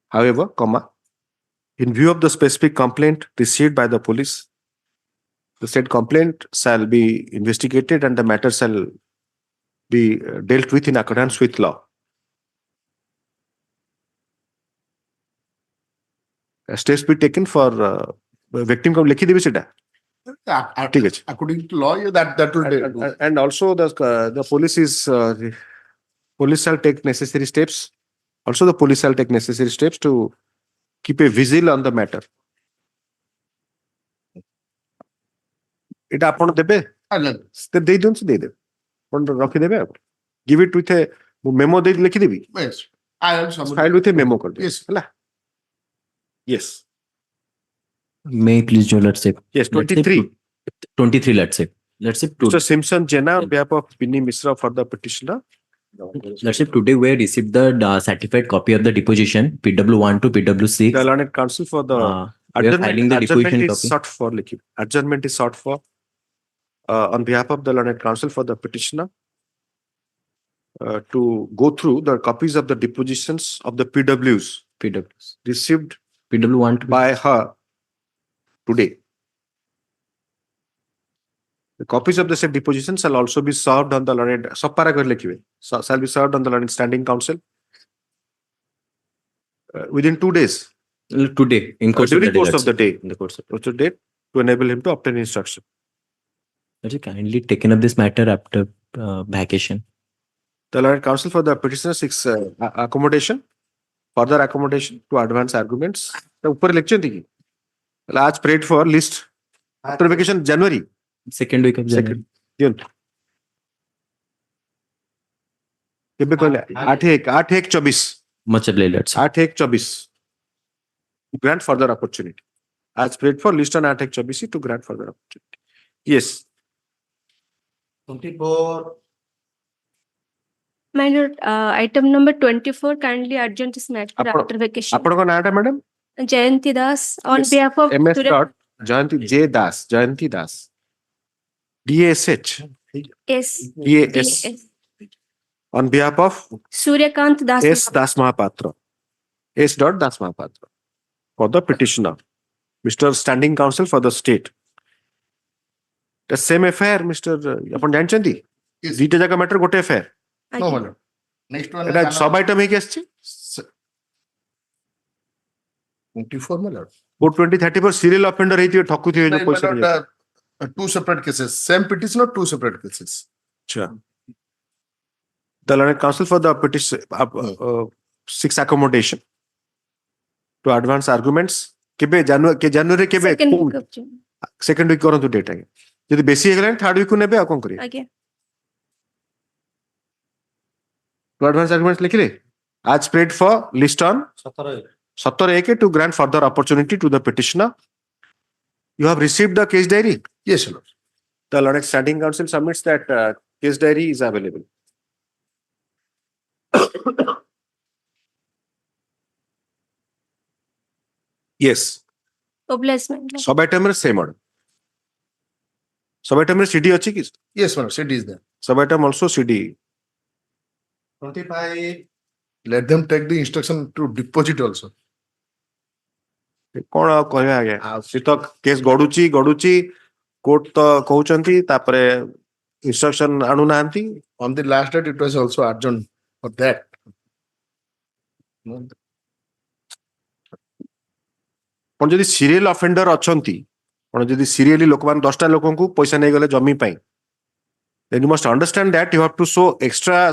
Speaker 1: However, comma, in view of the specific complaint received by the police, the said complaint shall be investigated and the matter shall be dealt with in accordance with law. Steps be taken for victim को लिखी देवी सेटा. ठीक है.
Speaker 10: According to law, that will do.
Speaker 1: And also the police is police shall take necessary steps. Also the police shall take necessary steps to keep a vigil on the matter. এটা ଆପଣ ଦେବେ ଦେଇ ଦିଅନ୍ତୁ ଦେଇଦେବେ ଆପଣ ରଖିଦେବେ ଆଉ give it with a memo ଦେଇ ଲେଖିଦେବି
Speaker 10: Yes. I have some.
Speaker 1: file with a memo କରିଦେବେ
Speaker 10: Yes.
Speaker 1: ହେଲା yes
Speaker 9: May I please your lordship?
Speaker 1: yes
Speaker 9: Let's say
Speaker 1: 23
Speaker 9: 23, let's say. Let's say
Speaker 1: Mr. Simpson Jena on behalf of Pinni Misra for the petitioner.
Speaker 9: let's say today we received the certified copy of the deposition PW1 to PW6.
Speaker 1: The learned counsel for the
Speaker 9: We are filing the deposition
Speaker 1: adjournment is
Speaker 9: copy.
Speaker 1: sought for likhi adjournment is sought for on behalf of the learned counsel for the petitioner to go through the copies of the depositions of the PWs received
Speaker 9: PW1 to
Speaker 1: by her today. The copies of the said depositions shall also be served on the learned shall be served on the learned standing counsel within 2 days
Speaker 9: today in course
Speaker 1: during
Speaker 9: of the day,
Speaker 1: course of
Speaker 9: let's
Speaker 1: the day
Speaker 9: say. In the course of
Speaker 1: to date to enable him to obtain instruction.
Speaker 9: Let's say kindly taken up this matter after vacation.
Speaker 1: The learned counsel for the petitioner seeks accommodation, further accommodation to advance arguments. The upper lecture thing. Large prayed for list after vacation January.
Speaker 9: Second week of January.
Speaker 1: June. केबे कहले 8/1/24
Speaker 9: Much obliged, let's say.
Speaker 1: 8/1/24 grant further opportunity as prayed for list on 8/1/24 to grant further opportunity. Yes.
Speaker 3: 24.
Speaker 11: My lord, item number 24 kindly adjourn this matter after vacation.
Speaker 1: आपन को नाटा madam
Speaker 11: Jayanti Das on
Speaker 1: Yes,
Speaker 11: behalf of
Speaker 1: MS
Speaker 11: Surya-
Speaker 1: dot Jayanti J Das Jayanti Das DASH
Speaker 11: Yes.
Speaker 1: DAS on behalf of
Speaker 11: Suryakant Das.
Speaker 1: S Das Mahapatra S dot Das Mahapatra for the petitioner Mr. Standing Counsel for the state. The same affair Mr. अपन जानचंती
Speaker 10: Yes.
Speaker 1: दीटे जगह matter गोटे affair
Speaker 10: No, my lord. Next one.
Speaker 1: এটা সব item হয়ে আসছে
Speaker 10: 24, my lord.
Speaker 1: 420-34 serial অফেন্ডর হইতিবে ঠকুথিবে যে
Speaker 10: My
Speaker 1: পয়সা
Speaker 10: lord, two separate cases. Same petition or two separate cases?
Speaker 1: Sure. The learned counsel for the petition seeks accommodation to advance arguments. কেবে জানুয়ারি কেবে
Speaker 11: Second week of June.
Speaker 1: Second week করন্তু date আগে যদি বেশি হয়ে গেলেন থার্ড উইক নেবে আর কোন করি
Speaker 11: আগে
Speaker 1: টু অ্যাডভান্স আর্গুমেন্টস লিখলে আজ spread for list on 17 to grant further opportunity to the petitioner. You have received the case diary.
Speaker 10: Yes, my lord.
Speaker 1: The learned standing counsel submits that case diary is available. Yes.
Speaker 11: Obliged, my lord.
Speaker 1: সব আইটেমের same order সব আইটেমের CD আছে কি
Speaker 10: Yes, my lord. It is there.
Speaker 1: সব item also CD
Speaker 3: 25.
Speaker 10: Let them take the instruction to deposit also.
Speaker 1: କଣ ଆଉ କହିବା ଆଜ୍ଞା ସେ ତ କେସ୍ ଗଡୁଛି କୋର୍ଟ ତ କହୁଛନ୍ତି ତାପରେ instruction ଆଣୁନାହାନ୍ତି
Speaker 10: On the last date, it was also adjourned for that.
Speaker 1: ଆପଣ ଯଦି ସିରିଏଲ ଅଫେଣ୍ଡର ଅଛନ୍ତି ଆପଣ ଯଦି ସିରିଏଲି ଲୋକମାନେ 10ଟା ଲୋକଙ୍କୁ ପଇସା ନେଇଗଲେ ଜମି ପାଇଁ then you must understand that you have to show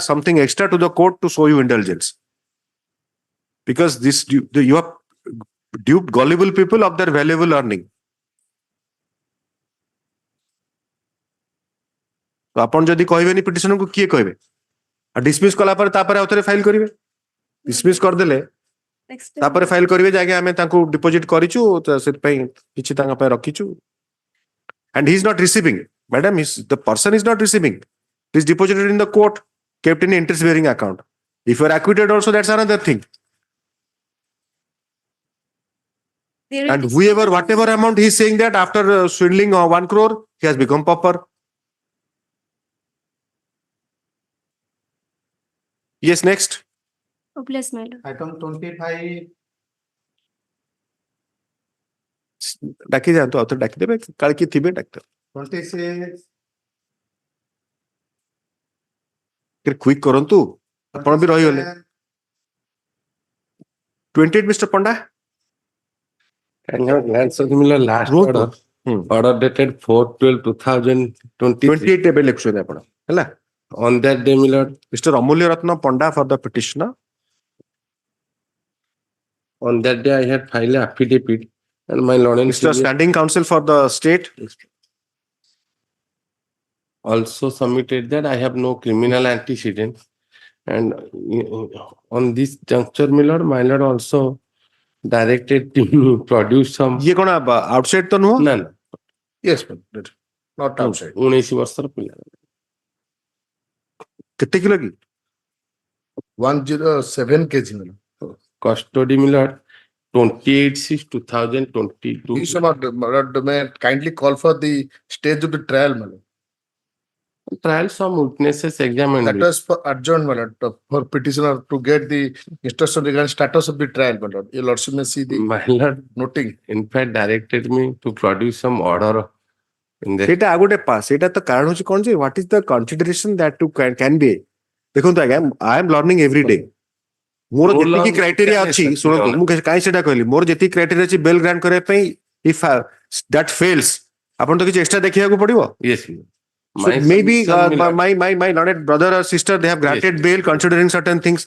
Speaker 1: something extra to the court to show you indulgence because you have duped gullible people of their valuable earning. তো ଆପଣ ଯଦି କହିବେନି ପିଟିସନକୁ କିଏ କହିବେ ଆଉ ଡିସମିସ୍ କଲା ପରେ ତାପରେ ଆଉ ଥରେ ଫାଇଲ କରିବେ ଡିସମିସ୍ କରିଦେଲେ
Speaker 11: Next
Speaker 1: ତାପରେ ଫାଇଲ କରିବେ ଯେ ଆଜ୍ଞା ଆମେ ତାଙ୍କୁ ଡିପୋଜିଟ୍ କରିଛୁ ତ ସେଥିପାଇଁ କିଛି ତାଙ୍କ ପାଇଁ ରଖିଛୁ and he is not receiving madam the person is not receiving it is deposited in the court kept in interest bearing account if you are acquitted also that's another thing
Speaker 11: There will
Speaker 1: and
Speaker 11: be
Speaker 1: whatever amount he is saying that after swindling 1 crore he has become pauper. Yes, next.
Speaker 11: obliged, my lord.
Speaker 3: Item 25.
Speaker 1: ডাকি যাଆନ୍ତୁ ଆଉ ଥରେ ଡାକି ଦେବେ କାଳେ କିଏ ଥିବେ ଡାକ୍ତର
Speaker 3: 26.
Speaker 1: Quick କରନ୍ତୁ ଆପଣ ବି ରହିଗଲେ 28 Mr. Panda.
Speaker 4: And your glance of the last
Speaker 1: ରୁହନ୍ତୁ
Speaker 4: order dated 4/12/2023.
Speaker 1: 28 ଏବେ ଲେଖୁଛନ୍ତି ଆପଣ ହେଲା
Speaker 4: On that day, my lord,
Speaker 1: Mr. Amulya Ratna Panda for the petitioner.
Speaker 4: on that day I had filed an affidavit and my lord and
Speaker 1: Mr.
Speaker 4: senior
Speaker 1: Standing Counsel for the state.
Speaker 4: also submitted that I have no criminal antecedent. And on this juncture, my lord also directed to produce some.
Speaker 1: ଇଏ କଣ outside ତ ନୁହଁ
Speaker 4: No, no.
Speaker 10: Yes, my lord. Not outside.
Speaker 4: 19 ବର୍ଷର ପିଲା
Speaker 1: କେତେ kilo କି
Speaker 10: 107 kg, my lord.
Speaker 4: custody, my lord, 28/6/2022.
Speaker 10: You should not, my lord, may I kindly call for the stage of the trial, my lord.
Speaker 4: Trial some witnesses examined.
Speaker 10: That was for adjourned, my lord, for petitioner to get the instruction regarding status of the trial, my lord. Your lordship may see the
Speaker 4: My lord,
Speaker 10: noting.
Speaker 4: in fact, directed me to produce some order in the.
Speaker 1: ସେଇଟା ଆଉ ଗୋଟେ pass ସେଇଟା ତ କାରଣ ହଉଛି କଣ ଯେ what is the consideration that to can be ଦେଖନ୍ତୁ ଆଜ୍ଞା I am learning every day ମୋର
Speaker 4: No
Speaker 1: ଯେତିକି
Speaker 4: long
Speaker 1: କ୍ରାଇଟେରିଆ ଅଛି
Speaker 4: explanation,
Speaker 1: ଶୁଣନ୍ତୁ
Speaker 4: Your
Speaker 1: ମୁଁ କାହିଁ ସେଟା କହିଲି ମୋର ଯେତିକି କ୍ରାଇଟେରିଆ ଅଛି ବେଲ୍ ଗ୍ରାଣ୍ଟ କରିବା ପାଇଁ if that fails ଆପଣ ତ କିଛି ଏକ୍ସଟ୍ରା ଦେଖିବାକୁ ପଡିବ
Speaker 4: Yes,
Speaker 1: so maybe
Speaker 4: submission, my lord.
Speaker 1: my learned brother or sister they have granted
Speaker 4: Yes.
Speaker 1: bail considering certain things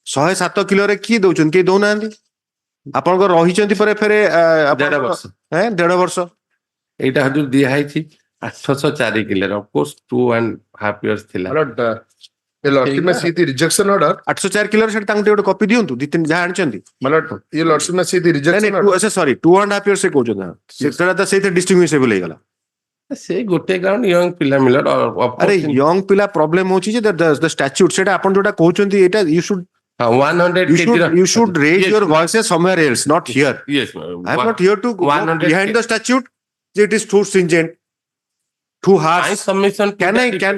Speaker 1: 107 କିଲୋରେ କିଏ ଦଉଛନ୍ତି କେହି ଦଉନାହାନ୍ତି ଆପଣଙ୍କର ରହିଛନ୍ତି ପରେ ଫେରେ
Speaker 4: ଦେଢ଼ ବର୍ଷ।
Speaker 1: ଦେଢ ବର୍ଷ
Speaker 4: ଏଇଟା ହଜୁର ଦିଆ ହେଇଛି 804 କିଲୋରେ of course 2.5 years ଥିଲା।
Speaker 10: My lord, your lordship may see the rejection order.
Speaker 1: 804 କିଲୋରେ ସେଟା ତାଙ୍କୁ ଟିକେ ଗୋଟେ କପି ଦିଅନ୍ତୁ ଦି ତିନି ଯାହା ଆଣିଛନ୍ତି
Speaker 10: My lord, your lordship may see the
Speaker 1: ନାଇଁ
Speaker 10: rejection
Speaker 1: ନାଇଁ
Speaker 10: order.
Speaker 1: ସରି 2.5 years ସେ କହୁଛନ୍ତି ସେଟା ତ ସେଇଥିରେ ଡିଷ୍ଟିଂଗୁଇଶେବଲ ହେଇଗଲା
Speaker 4: ସେ ଗୋଟେ ଗ୍ରାଉଣ୍ଡ ୟଙ୍ଗ ପିଲା ମିଲର
Speaker 1: ଆରେ ୟଙ୍ଗ ପିଲା ପ୍ରୋବ୍ଲେମ ହଉଛି ଯେ the statute ସେଟା ଆପଣ ଯୋଉଟା କହୁଛନ୍ତି ଏଇଟା you should
Speaker 4: 100
Speaker 1: you should raise your voices somewhere else not here
Speaker 4: Yes,
Speaker 1: I am not here to go
Speaker 4: 100
Speaker 1: behind the statute it is too stringent too
Speaker 4: My
Speaker 1: harsh
Speaker 4: submission to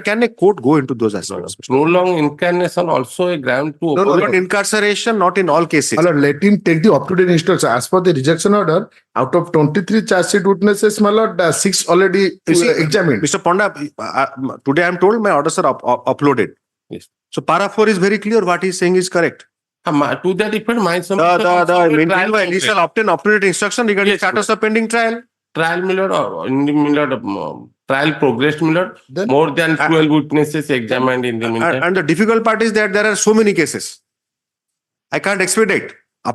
Speaker 1: can a court go into those aspects
Speaker 4: prolonged incarnation also a ground to
Speaker 10: No, no,
Speaker 1: not incarceration not in all cases
Speaker 10: My lord, let him take the up-to-date instruction. As per the rejection order, out of 23 charge sheet witnesses, my lord, 6 already
Speaker 1: You see,
Speaker 10: examined.
Speaker 1: Mr. Panda today I am told my orders are uploaded
Speaker 4: Yes.
Speaker 1: So para 4 is very clear. What he's saying is correct.
Speaker 4: To that effect, my
Speaker 1: The
Speaker 4: submission also a
Speaker 1: maintaining
Speaker 4: trial
Speaker 1: by
Speaker 4: progress.
Speaker 1: initial obtain operated instruction regarding
Speaker 4: Yes,
Speaker 1: status of pending trial.
Speaker 4: Trial Miller or in the Miller, trial progress Miller,
Speaker 10: Then-
Speaker 4: more than 12 witnesses examined in the meantime.
Speaker 1: And the difficult part is that there are so many cases. I can't expedite. Then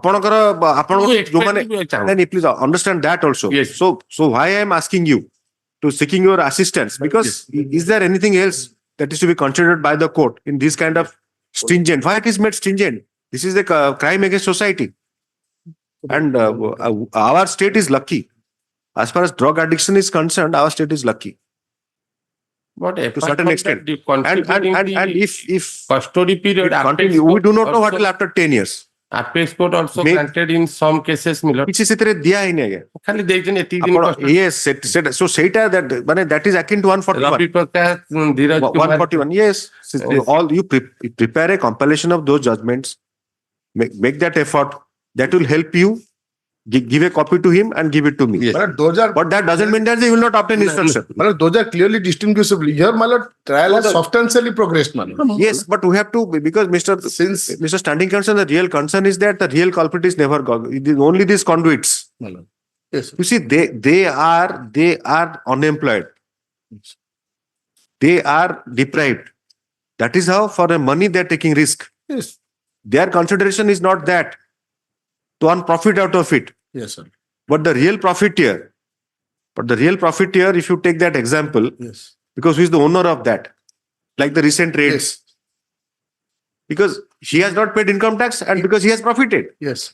Speaker 1: please understand that also.
Speaker 4: Yes.
Speaker 1: So why I am asking you to seeking your assistance, because is there anything else that is to be considered by the court in this kind of stringent? Why it is made stringent? This is the crime against society. And our state is lucky. As far as drug addiction is concerned, our state is lucky.
Speaker 4: But
Speaker 1: to a certain extent. And if
Speaker 4: custody period,
Speaker 1: continue, we do not know what will after 10 years.
Speaker 4: Apex court also
Speaker 1: May-
Speaker 4: granted in some cases Miller.
Speaker 1: କିଛି ସେଥିରେ ଦିଆ ହେଇନି ଆଜ୍ଞା।
Speaker 4: ଖାଲି ଦେଇଛନ୍ତି ଏତିକି ଦିନ
Speaker 1: ଆପଣ
Speaker 4: custody.
Speaker 1: yes so ସେଇଟା that is akin to 141
Speaker 4: Ravi Prakash Dhiraj Kumar
Speaker 1: 141 yes. All you prepare a compilation of those judgments, make that effort, that will help you. Give a copy to him and give it to me.
Speaker 10: My lord, those are
Speaker 1: But that doesn't mean that they will not obtain instruction.
Speaker 10: my lord, those are clearly distinguishable. Here, my lord, trial has substantially progressed, my lord.
Speaker 1: Yes, but we have to, because Mr. Standing Concern, the real concern is that the real culprit is never gone. It is only these conduits.
Speaker 10: My lord. Yes.
Speaker 1: You see, they are unemployed. They are deprived. That is how for the money they are taking risk.
Speaker 10: Yes.
Speaker 1: Their consideration is not that to earn profit out of it.
Speaker 10: Yes, sir.
Speaker 1: But the real profiteer, if you take that example,
Speaker 10: Yes.
Speaker 1: because who is the owner of that? Like the recent raids.
Speaker 10: Yes.
Speaker 1: Because he has not paid income tax and because he has profited.
Speaker 10: Yes.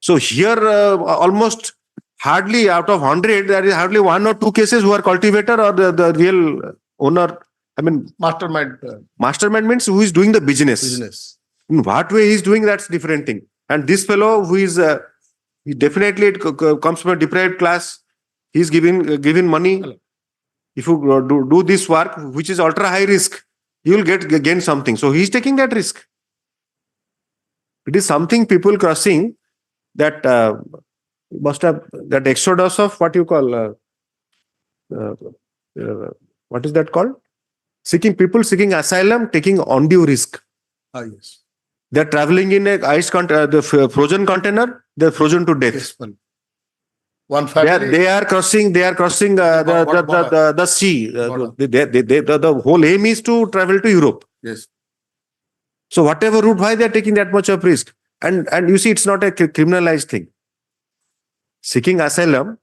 Speaker 1: So here almost hardly out of 100, there is hardly 1 or 2 cases who are cultivator or the real owner. I mean,
Speaker 10: Mastermind
Speaker 1: mastermind means who is doing the business.
Speaker 10: business.
Speaker 1: In what way he is doing, that's different thing. And this fellow who is, he definitely comes from a deprived class. He is given money.
Speaker 10: Hello.
Speaker 1: If you do this work, which is ultra high risk, you will gain something. So he is taking that risk. It is something people crossing that must have that exodus of what you call, what is that called? People seeking asylum, taking undue risk.
Speaker 10: Yes.
Speaker 1: They're traveling in a the frozen container. They're frozen to death.
Speaker 10: Yes, one. One family.
Speaker 1: They are crossing the sea. The whole aim is to travel to Europe.
Speaker 10: Yes.
Speaker 1: So whatever route, why they are taking that much of risk? And you see, it's not a criminalized thing. Seeking asylum,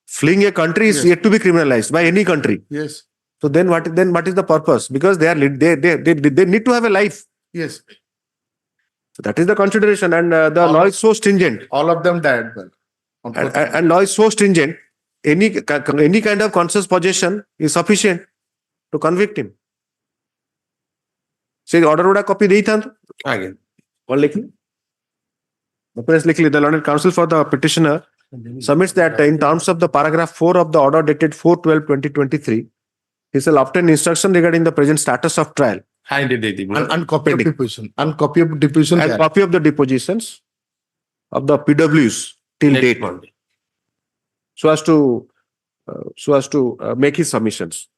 Speaker 1: fleeing a country is
Speaker 10: Yes.
Speaker 1: yet to be criminalized by any country.
Speaker 10: Yes.
Speaker 1: So then what is the purpose? Because they need to have a life.
Speaker 10: Yes.
Speaker 1: So that is the consideration, and the law is so stringent.
Speaker 10: All of them died. Well,
Speaker 1: And law is so stringent. Any kind of conscious possession is sufficient to convict him. Say the order would have copy ଦେଇଥାନ୍ତୁ.
Speaker 4: ଆଜ୍ଞା
Speaker 1: What likely? The learned counsel for the petitioner submits that in terms of the paragraph 4 of the order dated 4/12/2023, he shall obtain instruction regarding the present status of trial
Speaker 4: ହାଇଣ୍ଡି ଦେଇଦେବି
Speaker 10: and copy of deposition. And copy of deposition.
Speaker 1: and copy of the depositions of the PWs till
Speaker 4: Next
Speaker 1: date,
Speaker 4: Monday.
Speaker 1: so as to make his submissions.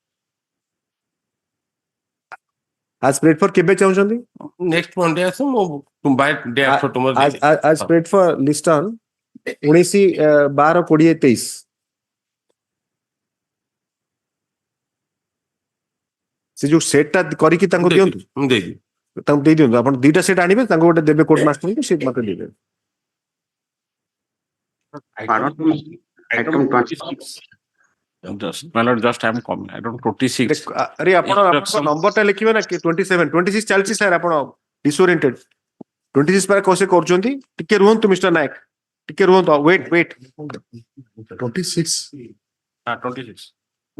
Speaker 1: As prayed for କେବେ ଚାହୁଁଛନ୍ତି?
Speaker 4: Next Monday ଆସ ମୁଁ by day after tomorrow
Speaker 1: As prayed for list on 19/12/2023. ସେ ଯୋଉ set ଟା କରିକି ତାଙ୍କୁ ଦିଅନ୍ତୁ,
Speaker 4: ମୁଁ ଦେଇଦେବି
Speaker 1: ତାଙ୍କୁ ଦେଇ ଦିଅନ୍ତୁ। ଆପଣ ଦିଟା ସେଟ୍ ଆଣିବେ, ତାଙ୍କୁ ଗୋଟେ ଦେବେ କୋର୍ଟ ମାଷ୍ଟରଙ୍କୁ, ସେ ମତେ ଦେବେ।
Speaker 5: Item 26.
Speaker 8: My lord, just I'm coming. I don't 26.
Speaker 1: ଆରେ ଆପଣ ନମ୍ବର ଟା ଲେଖିବେ ନା 27 26 ଚାଲିଛି ସାର୍। ଆପଣ ଡିସୋରିଏଣ୍ଟେଡ 26 ପରେ କୋସେ କରୁଛନ୍ତି। ଟିକେ ରୁହନ୍ତୁ ମିଷ୍ଟର ନାୟକ, ଟିକେ ରୁହନ୍ତୁ। ୱେଟ୍
Speaker 10: 26.
Speaker 8: 26.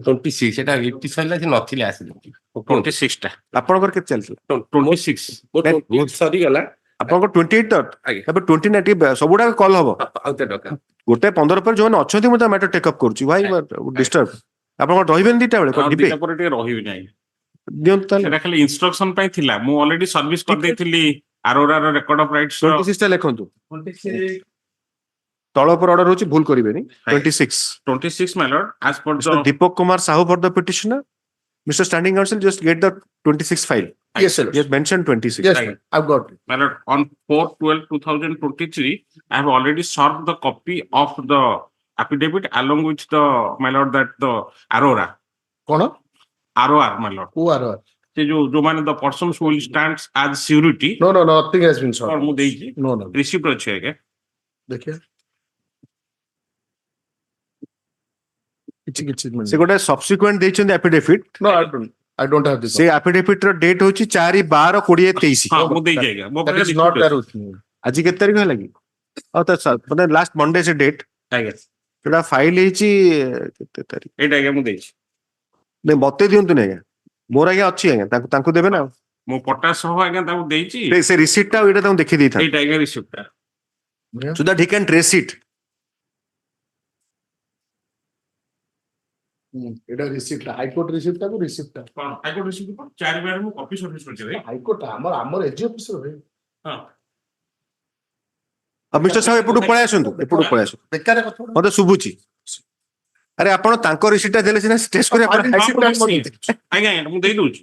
Speaker 4: 26 ଏଟା 80 ସରିଲା ସେ ନଥିଲେ ଆସିଲେ
Speaker 8: 26 ଟା।
Speaker 1: ଆପଣଙ୍କର କେତେ ଚାଲିଥିଲା?
Speaker 8: 26.
Speaker 4: ସରିଗଲା
Speaker 1: ଆପଣଙ୍କର 28 ତ
Speaker 4: ଆଜ୍ଞା।
Speaker 1: ଏବେ 29 ଟିକେ ସବୁଗୁଡାକ କଲ୍ ହବ।
Speaker 4: ଆଉ ତେ ଟଙ୍କା
Speaker 1: ଗୋଟେ 15 ପରେ ଯୋଉମାନେ ଅଛନ୍ତି ମୁଁ ତା ମ୍ୟାଟର ଟେକ୍ ଅପ୍ କରୁଛି। ଭାଇ ଡିଷ୍ଟର୍ବ ଆପଣ ରହିବେନି ଦିଟା ବେଳେ ଯିବେ
Speaker 8: ଦିଟା ପରେ ଟିକେ ରହିବି ନାହିଁ।
Speaker 1: ଦିଅନ୍ତୁ ତାହେଲେ।
Speaker 8: ସେଟା ଖାଲି ଇନଷ୍ଟ୍ରକ୍ସନ ପାଇଁ ଥିଲା। ମୁଁ ଅଲରେଡି ସର୍ଭିସ କରିଦେଇଥିଲି ଆରୋରାର ରେକର୍ଡ ଅଫ ରାଇଟ୍ସ।
Speaker 1: 26 ଟା ଲେଖନ୍ତୁ। ତଳ ଉପରେ ଅର୍ଡର ହଉଛି, ଭୁଲ କରିବେନି।
Speaker 8: 26 my lord, as per
Speaker 1: Mr.
Speaker 8: the
Speaker 1: Deepak Kumar Sahu for the petitioner. Mr. Standing Counsel, just get the 26 file.
Speaker 10: Yes, sir.
Speaker 1: He has mentioned 26.
Speaker 10: Yes,
Speaker 2: Right.
Speaker 10: sir. I've got it.
Speaker 8: My lord, on 4/12/2023, I have already served the copy of the affidavit along with the, my lord, that the Aurora.
Speaker 10: Kona?
Speaker 8: ROR, my lord.
Speaker 10: Who are?
Speaker 8: Se jo mane the persons who will stand as surety.
Speaker 10: No, nothing has been
Speaker 8: Or
Speaker 10: solved.
Speaker 8: mu deiji.
Speaker 10: No.
Speaker 8: Receipt ଅଛି ଆଜ୍ଞା.
Speaker 10: देखिए କିଛି
Speaker 1: ସେ ଗୋଟେ subsequent ଦେଇଛନ୍ତି affidavit.
Speaker 10: No, I don't have this.
Speaker 1: ସେ affidavit ର date ହଉଛି 4/12/2023.
Speaker 8: ହଁ ମୁଁ ଦେଇଛି ଆଜ୍ଞା. ମୋ
Speaker 10: That
Speaker 8: ପାଖରେ
Speaker 10: is not
Speaker 8: receipt
Speaker 10: there
Speaker 8: ଅଛି.
Speaker 10: with me.
Speaker 1: ଆଜି କେତେ ତାରିଖ ହେଲା କି? ଆଉ ତ ମାନେ ଲାଷ୍ଟ ମଣ୍ଡେ ସେ ଡେଟ୍
Speaker 8: ଆଜ୍ଞା.
Speaker 1: ସେଟା ଫାଇଲ ହେଇଛି କେତେ ତାରିଖ?
Speaker 8: ଏଇଟା ଆଜ୍ଞା ମୁଁ ଦେଇଛି.
Speaker 1: ନାଇଁ ମତେ ଦିଅନ୍ତୁନି ଆଜ୍ଞା, ମୋର ଆଜ୍ଞା ଅଛି ଆଜ୍ଞା, ତାଙ୍କୁ ଦେବେ ନା।
Speaker 8: ମୁଁ ପଟା ସହ ଆଜ୍ଞା ତାଙ୍କୁ ଦେଇଛି.
Speaker 1: ସେ ରିସିପ୍ଟ ଟା ଏଇଟା ତାଙ୍କୁ ଦେଖେଇ ଦେଇଥାନ୍ତି,
Speaker 8: ଏଇଟା ଆଜ୍ଞା receipt ଟା.
Speaker 1: so that he can trace it.
Speaker 10: ଏଇଟା ରିସିପ୍ଟ ହାଇକୋର୍ଟ ରିସିପ୍ଟ ଟାକୁ ରିସିପ୍ଟ ଟା
Speaker 8: କଣ ହାଇକୋର୍ଟ receipt କଣ? 4/12 ମୁଁ କପି ସବମିଟ୍ କରିଛି ଭାଇ.
Speaker 10: ହାଇକୋର୍ଟ ଆମର ଏଜି ଅଫିସର ଭାଇ
Speaker 8: ହଁ.
Speaker 1: ଆଉ ମିଷ୍ଟର ସାହୁ ଏପଟୁ ପଳେଇ ଆସନ୍ତୁ, ଏପଟୁ ପଳେଇ ଆସନ୍ତୁ,
Speaker 10: ବେକାର କଥା
Speaker 1: ମତେ ଶୁଭୁଛି। ଆରେ ଆପଣ ତାଙ୍କ ରିସିପ୍ଟ ଟା ଦେଲେ ସିନା ଟେଷ୍ଟ କରିବା।
Speaker 8: ହଁ, ମୁଁ ଦେଇଛି। ଆଜ୍ଞା ଆଜ୍ଞା ମୁଁ ଦେଇ ଦଉଛି.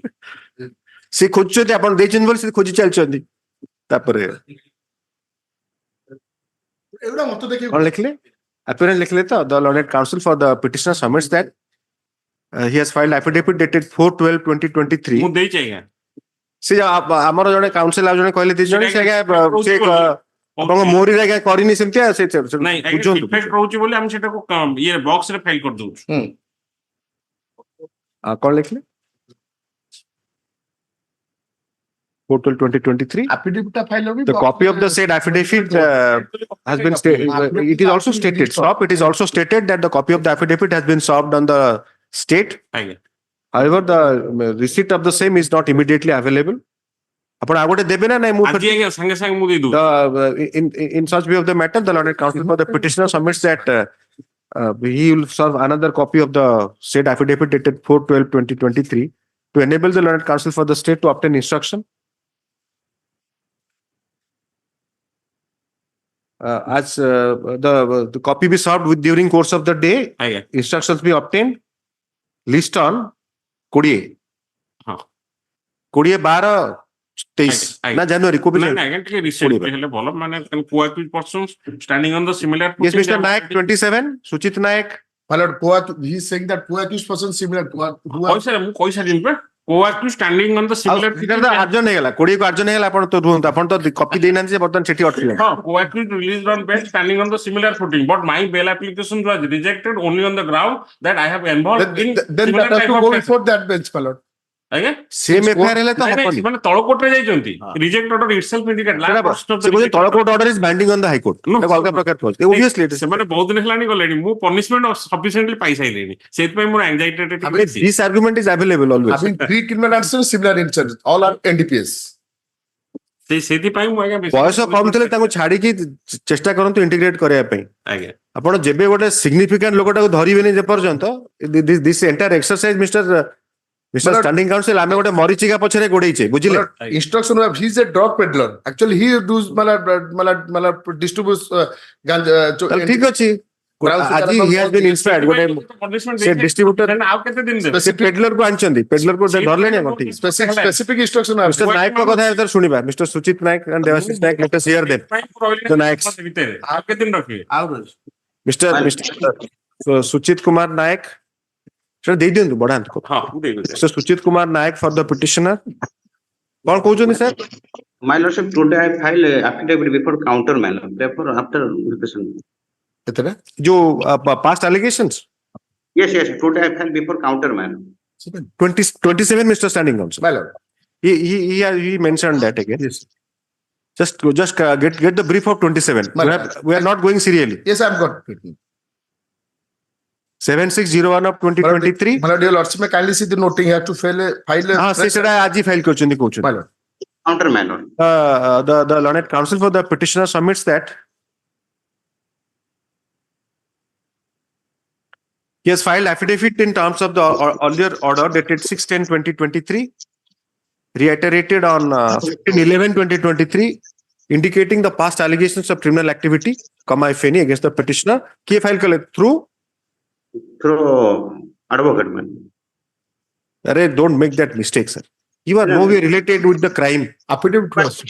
Speaker 1: ସେ ଖୋଜୁଛନ୍ତି ଆପଣ ଦେଇଛନ୍ତି ବୋଲି ସେ ଖୋଜି ଚାଲିଛନ୍ତି। ତାପରେ
Speaker 10: ଏଗୁଡ଼ା ମତେ ଦେଖି
Speaker 1: କଣ ଲେଖିଲେ? Apparently ଲେଖିଲେ ତ the learned counsel for the petitioner submits that he has filed affidavit dated 4/12/2023.
Speaker 8: ମୁଁ ଦେଇଛି ଆଜ୍ଞା.
Speaker 1: ସେ ଆମର ଜଣେ କାଉନସିଲ ଆଉ ଜଣେ କହିଲେ ଦି ଜଣ ସେ ଆଜ୍ଞା ସେ ଆପଣଙ୍କ
Speaker 8: Okay.
Speaker 1: ମୋରିରେ ଆଜ୍ଞା କରିନି ସେମିତି ସେ
Speaker 8: ନାଇଁ ଆଜ୍ଞା
Speaker 1: ବୁଝନ୍ତୁ।
Speaker 8: ଡିଫେକ୍ଟ ରହୁଛି ବୋଲି ଆମେ ସେଟାକୁ ଇଏ ବକ୍ସ ରେ ଫାଇଲ କରିଦଉଛୁ.
Speaker 1: କଣ ଲେଖିଲେ? 4/12/2023.
Speaker 10: affidavit ଟା file hobby
Speaker 1: The copy of the said affidavit has been it is also stated. Stop. It is also stated that the copy of the affidavit has been served on the state.
Speaker 8: ଆଜ୍ଞା.
Speaker 1: However, the receipt of the same is not immediately available. ଆପଣ ଆଉ ଗୋଟେ ଦେବେ ନା ନାଇଁ? ମୁଁ
Speaker 8: ଆଜି ଆଜ୍ଞା ସାଙ୍ଗେ ସାଙ୍ଗେ ମୁଁ ଦେଇ ଦଉଛି.
Speaker 1: in such view of the matter, the learned counsel for the petitioner submits that he will serve another copy of the said affidavit dated 4/12/2023 to enable the learned counsel for the state to obtain instruction. As the copy be served with during course of the day,
Speaker 8: ଆଜ୍ଞା.
Speaker 1: instructions be obtained. List on 20.
Speaker 8: ହଁ.
Speaker 1: 20/12/23
Speaker 8: ଆଜ୍ଞା.
Speaker 1: ନା ଜାନୁଆରୀ କୋବି?
Speaker 8: ନାଇଁ ଆଜ୍ଞା ଟିକେ recent ହେଲେ ଭଲ ମାନେ coaccused persons standing on the similar.
Speaker 1: Yes, Mr. Naik 27, Suchit Naik.
Speaker 10: My lord, he is saying that co-accused person similar who are
Speaker 8: ମୁଁ କହିସାରିଲି ପା କୋଆକ୍ୟୁଜ ଷ୍ଟାଣ୍ଡିଂ ଅନ୍ ଦ ସିମିଲାର.
Speaker 1: ଆର୍ଜନ ହେଇଗଲା 20 କୁ ଆର୍ଜନ ହେଇଗଲା। ଆପଣ ତ ରୁହନ୍ତୁ, ଆପଣ ତ କପି ଦେଇନାହାନ୍ତି ଯେ ବର୍ତ୍ତମାନ ସେଠି ଅଟକିଲେ।
Speaker 8: ହଁ, co-accused released on bail standing on the similar footing, but my bail application was rejected only on the ground that I have involved in
Speaker 10: then
Speaker 8: similar
Speaker 10: that has
Speaker 8: type
Speaker 10: to
Speaker 8: of
Speaker 10: go
Speaker 8: cases.
Speaker 10: before that bench, my lord.
Speaker 8: ଆଜ୍ଞା
Speaker 1: same FIR ହେଲେ ତ
Speaker 8: ନାଇଁ,
Speaker 1: ହବନି।
Speaker 8: ସେମାନେ ତଳ କୋର୍ଟରେ ଯାଇଛନ୍ତି। Reject order ଇଟସେଲ୍ଫ indicate
Speaker 1: ସେ କହୁଛନ୍ତି ତଳ court order is binding on the high court.
Speaker 8: No,
Speaker 1: ଅଲଗା ପ୍ରକାର କହୁଛି। Obviously it is.
Speaker 8: ସେମାନେ ବହୁତ ଦିନ ହେଲାଣି ଗଲେଣି। ମୁଁ ପନିଶମେଣ୍ଟ ସଫିସିଏଣ୍ଟଲି ପାଇସାରିଲିଣି, ସେଥିପାଇଁ ମୋର ଆଙ୍ଗାଇଟି
Speaker 1: This argument is available always.
Speaker 10: Having three criminal answers, similar in charges, all are NDPS.
Speaker 8: ସେଥିପାଇଁ ମୁଁ ଆଜ୍ଞା
Speaker 1: ବୟସ କମ ଥିଲେ ତାଙ୍କୁ ଛାଡିକି ଚେଷ୍ଟା କରନ୍ତୁ ଇଣ୍ଟିଗ୍ରେଟ କରିବା ପାଇଁ।
Speaker 8: ଆଜ୍ଞା
Speaker 1: ଆପଣ ଯେବେ ଗୋଟେ ସିଗ୍ନିଫିକାଣ୍ଟ ଲୋକଟାକୁ ଧରିବେନି ଯେ ପର୍ଯ୍ୟନ୍ତ this entire exercise mister standing council ଆମେ ଗୋଟେ ମରିଚିକା ପଛରେ ଗୋଡେଇଛେ, ବୁଝିଲେ?
Speaker 10: Instruction of he is a drug peddler. Actually, he does distributes ganja.
Speaker 1: ଠିକ ଅଛି, ଆଜି he has been inspired ଗୋଟେ ସେ ଡିଷ୍ଟ୍ରିବ୍ୟୁଟର
Speaker 8: ଆଉ କେତେ ଦିନ ଦେବେ?
Speaker 1: ସେ ପେଡଲର କୁ ଆଣିଛନ୍ତି, ପେଡଲର କୁ ଧରଲେଣି ଆପଣ ଠିକ।
Speaker 10: Specific instruction are
Speaker 1: mister Nayak କଥା ଏଥର ଶୁଣିବା। Mister Suchith Nayak and Debashish Nayak, let us hear them. The Nayaks.
Speaker 8: ଆଉ କେତେ ଦିନ ରଖିବେ?
Speaker 1: ମିଷ୍ଟର ସୁଚିତ କୁମାର ନାୟକ ସେଟା ଦେଇ ଦିଅନ୍ତୁ, ବଢାନ୍ତୁ।
Speaker 8: ହଁ ମୁଁ ଦେଇଦେବି।
Speaker 1: ମିଷ୍ଟର ସୁଚିତ କୁମାର ନାୟକ ଫର ଦ ପିଟିସନର କଣ କହୁଛନ୍ତି sir?
Speaker 12: My lordship, today I filed a affidavit before counter manner. Therefore, after repression.
Speaker 1: जो past allegations?
Speaker 12: Yes, today I filed before counter manner.
Speaker 1: 27 Mr. Standing Counsel.
Speaker 10: My lord.
Speaker 1: He mentioned that again.
Speaker 10: Yes.
Speaker 1: Just get the brief of 27. We are not going serially.
Speaker 10: Yes, I've got it.
Speaker 1: 7601 of 2023.
Speaker 10: My lord, your lordship, may kindly see the noting. You have to file a.
Speaker 1: हाँ से सेटा आज ही file करचुंदी कोचुंदी.
Speaker 10: My lord.
Speaker 12: Counter manner.
Speaker 1: The learned counsel for the petitioner submits that he has filed affidavit in terms of the earlier order dated 6/10/2023, reiterated on 15/11/2023, indicating the past allegations of criminal activity, if any, against the petitioner. He filed through
Speaker 12: Advocate man.
Speaker 1: Don't make that mistake, sir. You are nowhere related with the crime.
Speaker 6: Affidavit was.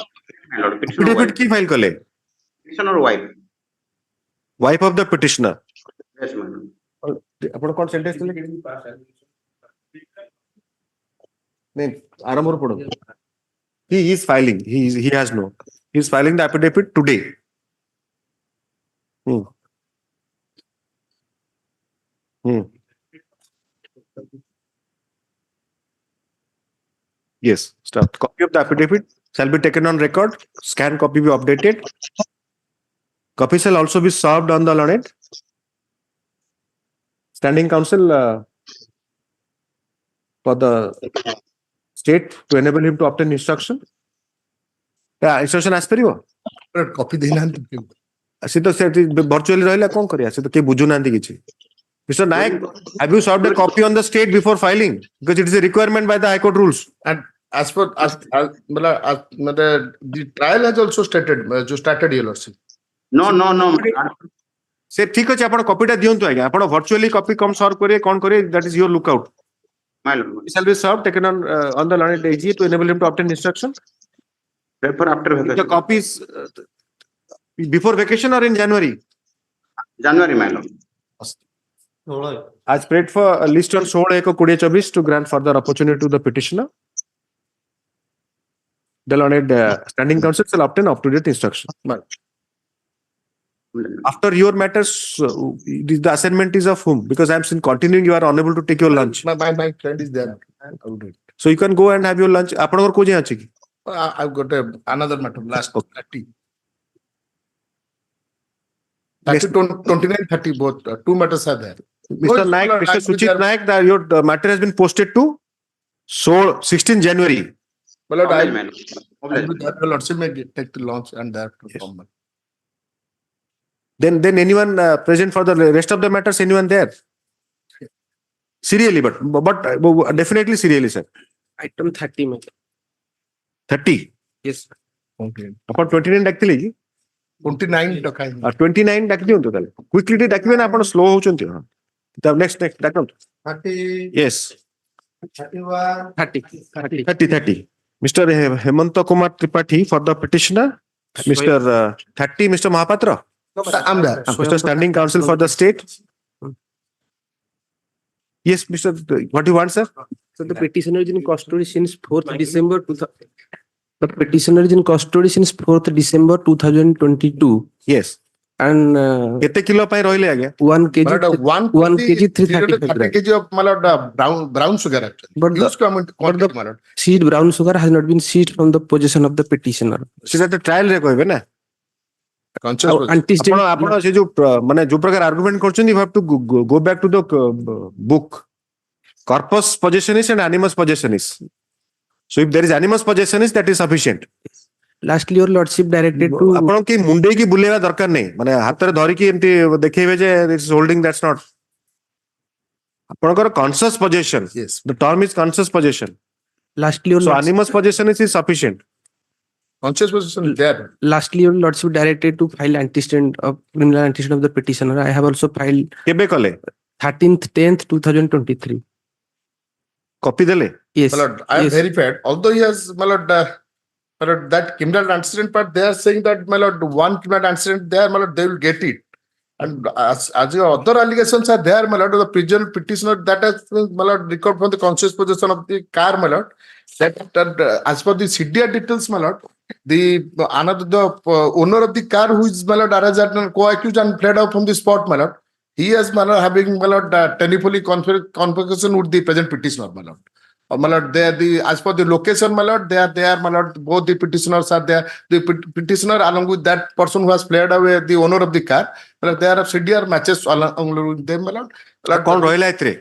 Speaker 12: My lord, petitioner
Speaker 1: Affidavit
Speaker 12: wife.
Speaker 1: ki file kale?
Speaker 12: Petitioner wife.
Speaker 1: Wife of the petitioner.
Speaker 12: Yes, my lord.
Speaker 1: ଆପଣ କଣ sentence ଥିଲେ? नहीं, आरंभରୁ ପଢନ୍ତୁ. He is filing. He has no. He is filing the affidavit today. Hmm. Hmm. Yes, start. Copy of the affidavit shall be taken on record. Scan copy be updated. Copy shall also be served on the learned standing counsel for the state to enable him to obtain instruction. Yeah, instruction ଆସିପାରିବ?
Speaker 6: Copy ଦେଇନାହାନ୍ତି କେউ।
Speaker 1: ସେ ତ ସେଠି virtually ରହିଲା କଣ କରିବା? ସେ ତ କେହି ବୁଝୁନାହାନ୍ତି କିଛି. Mr. Naik, have you served a copy on the state before filing? Because it is a requirement by the High Court rules.
Speaker 10: And as per the trial has also started your lordship.
Speaker 12: No.
Speaker 1: ସେ ଠିକ ଅଛି ଆପଣ କପିଟା ଦିଅନ୍ତୁ ଆଜ୍ଞା ଆପଣ virtually copy କମ serve କରିବେ କଣ କରିବେ that is your lookout.
Speaker 12: My lord.
Speaker 1: It shall be served taken on the learned AG to enable him to obtain instruction.
Speaker 12: Paper after
Speaker 1: The
Speaker 12: vacation.
Speaker 1: copies before vacation or in January?
Speaker 12: January, my lord.
Speaker 1: As prayed for a list on 16/1/2024 to grant further opportunity to the petitioner. The learned standing counsel shall obtain up-to-date instruction. After your matters, the assignment is of whom? Because I'm still continuing, you are unable to take your lunch.
Speaker 10: My friend is there. I'll do it.
Speaker 1: So you can go and have your lunch. ଆପଣଙ୍କର କୋଉ ଯାଏଁ ଅଛି କି?
Speaker 10: I've got another matter, last 30. 29, 30, both. Two matters are there.
Speaker 1: Mr. Naik, Mr. Suchit Naik, your matter has been posted to 16 January.
Speaker 10: My lord,
Speaker 12: Oblige, my lord.
Speaker 10: I'll
Speaker 12: Oblige.
Speaker 10: be there. My lordship may take the launch and there to
Speaker 1: Yes.
Speaker 10: come.
Speaker 1: Then anyone present for the rest of the matters, anyone there? Serially, but definitely serially, sir.
Speaker 4: Item 30, ma'am.
Speaker 1: 30.
Speaker 4: Yes.
Speaker 10: Okay.
Speaker 1: ଆପଣ 29 ଡାକିଥିଲେ କି?
Speaker 10: 29 ଟକା।
Speaker 1: 29 ଡାକି ଦିଅନ୍ତୁ ତାହେଲେ quickly ଟିକେ ଡାକିବେ ନା ଆପଣ ସ୍ଲୋ ହଉଛନ୍ତି ହଁ ନେକ୍ସଟ ଡାକନ୍ତୁ
Speaker 6: 30,
Speaker 1: yes
Speaker 6: 31,
Speaker 1: 30 Mr. Hemanta Kumar Tripathi for the petitioner. Mr. 30 Mr. Mahapatra.
Speaker 10: I'm there.
Speaker 1: Mr. Standing Counsel for the state. Yes, Mr. What do you want, sir?
Speaker 4: So the petitioner is in custody since 4th December. The petitioner is in custody since 4th December 2022.
Speaker 1: Yes.
Speaker 4: And
Speaker 1: କେତେ kilo ପାଇଁ ରହିଲେ ଆଜ୍ଞା?
Speaker 4: 1 kg,
Speaker 10: My lord,
Speaker 4: 1 kg 335
Speaker 10: 30
Speaker 4: grams.
Speaker 10: kg of my lord, brown sugar actually.
Speaker 4: But
Speaker 10: Huge quantity, my lord.
Speaker 4: Seized brown sugar has not been seized from the possession of the petitioner.
Speaker 1: ସେଟା ତ trial ରେ କହିବେ ନା?
Speaker 10: Conscious was-
Speaker 4: Antecedent
Speaker 1: ଆପଣ ସେ ଯୋଉ ମାନେ ଯୋଉ ପ୍ରକାର ଆର୍ଗୁମେଣ୍ଟ କରୁଛନ୍ତି you have to go back to the book. Corpus possessionis and animus possessionis. So if there is animus possessionis, that is sufficient.
Speaker 4: lastly your lordship directed to
Speaker 1: ଆପଣ କି ମୁଣ୍ଡେଇକି ବୁଲେଇବା ଦରକାର ନାହିଁ ମାନେ ହାତରେ ଧରିକି ଏମିତି ଦେଖେଇବେ ଯେ it's holding, that's not. ଆପଣଙ୍କର conscious possession.
Speaker 10: Yes.
Speaker 1: The term is conscious possession.
Speaker 4: lastly your
Speaker 1: So
Speaker 4: lordship,
Speaker 1: animus possessionis is sufficient.
Speaker 10: Conscious position there.
Speaker 4: lastly your lordship directed to file antecedent of criminal antecedent of the petitioner. I have also filed
Speaker 1: କେବେ କଲେ?
Speaker 4: 13th 10th 2023.
Speaker 1: Copy ଦେଲେ?
Speaker 4: Yes.
Speaker 10: My lord, I have
Speaker 4: yes.
Speaker 10: verified. Although he has, my lord, that criminal antecedent part, they are saying that, my lord, one criminal antecedent there, my lord, they will get it. And as your other allegations are there, my lord, the prison petitioner that has, my lord, record from the conscious possession of the car, my lord, that as per the CDR details, my lord, the owner of the car who is, my lord, arrested and co-accused and fled out from the spot, my lord, he has, my lord, having, my lord, telephony conversation with the present petitioner, my lord. My lord, as per the location, my lord, they are there, my lord, both the petitioners are there. The petitioner along with that person who has fled away, the owner of the car, my lord, there are CDR matches along with them, my lord.
Speaker 1: କଣ ରହିଲା ଏଥିରେ?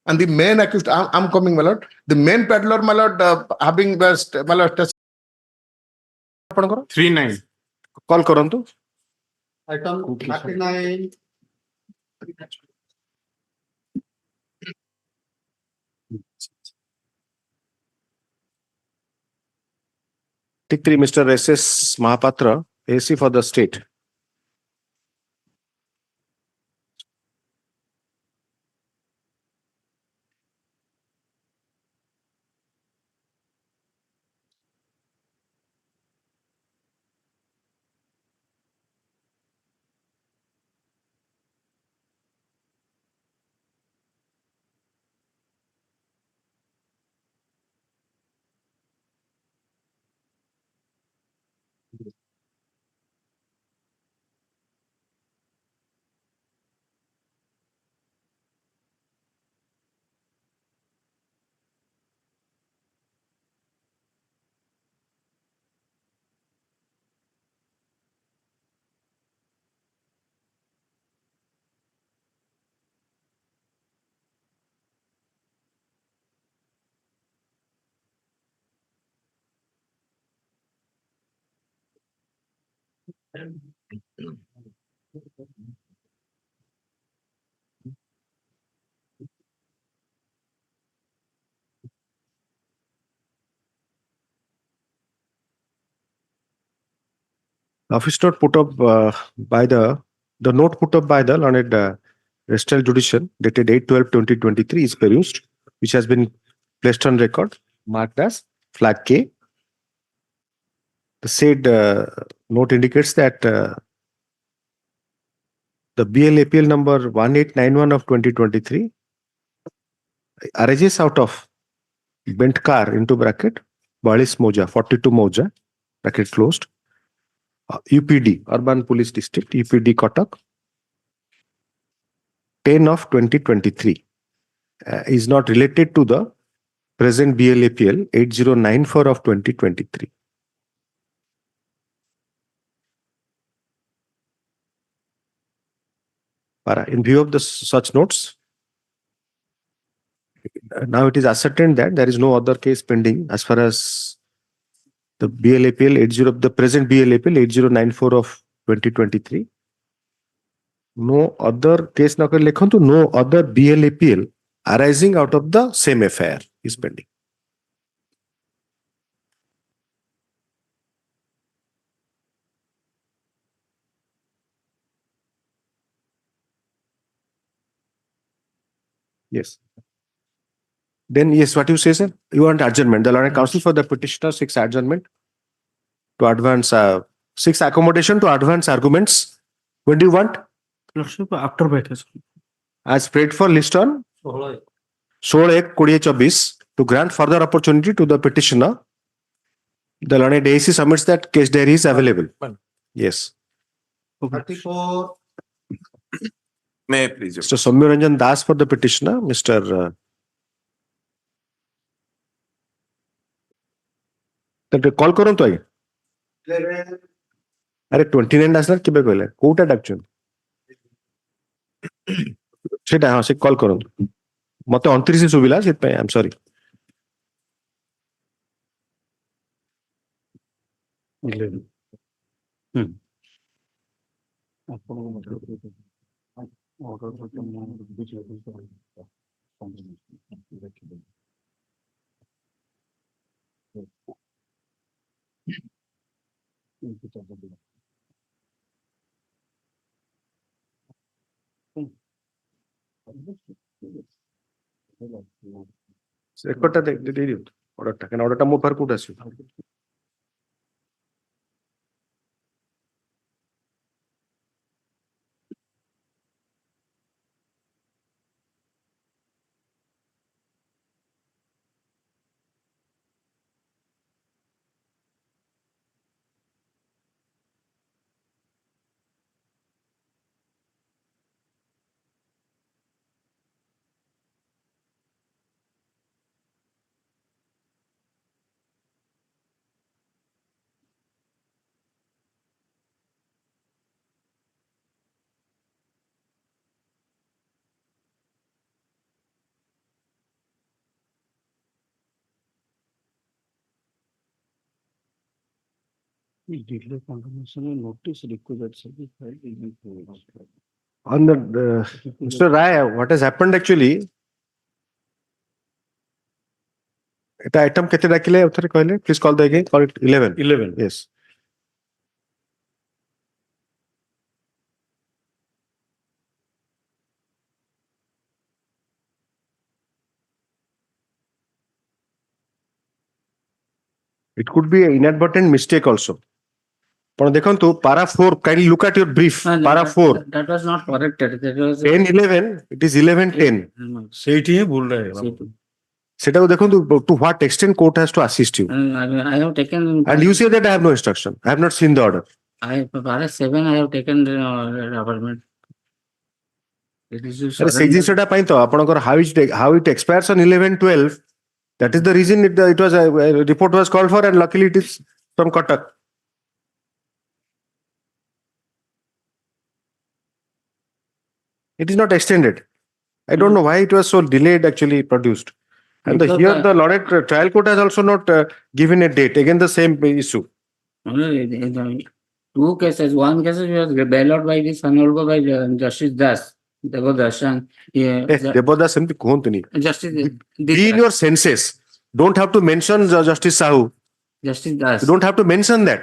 Speaker 10: And the main accused, I'm coming, my lord. The main peddler, my lord, having, my lord,
Speaker 1: ଆପଣଙ୍କର 39 call କରନ୍ତୁ.
Speaker 6: item 39,
Speaker 1: Tick 3 Mr. S.S. Mahapatra, AC for the state. Office note put up by the note put up by the learned Restoral Judicial dated 8/12/2023 is perused, which has been placed on record, marked as flag K. The said note indicates that the BLAPL number 1891 of 2023 arises out of bent car into bracket 42 Moja, 42 Moja, bracket closed, UPD, Urban Police District, UPD Kotak, 10 of 2023, is not related to the present BLAPL 8094 of 2023. In view of the such notes, now it is ascertained that there is no other case pending as far as the BLAPL the present BLAPL 8094 of 2023. No other case no other BLAPL arising out of the same affair is pending. Yes. Then yes, what you say, sir? You want adjournment. The Learned Counsel for the petitioner seeks adjournment to advance, seeks accommodation to advance arguments. When do you want?
Speaker 2: Lordship, after better.
Speaker 1: As prayed for list on 16/1/2024 to grant further opportunity to the petitioner. The Learned AEC submits that case diary is available. Yes.
Speaker 3: 34 May, please.
Speaker 1: Mr. Soumya Ranjan Das for the petitioner. Mr. Call କରନ୍ତୁ ଆଜ୍ଞା। ଆରେ 29 ଆସିଲା କେବେ କହିଲେ କୋଉଟା ଡାକୁଛନ୍ତି ସେଇଟା ହଁ ସେ କଲ୍ କରନ୍ତୁ ମତେ 29 ସୁବିଲା ସେଥିପାଇଁ ଆଇ ଏମ୍ ସରି। ରେକର୍ଡଟା ଦେଇଦିଅନ୍ତୁ ଅର୍ଡରଟା କାରଣ ଅର୍ଡରଟା ମୋ ପାଖରେ କୋଉଠି ଆସିବ।
Speaker 2: Delay confirmation notice required service filed in
Speaker 1: On the Mr. Rai, what has happened actually? এটা item কেতে ডাকিলে উত্তরে কইলে please call the again, call it 11.
Speaker 2: 11.
Speaker 1: Yes. It could be an inadvertent mistake also. But ଦେଖନ୍ତୁ para 4, kindly look at your brief. Para 4.
Speaker 8: That was not corrected. That was
Speaker 1: 10-11, it is 11-10.
Speaker 2: ସେଇଠି ହିଁ ଭୁଲ ରହିଗଲା।
Speaker 1: ସେଟାକୁ ଦେଖନ୍ତୁ to what extent court has to assist you.
Speaker 8: I have taken.
Speaker 1: And you say that I have no instruction. I have not seen the order.
Speaker 8: Para 7 I have taken the appointment.
Speaker 1: ସେଇ ଜିନିଷଟା ପାଇଁ ତ ଆପଣଙ୍କର how it expires on 11-12. That is the reason it was a report was called for, and luckily it is from Kotak. It is not extended. I don't know why it was so delayed actually produced. And here the Learned Trial Court has also not given a date. Again the same issue.
Speaker 8: two cases. One case was bailout by this Hon'Ble by Justice Das. Devadas and
Speaker 1: Devadas ଏମିତି କୁହନ୍ତୁନି.
Speaker 8: Justice
Speaker 1: Be in your senses. Don't have to mention Justice Sahu.
Speaker 8: Justice Das.
Speaker 1: You don't have to mention that.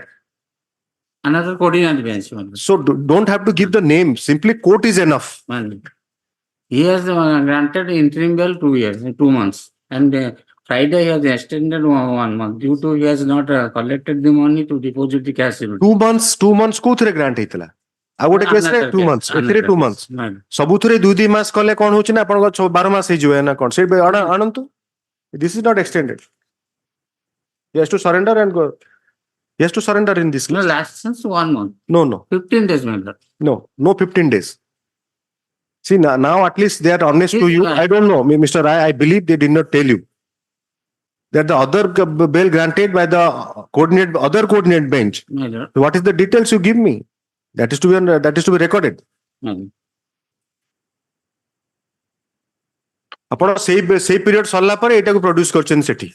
Speaker 8: Another coordinate bench.
Speaker 1: So don't have to give the name. Simply court is enough.
Speaker 8: He has granted interim bail 2 years, 2 months, and Friday he has extended 1 month due to he has not collected the money to deposit the cash.
Speaker 1: 2 months କୋଉଥିରେ grant ହେଇଥିଲା? ଆଉ ଗୋଟେ କେସରେ 2 months, ଏଥିରେ 2 months. ସବୁଥିରେ 2 ମାସ କଲେ କଣ ହଉଛି ନା ଆପଣଙ୍କ 12 ମାସ ହେଇଯିବ ନା କଣ? ସେ ଆଣନ୍ତୁ. This is not extended. He has to surrender and go. He has to surrender in this case.
Speaker 8: No, last since 1 month.
Speaker 1: No.
Speaker 8: 15 days, my lord.
Speaker 1: No 15 days. See, now at least they are honest to you. I don't know, Mr. Rai, I believe they did not tell you that the other bail granted by the other coordinate bench.
Speaker 8: My lord.
Speaker 1: What is the details you give me? That is to be recorded. ଆପଣ ସେଇ ପିରିୟड ସରିଲା ପରେ ଏଟାକୁ ପ୍ରୋଡ୍ୟୁସ କରିଛନ୍ତି ସେଠି.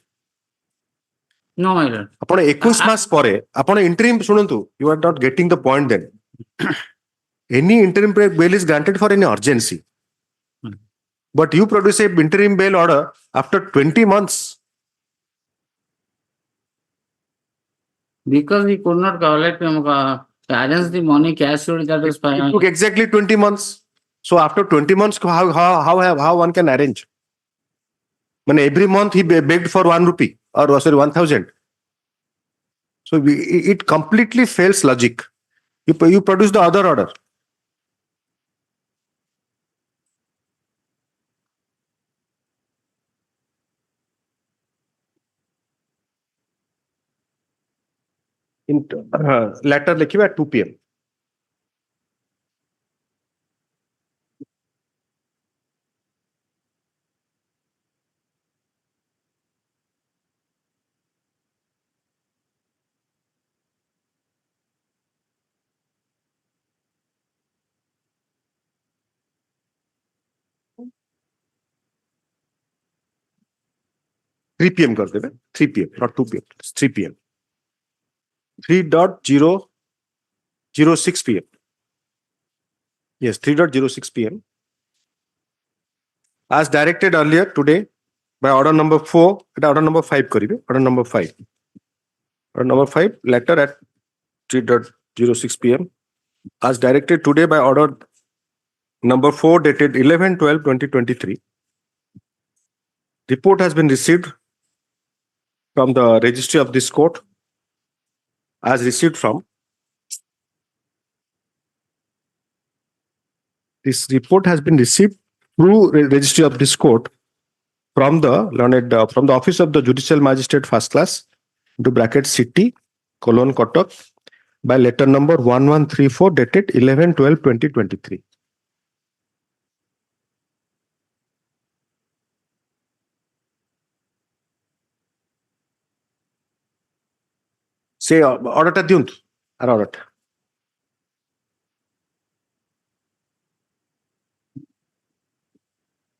Speaker 8: No, my lord.
Speaker 1: ଆପଣ 21 ମାସ ପରେ ଆପଣ interim ଶୁଣନ୍ତୁ, you are not getting the point then. Any interim bail is granted for any urgency. But you produce a interim bail order after 20 months.
Speaker 8: Because he could not collect arrange the money cash that was
Speaker 1: It took exactly 20 months. So after 20 months, how one can arrange? When every month he begged for 1 rupee or sorry 1,000. So it completely fails logic. You produce the other order. In letter लिखिए at 2 p.m. PM कर देवे 3 p.m. not 2 p.m. It's 3 p.m. 3.006 p.m. Yes, 3.06 p.m. As directed earlier today by order number 4, order number 5 करिए, order number 5. Order number 5, letter at 3.06 p.m. As directed today by order number 4 dated 11/12/2023. Report has been received from the registry of this court as received from. This report has been received through registry of this court from the learned from the office of the judicial magistrate first class into bracket city colon Kotak by letter number 1134 dated 11/12/2023. Say order টা দিউন আর অর্ডারটা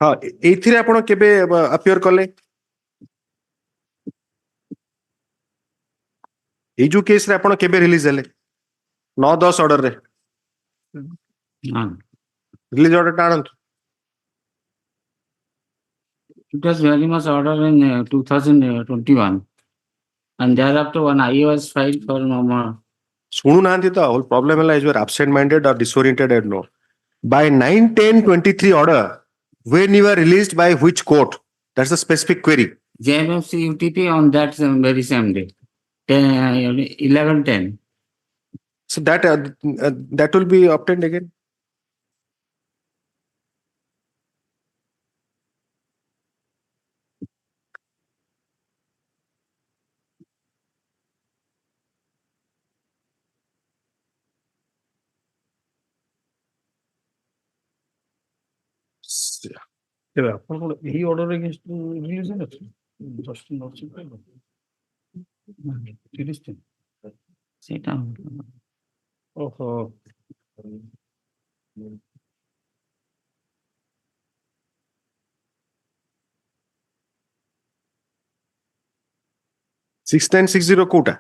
Speaker 1: ହଁ ଏଇଥିରେ ଆପଣ କେବେ appear କଲେ ଏଇ ଯୋଉ କେସରେ ଆପଣ କେବେ ରିଲିଜ ହେଲେ 9/10 ଅର୍ଡରରେ ରିଲିଜ ଅର୍ଡରଟା ଆଣନ୍ତୁ.
Speaker 8: It was very much ordered in 2021. And thereafter one I was filed for
Speaker 1: ଶୁଣୁନାହାନ୍ତି ତ whole problem ହେଲା is you are absent minded or disoriented and no. By 9/10/23 order, when you are released by which court? That's the specific query.
Speaker 8: JMFC UTP on that very same day, 11/10.
Speaker 1: So that will be obtained again.
Speaker 2: ତେବେ ଆପଣଙ୍କର ଏହି order against release ଅଛି just nursing ପାଇଁ 30 ଦିନ
Speaker 8: ସେଇଟା
Speaker 2: ଓହୋ
Speaker 1: 6960 କୋଉଟା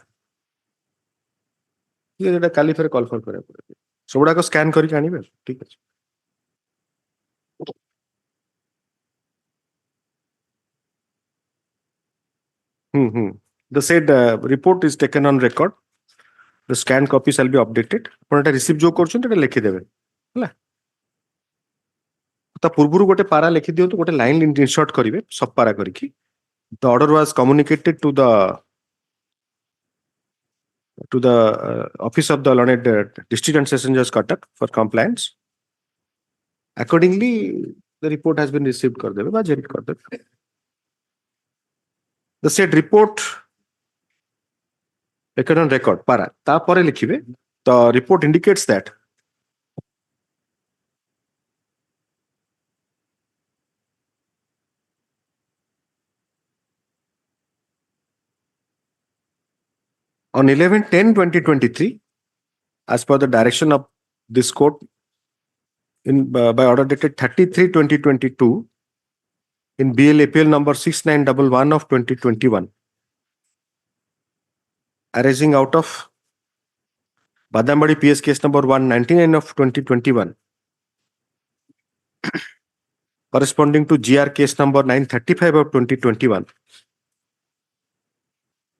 Speaker 1: ঠিক আছে, এটা কালি ফেরে কল ফল করে পড়বে সবগুড়াক স্ক্যান করিকি আনিবে, ঠিক আছে। The said report is taken on record. The scanned copy shall be updated. ଆପଣ ଏଟା ରିସିଭ୍ ଯୋଉ କରୁଛନ୍ତି ଏଟା ଲେଖିଦେବେ ହେଲା। ତା ପୂର୍ବରୁ ଗୋଟେ ପାରା ଲେଖି ଦିଅନ୍ତୁ, ଗୋଟେ ଲାଇନ୍ ଇନସର୍ଟ କରିବେ ସବ ପାରା କରିକି। The order was communicated to the office of the learned district and session judge Cuttack for compliance. Accordingly, the report has been received କରିଦେବେ ବା ଜେରିଟ୍ କରିଦେବେ। The said report taken on record para ତାପରେ ଲେଖିବେ the report indicates that on 11/10/2023, as per the direction of this court by order dated 33/2022 in BL APL number 6911 of 2021, arising out of Badambadi PS case number 199 of 2021, corresponding to GR case number 935 of 2021,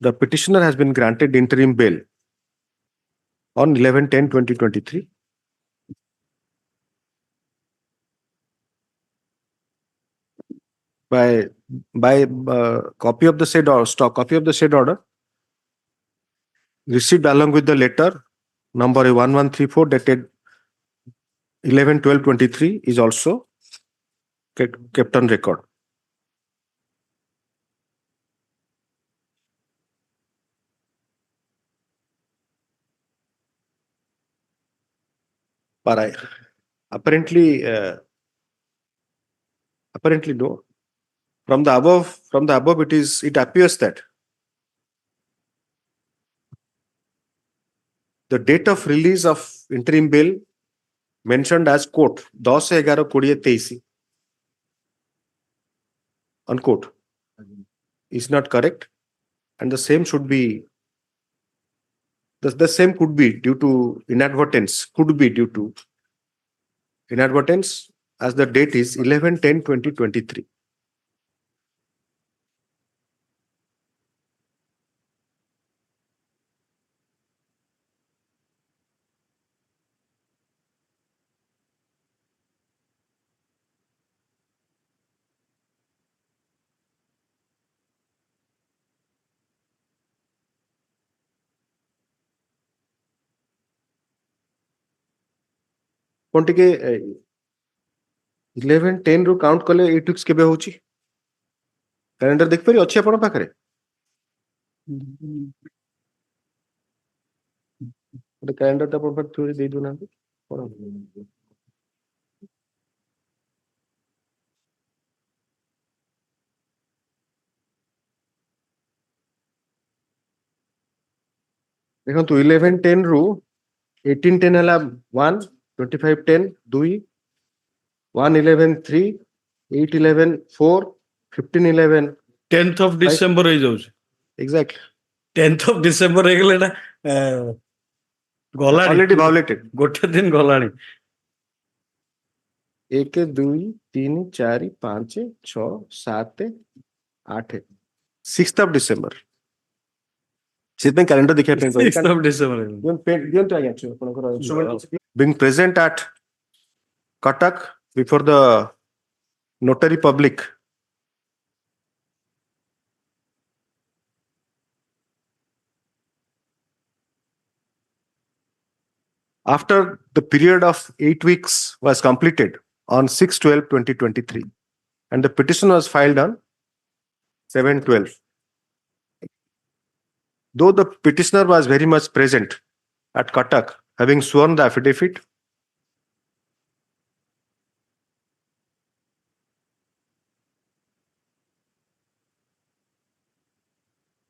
Speaker 1: the petitioner has been granted interim bail on 11/10/2023 by copy of the said or stock copy of the said order received along with the letter number 1134 dated 11/12/23 is also kept on record. But apparently no. From the above, it appears that the date of release of interim bail mentioned as quote 10/11/2023 unquote is not correct, and the same should be the same could be due to inadvertence, as the date is 11/10/2023. ଟିକେ 11/10 ରୁ count କଲେ 8 weeks କେବେ ହଉଛି? Calendar ଦେଖିପାରି ଅଛି ଆପଣଙ୍କ ପାଖରେ? ଗୋଟେ କ୍ୟାଲେଣ୍ଡରଟା ଆପଣଙ୍କ ପାଖରେ ଥୋଇ ଦେଇ ଦଉନାହାନ୍ତି। ଦେଖନ୍ତୁ 11/10 ରୁ 18/10 ହେଲା 1, 25/10 2, 1/11 3, 8/11 4, 15/11
Speaker 2: 10th of December ହେଇଯାଉଛି।
Speaker 1: exactly
Speaker 2: 10th of December ହେଇଗଲେ ଏଟା ଗଲାଣି,
Speaker 1: already violated।
Speaker 2: ଗୋଟେ ଦିନ ଗଲାଣି।
Speaker 1: 1 2 3 4 5 6 7 8 6th of December। ସେଥିପାଇଁ କ୍ୟାଲେଣ୍ଡର ଦେଖିବା ପାଇଁ କହିଲି।
Speaker 2: 6th of December
Speaker 1: ଦିଅନ୍ତୁ ଆଜ୍ଞା ଆପଣଙ୍କର being present at Cuttack before the notary public after the period of 8 weeks was completed on 6/12/2023, and the petition was filed on 7/12. Though the petitioner was very much present at Cuttack, having sworn the affidavit,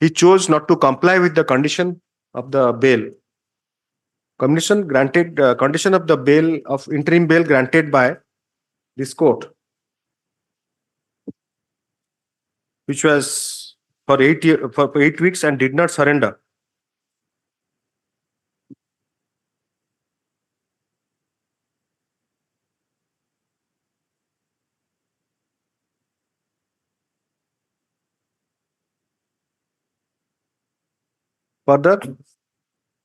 Speaker 1: he chose not to comply with the condition of the bail. Condition of the bail of interim bail granted by this court, which was for 8 weeks and did not surrender. Further,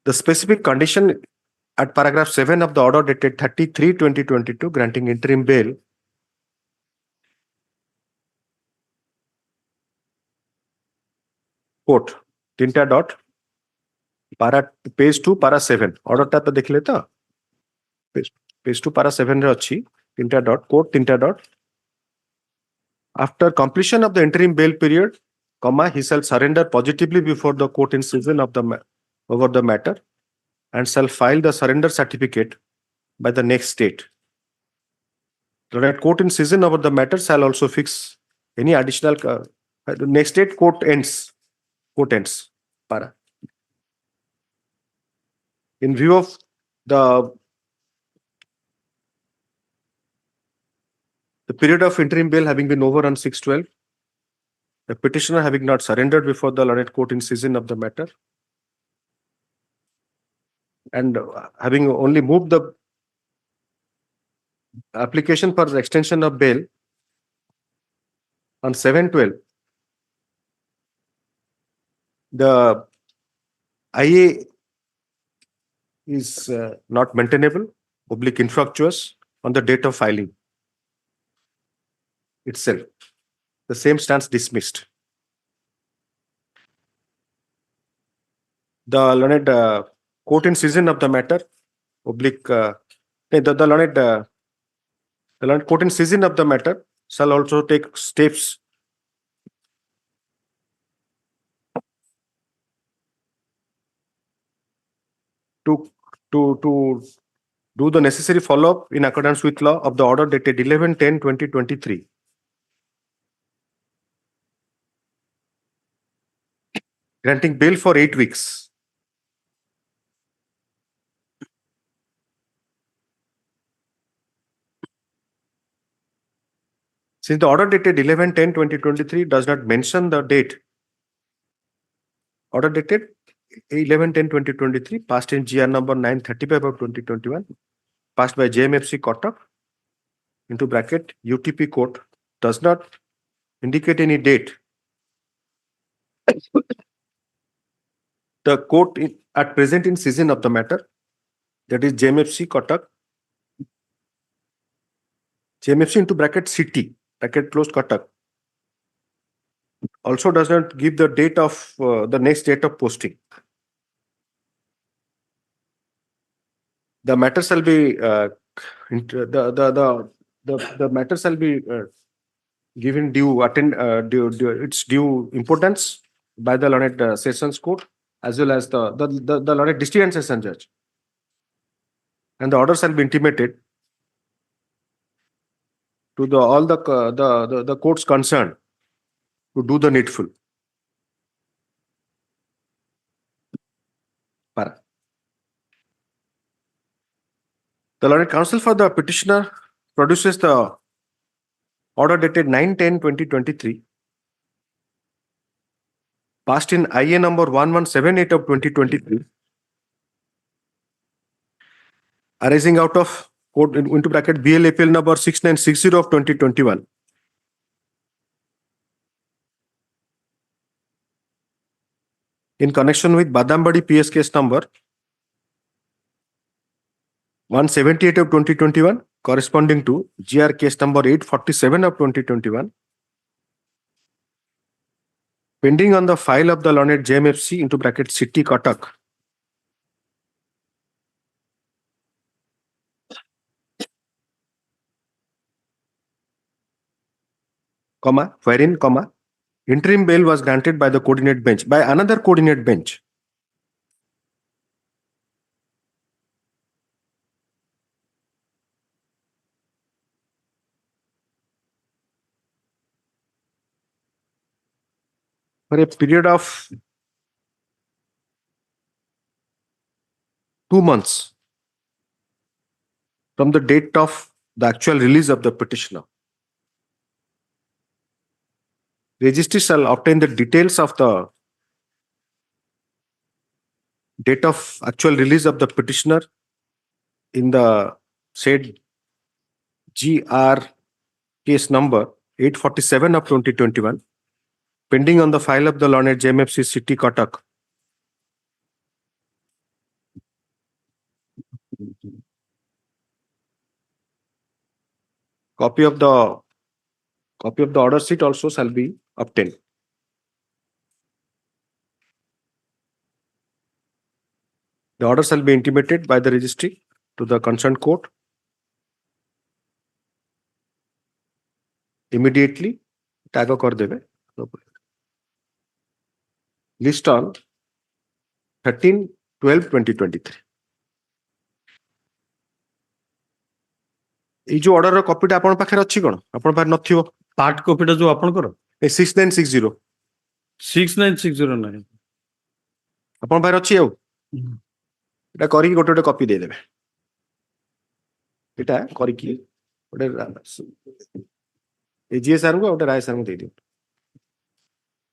Speaker 1: the specific condition at paragraph 7 of the order dated 30/3/2022 granting interim bail quote তিনটা dot para page 2 para 7 অর্ডারটা তো দেখলে তো page 2 para 7 রে ଅଛି তিনটা dot code তিনটা dot after completion of the interim bail period comma he shall surrender positively before the court in session of the over the matter and shall file the surrender certificate by the next date. The right court in session over the matter shall also fix any additional the next date court ends para. In view of the period of interim bail having been over on 6/12, the petitioner having not surrendered before the learned court in session of the matter, and having only moved the application for the extension of bail on 7/12, the IA is not maintainable, /infructuous on the date of filing itself. The same stands dismissed. The learned court in session of the matter, the learned court in session of the matter shall also take steps to do the necessary follow-up in accordance with law of the order dated 11/10/2023. Granting bail for 8 weeks. Since the order dated 11/10/2023 does not mention the date, order dated 11/10/2023 passed in GR number 935 of 2021, passed by JMFC Kotak into bracket UTP court, does not indicate any date. The court at present in session of the matter, that is JMFC Kotak, JMFC into bracket city, bracket closed Kotak, also does not give the date of the next date of posting. The matter shall be the matter shall be given its due importance by the learned sessions court as well as the learned district and session judge, and the order shall be intimated to all the courts concerned to do the needful. Para. The learned counsel for the petitioner produces the order dated 9/10/2023, passed in IA number 1178 of 2023, arising out of court into bracket BLAPL number 6960 of 2021. In connection with Badambadi PS case number 178 of 2021, corresponding to GR case number 847 of 2021, pending on the file of the learned JMFC into bracket city Kotak, wherein, interim bail was granted by the coordinate bench, by another coordinate bench. For a period of 2 months from the date of the actual release of the petitioner. Registry shall obtain the details of the date of actual release of the petitioner in the said GR case number 847 of 2021, pending on the file of the learned JMFC city Kotak, Copy of the order sheet also shall be obtained. The order shall be intimated by the registry to the concerned court immediately. Tag kardebe. List on 13/12/2023. এই যে অর্ডারର କପିଟା ଆପଣଙ୍କ ପାଖରେ ଅଛି କଣ? ଆପଣଙ୍କ ପାଖରେ ନଥିବ।
Speaker 2: Part କପିଟା ଯୋଉ ଆପଣଙ୍କର
Speaker 1: ଏ 6960
Speaker 2: 6960 ନାହିଁ।
Speaker 1: ଆପଣଙ୍କ ପାଖରେ ଅଛି ଆଉ। এটা କରିକି ଗୋଟେ କପି ଦେଇଦେବେ। এটা କରିକି ଗୋଟେ ଏଜିଏ ସାରଙ୍କୁ ଗୋଟେ ରାୟ ସାରଙ୍କୁ ଦେଇଦିଅ।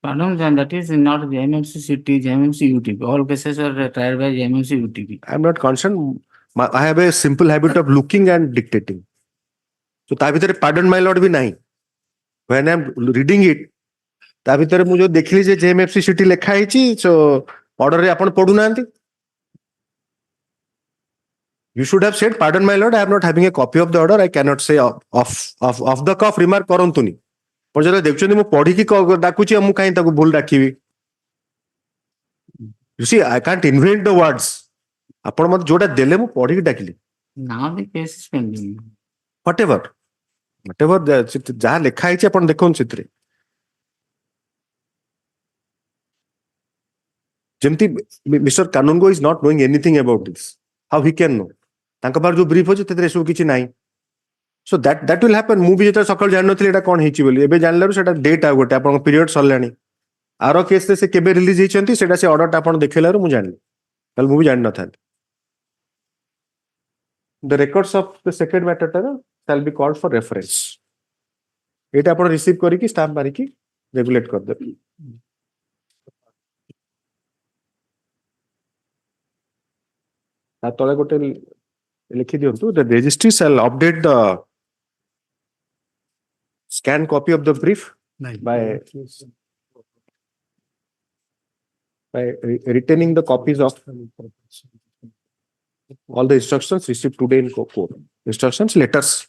Speaker 8: Pardon, that is not the MMC city, the MMC UTP. All cases are tried by the MMC UTP.
Speaker 1: I am not concerned. I have a simple habit of looking and dictating. So ତା ଭିତରେ pardon my lord ବି ନାହିଁ. When I am reading it, ତା ଭିତରେ ମୁଁ ଯୋଉ ଦେଖିଲି ଯେ JMFC city ଲେଖା ହେଇଛି, so order ରେ ଆପଣ ପଢୁନାହାନ୍ତି। You should have said, pardon my lord, I am not having a copy of the order. I cannot say off the cuff remark କରନ୍ତୁନି। ଆପଣ ଯେତେବେଳେ ଦେଖୁଛନ୍ତି ମୁଁ ପଢିକି ଡାକୁଛି ମୁଁ କାହିଁ ତାକୁ ଭୁଲ ଡାକିବି। You see, I can't invent the words. ଆପଣ ମତେ ଯୋଉଟା ଦେଲେ ମୁଁ ପଢିକି ଡାକିଲି।
Speaker 8: Now the case is pending.
Speaker 1: Whatever ଯାହା ଲେଖା ହେଇଛି ଆପଣ ଦେଖନ୍ତୁ ସେଥିରେ। ଯେମିତି Mr. Kanungo is not knowing anything about this. How he can know? ତାଙ୍କ ପାଖରେ ଯୋଉ ବ୍ରିଫ ଅଛି ସେଥିରେ ଏସବୁ କିଛି ନାହିଁ। So that will happen. ମୁଁ ବି ଯେତେବେଳେ ସକାଳୁ ଜାଣିନଥିଲି ଏଇଟା କଣ ହେଇଛି ବୋଲି, ଏବେ ଜାଣିଲାରୁ ସେଟା ଡେଟ୍ ଆଉ ଗୋଟେ ଆପଣଙ୍କ ପିରିୟଡ ସରିଲାଣି। ଆର କେସରେ ସେ କେବେ ରିଲିଜ ହେଇଛନ୍ତି ସେଟା ସେ ଅର୍ଡରଟା ଆପଣ ଦେଖେଇଲାରୁ ମୁଁ ଜାଣିଲି, ତାହେଲେ ମୁଁ ବି ଜାଣିନଥାନ୍ତି। The records of the second matter shall be called for reference. ଏଇଟା ଆପଣ ରିସିଭ କରିକି ଷ୍ଟାମ୍ପ ମାରିକି ରେଗୁଲେଟ କରିଦେବେ। ତା ତଳେ ଗୋଟେ ଲେଖି ଦିଅନ୍ତୁ, the registry shall update the scanned copy of the brief by retaining the copies of all the instructions received today in court. Instructions, letters.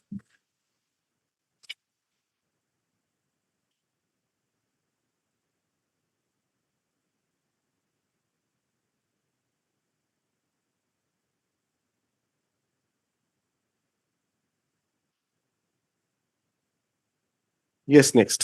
Speaker 1: Yes, next.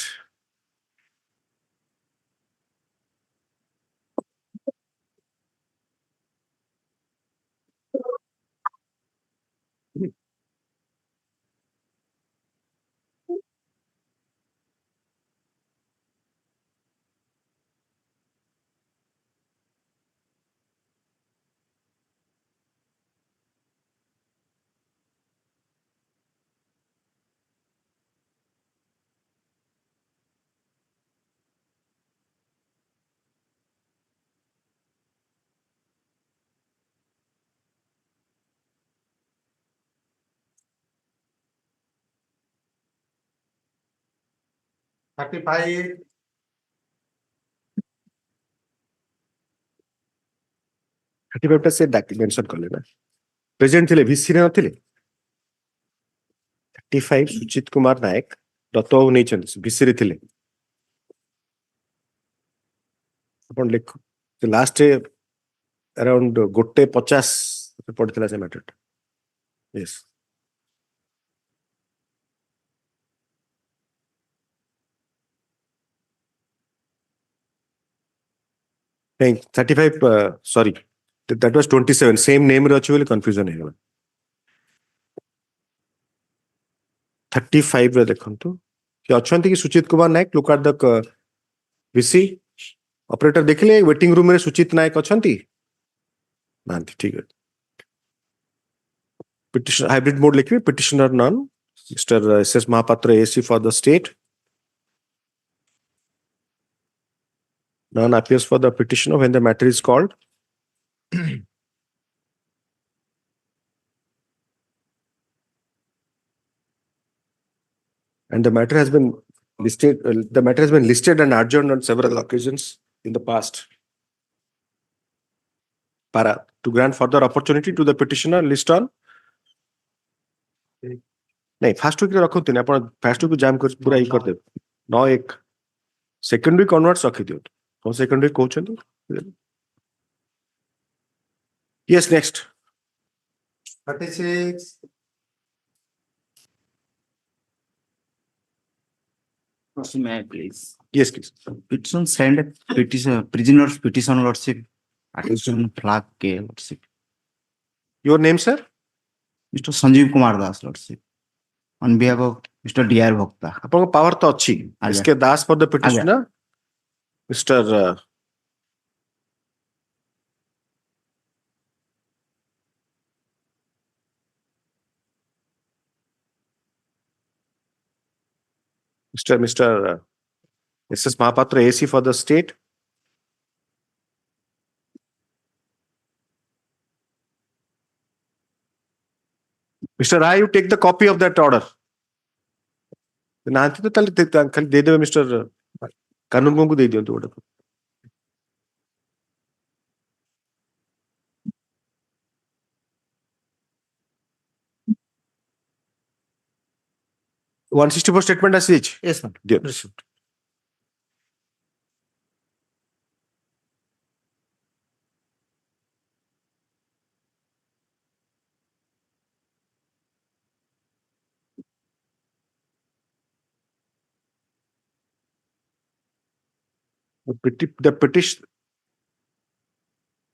Speaker 1: ଟା ସେ ମେନସନ କଲେ ନା, ପ୍ରେଜେଣ୍ଟ ଥିଲେ ଭିସି ରେ ନଥିଲେ। 35 ସୁଚିତ କୁମାର ନାୟକ ଦତ୍ତବାବୁ ନେଇଛନ୍ତି, ଭିସି ରେ ଥିଲେ। ଆପଣ ଲେଖ ଲାଷ୍ଟ around 1:50 ପଡିଥିଲା ସେ ମ୍ୟାଟରଟା। Yes. ନାଇଁ 35 sorry, that was 27, same name ରେ ଅଛି ବୋଲି confusion ହେଇଗଲା। 35 ରେ ଦେଖନ୍ତୁ କି ଅଛନ୍ତି କି Suchith Kumar Nayak, look at the VC operator ଦେଖିଲେ ୱେଟିଂ ରୁମ ରେ ସୁଚିତ ନାୟକ ଅଛନ୍ତି ନାହାନ୍ତି, ଠିକ ଅଛି। ପିଟିସନ ହାଇବ୍ରିଡ ମୋଡ ଲେଖିବେ, ପିଟିସନର ନନ୍ mister SS Mahapatra AC for the state, none appears for the petitioner when the matter is called. And the matter has been listed and adjourned on several occasions in the past. Para, to grant further opportunity to the petitioner list on. नहीं first week रखते हैं अपन first week जाम कर पूरा ही कर दे 9-1 second week onwards रखी दियो तो second week कहउछन yes next
Speaker 13: 36.
Speaker 8: May I please?
Speaker 1: Yes please
Speaker 8: Petition send petition, prisoner's petition lordship, attention flag K lordship.
Speaker 1: Your name sir
Speaker 8: Mr. Sanjeev Kumar Das lordship. On behalf of Mr. D.R. Bhokta.
Speaker 1: अपन को power तो अच्छी
Speaker 8: आगे।
Speaker 1: इसके Das for the petitioner mister Mr. S.S. Mahapatra AC for the state. Mr. Rai, you take the copy of that order. नांती तो ताले खाली दे देवे मिस्टर कानून को दे दियो तो order. One 164 statement as each.
Speaker 13: Yes, ma'am.
Speaker 1: Dear.
Speaker 13: Received.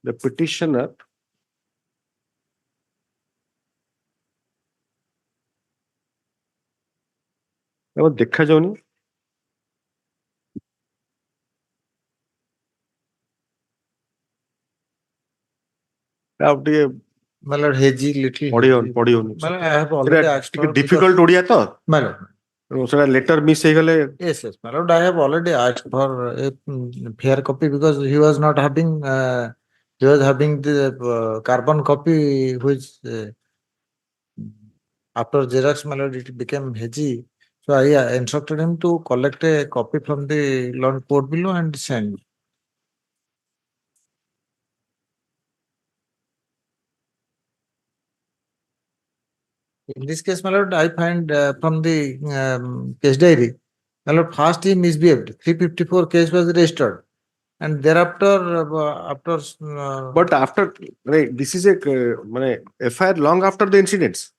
Speaker 1: The petitioner अब देखा जाओ नहीं अब ये
Speaker 13: My lord, hazy little.
Speaker 1: पढ़ी
Speaker 13: My lord, I have already asked for.
Speaker 1: Difficult Odia तो
Speaker 13: My lord.
Speaker 1: उसका लेटर मिस हे गले
Speaker 13: Yes, my lord, I have already asked for a fair copy because he was not having, he was having the carbon copy which after Xerox, my lord, it became hazy. So I instructed him to collect a copy from the law court below and send. In this case, my lord, I find from the case diary, my lord, first he misbehaved. 354 case was registered, and thereafter,
Speaker 1: but after right, this is a FIR long after the incidents.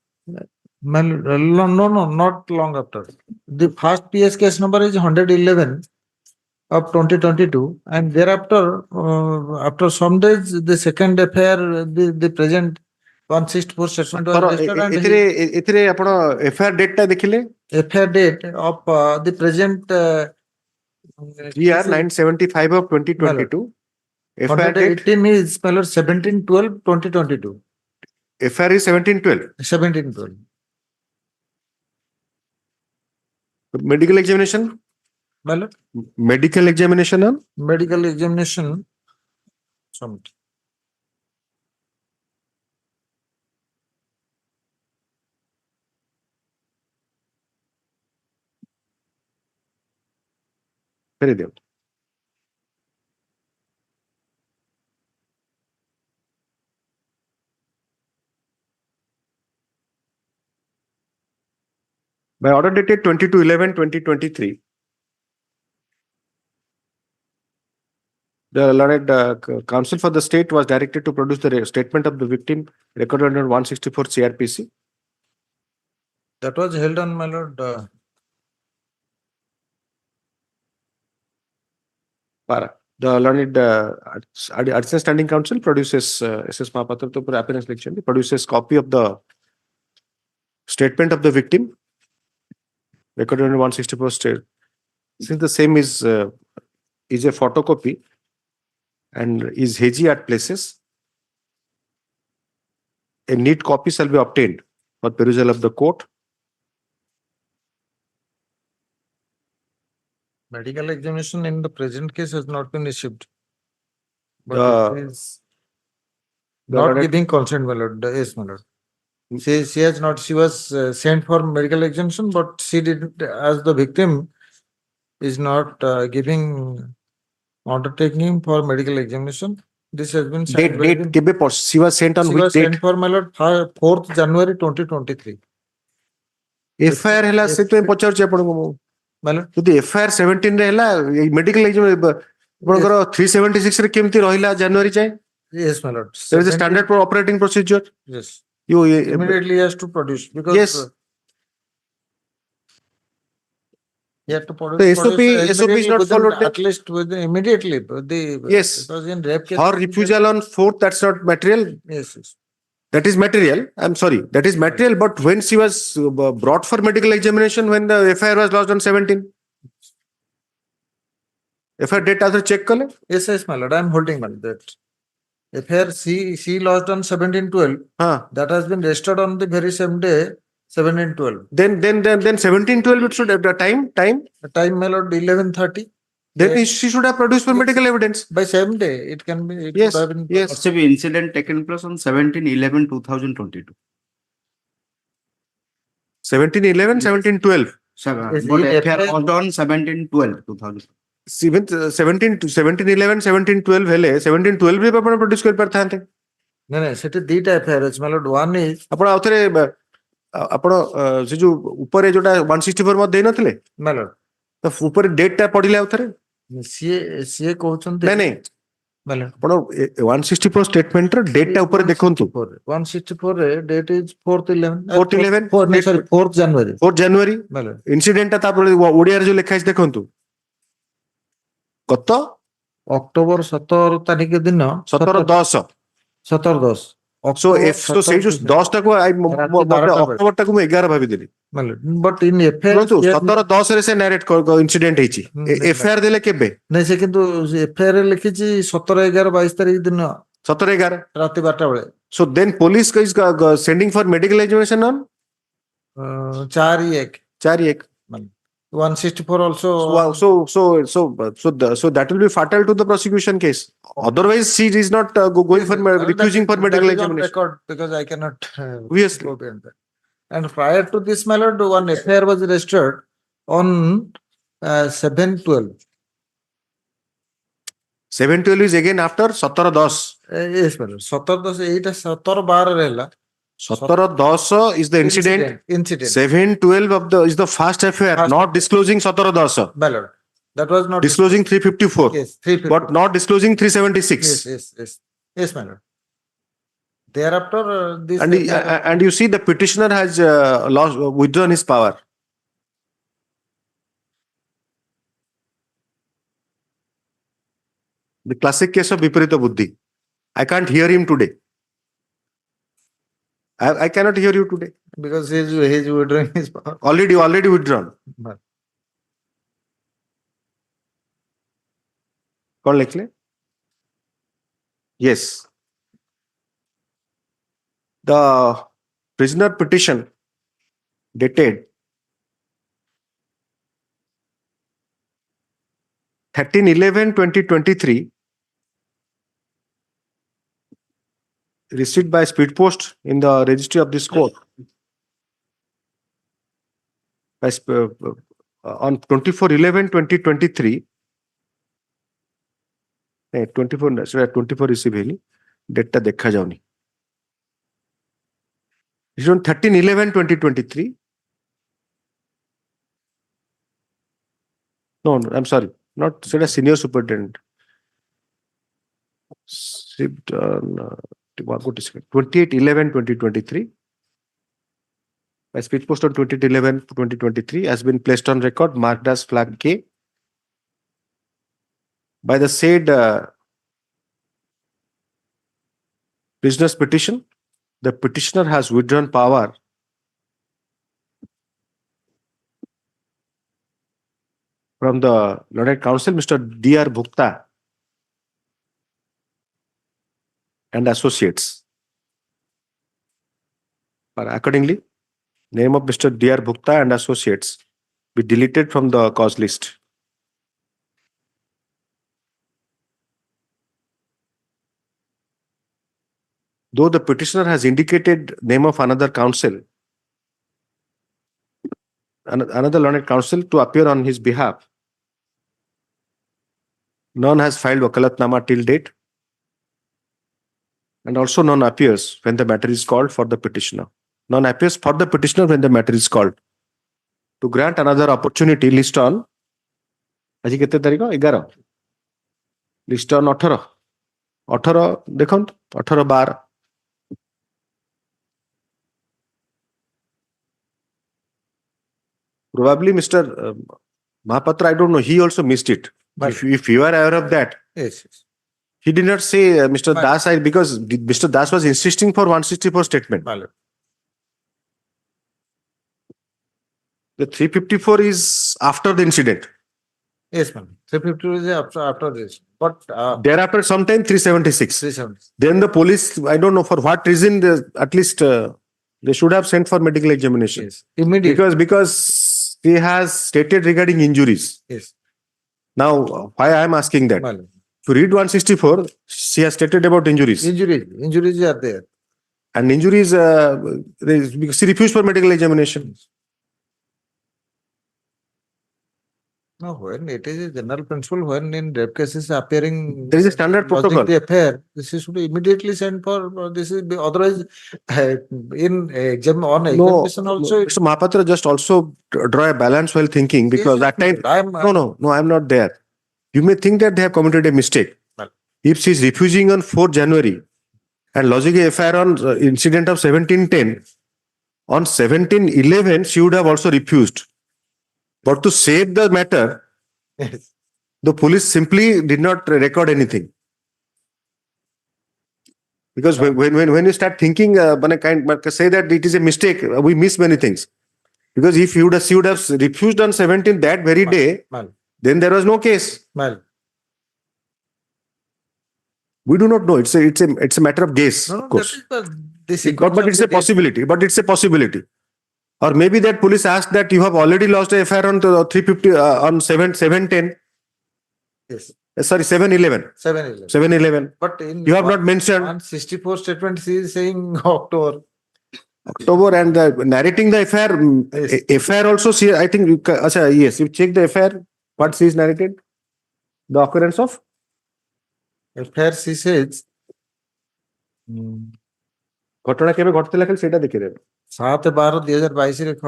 Speaker 13: my lord, no, not long after. The first PS case number is 111 of 2022, and thereafter, after some days, the second FIR, the present 164 statement was registered, and
Speaker 1: इतरे अपना FIR date टा देखिले
Speaker 13: FIR date of the present
Speaker 1: year 975 of 2022 FIR date
Speaker 13: 118 is my lord 17/12/2022.
Speaker 1: FIR is 1712
Speaker 13: 17/12.
Speaker 1: medical examination
Speaker 13: My lord,
Speaker 1: medical examination on
Speaker 13: medical examination. Some.
Speaker 1: very good. By order dated 22/11/2023, the learned counsel for the state was directed to produce the statement of the victim recorded under 164 CRPC.
Speaker 13: That was held on, my lord.
Speaker 1: The learned additional standing counsel produces SS Mahapatra to appearance election produces copy of the statement of the victim recorded under 164 state. Since the same is a photocopy and is hazy at places, a neat copy shall be obtained for perusal of the court.
Speaker 13: Medical examination in the present case has not been received. But it is not giving consent, my lord. Yes, my lord. She has not, she was sent for medical examination, but she didn't, as the victim is not giving undertaking for medical examination. This has been
Speaker 1: Date,
Speaker 13: signed by
Speaker 1: date,
Speaker 13: the,
Speaker 1: केबे she was sent on
Speaker 13: she
Speaker 1: which
Speaker 13: was
Speaker 1: date?
Speaker 13: sent for my lord 4th January 2023.
Speaker 1: FIR ହେଲା ସେଥିପାଇଁ ପଚାରୁଛି ଆପଣଙ୍କୁ ମୁଁ
Speaker 13: My lord,
Speaker 1: ଯଦି FIR 17 ରେ ହେଲା medical ଆପଣଙ୍କର 376 ରେ କେମିତି ରହିଲା ଜାନୁଆରୀ ଯାଏ?
Speaker 13: yes, my lord.
Speaker 1: There is a
Speaker 13: 17
Speaker 1: standard for operating procedure.
Speaker 13: Yes.
Speaker 1: You
Speaker 13: Immediately he has to produce because
Speaker 1: Yes.
Speaker 13: he had to produce,
Speaker 1: The SOP
Speaker 13: produce
Speaker 1: SOP is
Speaker 13: immediately
Speaker 1: not
Speaker 13: within,
Speaker 1: followed.
Speaker 13: at least within, immediately. The,
Speaker 1: Yes.
Speaker 13: it was in rape case.
Speaker 1: Her refusal on 4th, that's not material.
Speaker 13: Yes, yes.
Speaker 1: That is material. I'm sorry. That is material. But when she was brought for medical examination, when the FIR was lodged on 17, FIR date after check kale.
Speaker 13: Yes, yes, my lord. I am holding my that. FIR she lodged on 17/12. That has been registered on the very same day, 17/12.
Speaker 1: Then 17/12 it should have the time.
Speaker 13: The time, my lord, 11:30.
Speaker 1: Then she should have produced for medical evidence.
Speaker 13: By same day, it can be. It
Speaker 1: Yes,
Speaker 13: could have been.
Speaker 1: yes.
Speaker 14: Also, the incident taken place on 17/11/2022.
Speaker 1: 17/11, 17/12.
Speaker 14: But FIR was on 17/12/2000.
Speaker 1: 17/11, 17/12 ହେଲେ 17/12 ରେ ଆପଣ ପ୍ରୋଡ୍ୟୁସ କରି ପାରିଥାନ୍ତେ।
Speaker 13: No, no, ସେଠି ଦିଟା FIR ଅଛି, my lord. One is
Speaker 1: ଆପଣ ଆଉଥରେ ଆପଣ ସେ ଯୋଉ ଉପରେ ଯୋଉଟା 164 ମତ ଦେଇ ନଥିଲେ
Speaker 13: my lord.
Speaker 1: ତ ଉପରେ ଡେଟ୍ ଟା ପଢିଲେ ଆଉଥରେ
Speaker 13: ସିଏ କହୁଛନ୍ତି
Speaker 1: ନାଇଁ
Speaker 13: my lord.
Speaker 1: ଆପଣ 164 ଷ୍ଟେଟମେଣ୍ଟ ର ଡେଟ୍ ଟା ଉପରେ ଦେଖନ୍ତୁ।
Speaker 13: 164 ରେ date is 4th/11.
Speaker 1: 4th/11
Speaker 13: sorry, 4th January.
Speaker 1: 4th January
Speaker 13: My lord.
Speaker 1: Incident ଟା ତାପରେ ଓଡିଆରେ ଯୋଉ ଲେଖା ହେଇଛି ଦେଖନ୍ତୁ। ଗତ
Speaker 13: ଅକ୍ଟୋବର 17 ତାରିଖ ଦିନ
Speaker 1: 17/10
Speaker 13: 17/10
Speaker 1: So ସେଇ ଯୋଉ 10 ଟାକୁ ଅକ୍ଟୋବର ଟାକୁ ମୁଁ 11 ଭାବିଦେଲି।
Speaker 13: But in FIR
Speaker 1: 17/10 ରେ ସେ ନାରେଟ ଇନସିଡେଣ୍ଟ ହେଇଛି। FIR ଦେଲେ କେବେ?
Speaker 13: ନାଇଁ ସେ କିନ୍ତୁ FIR ରେ ଲେଖିଛି 17/11/22 ତାରିଖ ଦିନ
Speaker 1: 17/11
Speaker 13: ରାତି 12ଟା ବେଳେ।
Speaker 1: So then police is sending for medical examination on
Speaker 13: 4/1.
Speaker 1: 4/1.
Speaker 13: 164 also.
Speaker 1: So that will be fatal to the prosecution case. Otherwise, she is not going for refusing for medical examination.
Speaker 13: Record because I cannot
Speaker 1: Obviously.
Speaker 13: go beyond that. And prior to this, my lord, one FIR was registered on 7/12.
Speaker 1: 7/12 is again after 17/10.
Speaker 13: Yes, my lord. 17/10 ଏଇଟା 17/12 ରେ ହେଲା।
Speaker 1: 17/10 is the incident. 7/12 of the is the first FIR, not disclosing 17/10.
Speaker 13: My lord. That was not
Speaker 1: disclosing 354.
Speaker 13: Yes, 354.
Speaker 1: But not disclosing 376.
Speaker 13: Yes, my lord. Thereafter, this
Speaker 1: and you see the petitioner has withdrawn his power. The classic case of Viparita Buddhi. I can't hear him today. I cannot hear you today.
Speaker 13: Because he's withdrawing his power.
Speaker 1: Already withdrawn. कौन लिख ले? Yes. The prisoner petition dated 13/11/2023 received by speed post in the registry of this court on 24/11/2023. 24 receive ହେଇନି date ଟା ଦେଖା ଯାଉନି। It's on 13/11/2023. No, I'm sorry, not seটা senior superintendent. Received on 28/11/2023. By speed post on 28/11/2023 has been placed on record marked as flag K. By the said prisoner's petition, the petitioner has withdrawn power from the Learned Counsel, Mr. D.R. Bhukta and associates. Accordingly, name of Mr. D.R. Bhukta and associates be deleted from the cause list. Though the petitioner has indicated name of another counsel, another learned counsel to appear on his behalf, none has filed wakalatnama till date. and also none appears when the matter is called for the petitioner. None appears for the petitioner when the matter is called. To grant another opportunity, list on ଆଜି କେତେ ତାରିଖ 11 list on 18 ଦେଖନ୍ତୁ 18/12 probably Mr. Mahapatra, I don't know, he also missed it. If you are aware of that,
Speaker 13: Yes.
Speaker 1: he did not say Mr. Das because Mr. Das was insisting for 164 statement. The 354 is after the incident.
Speaker 13: Yes, ma'am. 352 is after this. But
Speaker 1: Thereafter, sometime 376.
Speaker 13: 370.
Speaker 1: Then the police, I don't know for what reason, at least they should have sent for medical examination.
Speaker 13: Yes. Immediately.
Speaker 1: Because he has stated regarding injuries.
Speaker 13: Yes.
Speaker 1: Now, why I am asking that?
Speaker 13: Well,
Speaker 1: If you read 164, she has stated about injuries.
Speaker 13: Injuries are there.
Speaker 1: And injuries, because she refused for medical examination.
Speaker 13: No, when it is a general principle, when in rape cases appearing,
Speaker 1: There is a standard protocol.
Speaker 13: The affair, this is should be immediately sent for. This is otherwise in examination also.
Speaker 1: Mr. Mahapatra, just also draw a balance while thinking, because that time. No, I'm not there. You may think that they have committed a mistake.
Speaker 13: Well,
Speaker 1: if she is refusing on 4th January and lodging a FIR on incident of 1710, on 1711 she would have also refused. But to save the matter,
Speaker 13: yes.
Speaker 1: the police simply did not record anything. Because when you start thinking, say that it is a mistake, we miss many things. Because if she would have refused on 17th that very day, then there was no case.
Speaker 13: Well,
Speaker 1: we do not know. It's a matter of guess, of course.
Speaker 13: But
Speaker 1: it's a possibility. But it's a possibility. Or maybe that police asked that you have already lost a FIR on 350 on 710.
Speaker 13: Yes.
Speaker 1: Sorry, 711. 711.
Speaker 13: But in
Speaker 1: you have not mentioned
Speaker 13: 164 statement, she is saying October
Speaker 1: and narrating the FIR.
Speaker 13: Yes.
Speaker 1: FIR also, see, I think, yes, you check the FIR. What she is narrated? The occurrence of?
Speaker 13: FIR, she says.
Speaker 1: ঘটনা কেবে ঘটতে লাগল সেটা দেখে দেবে
Speaker 13: 7/12/2022 ରେଖ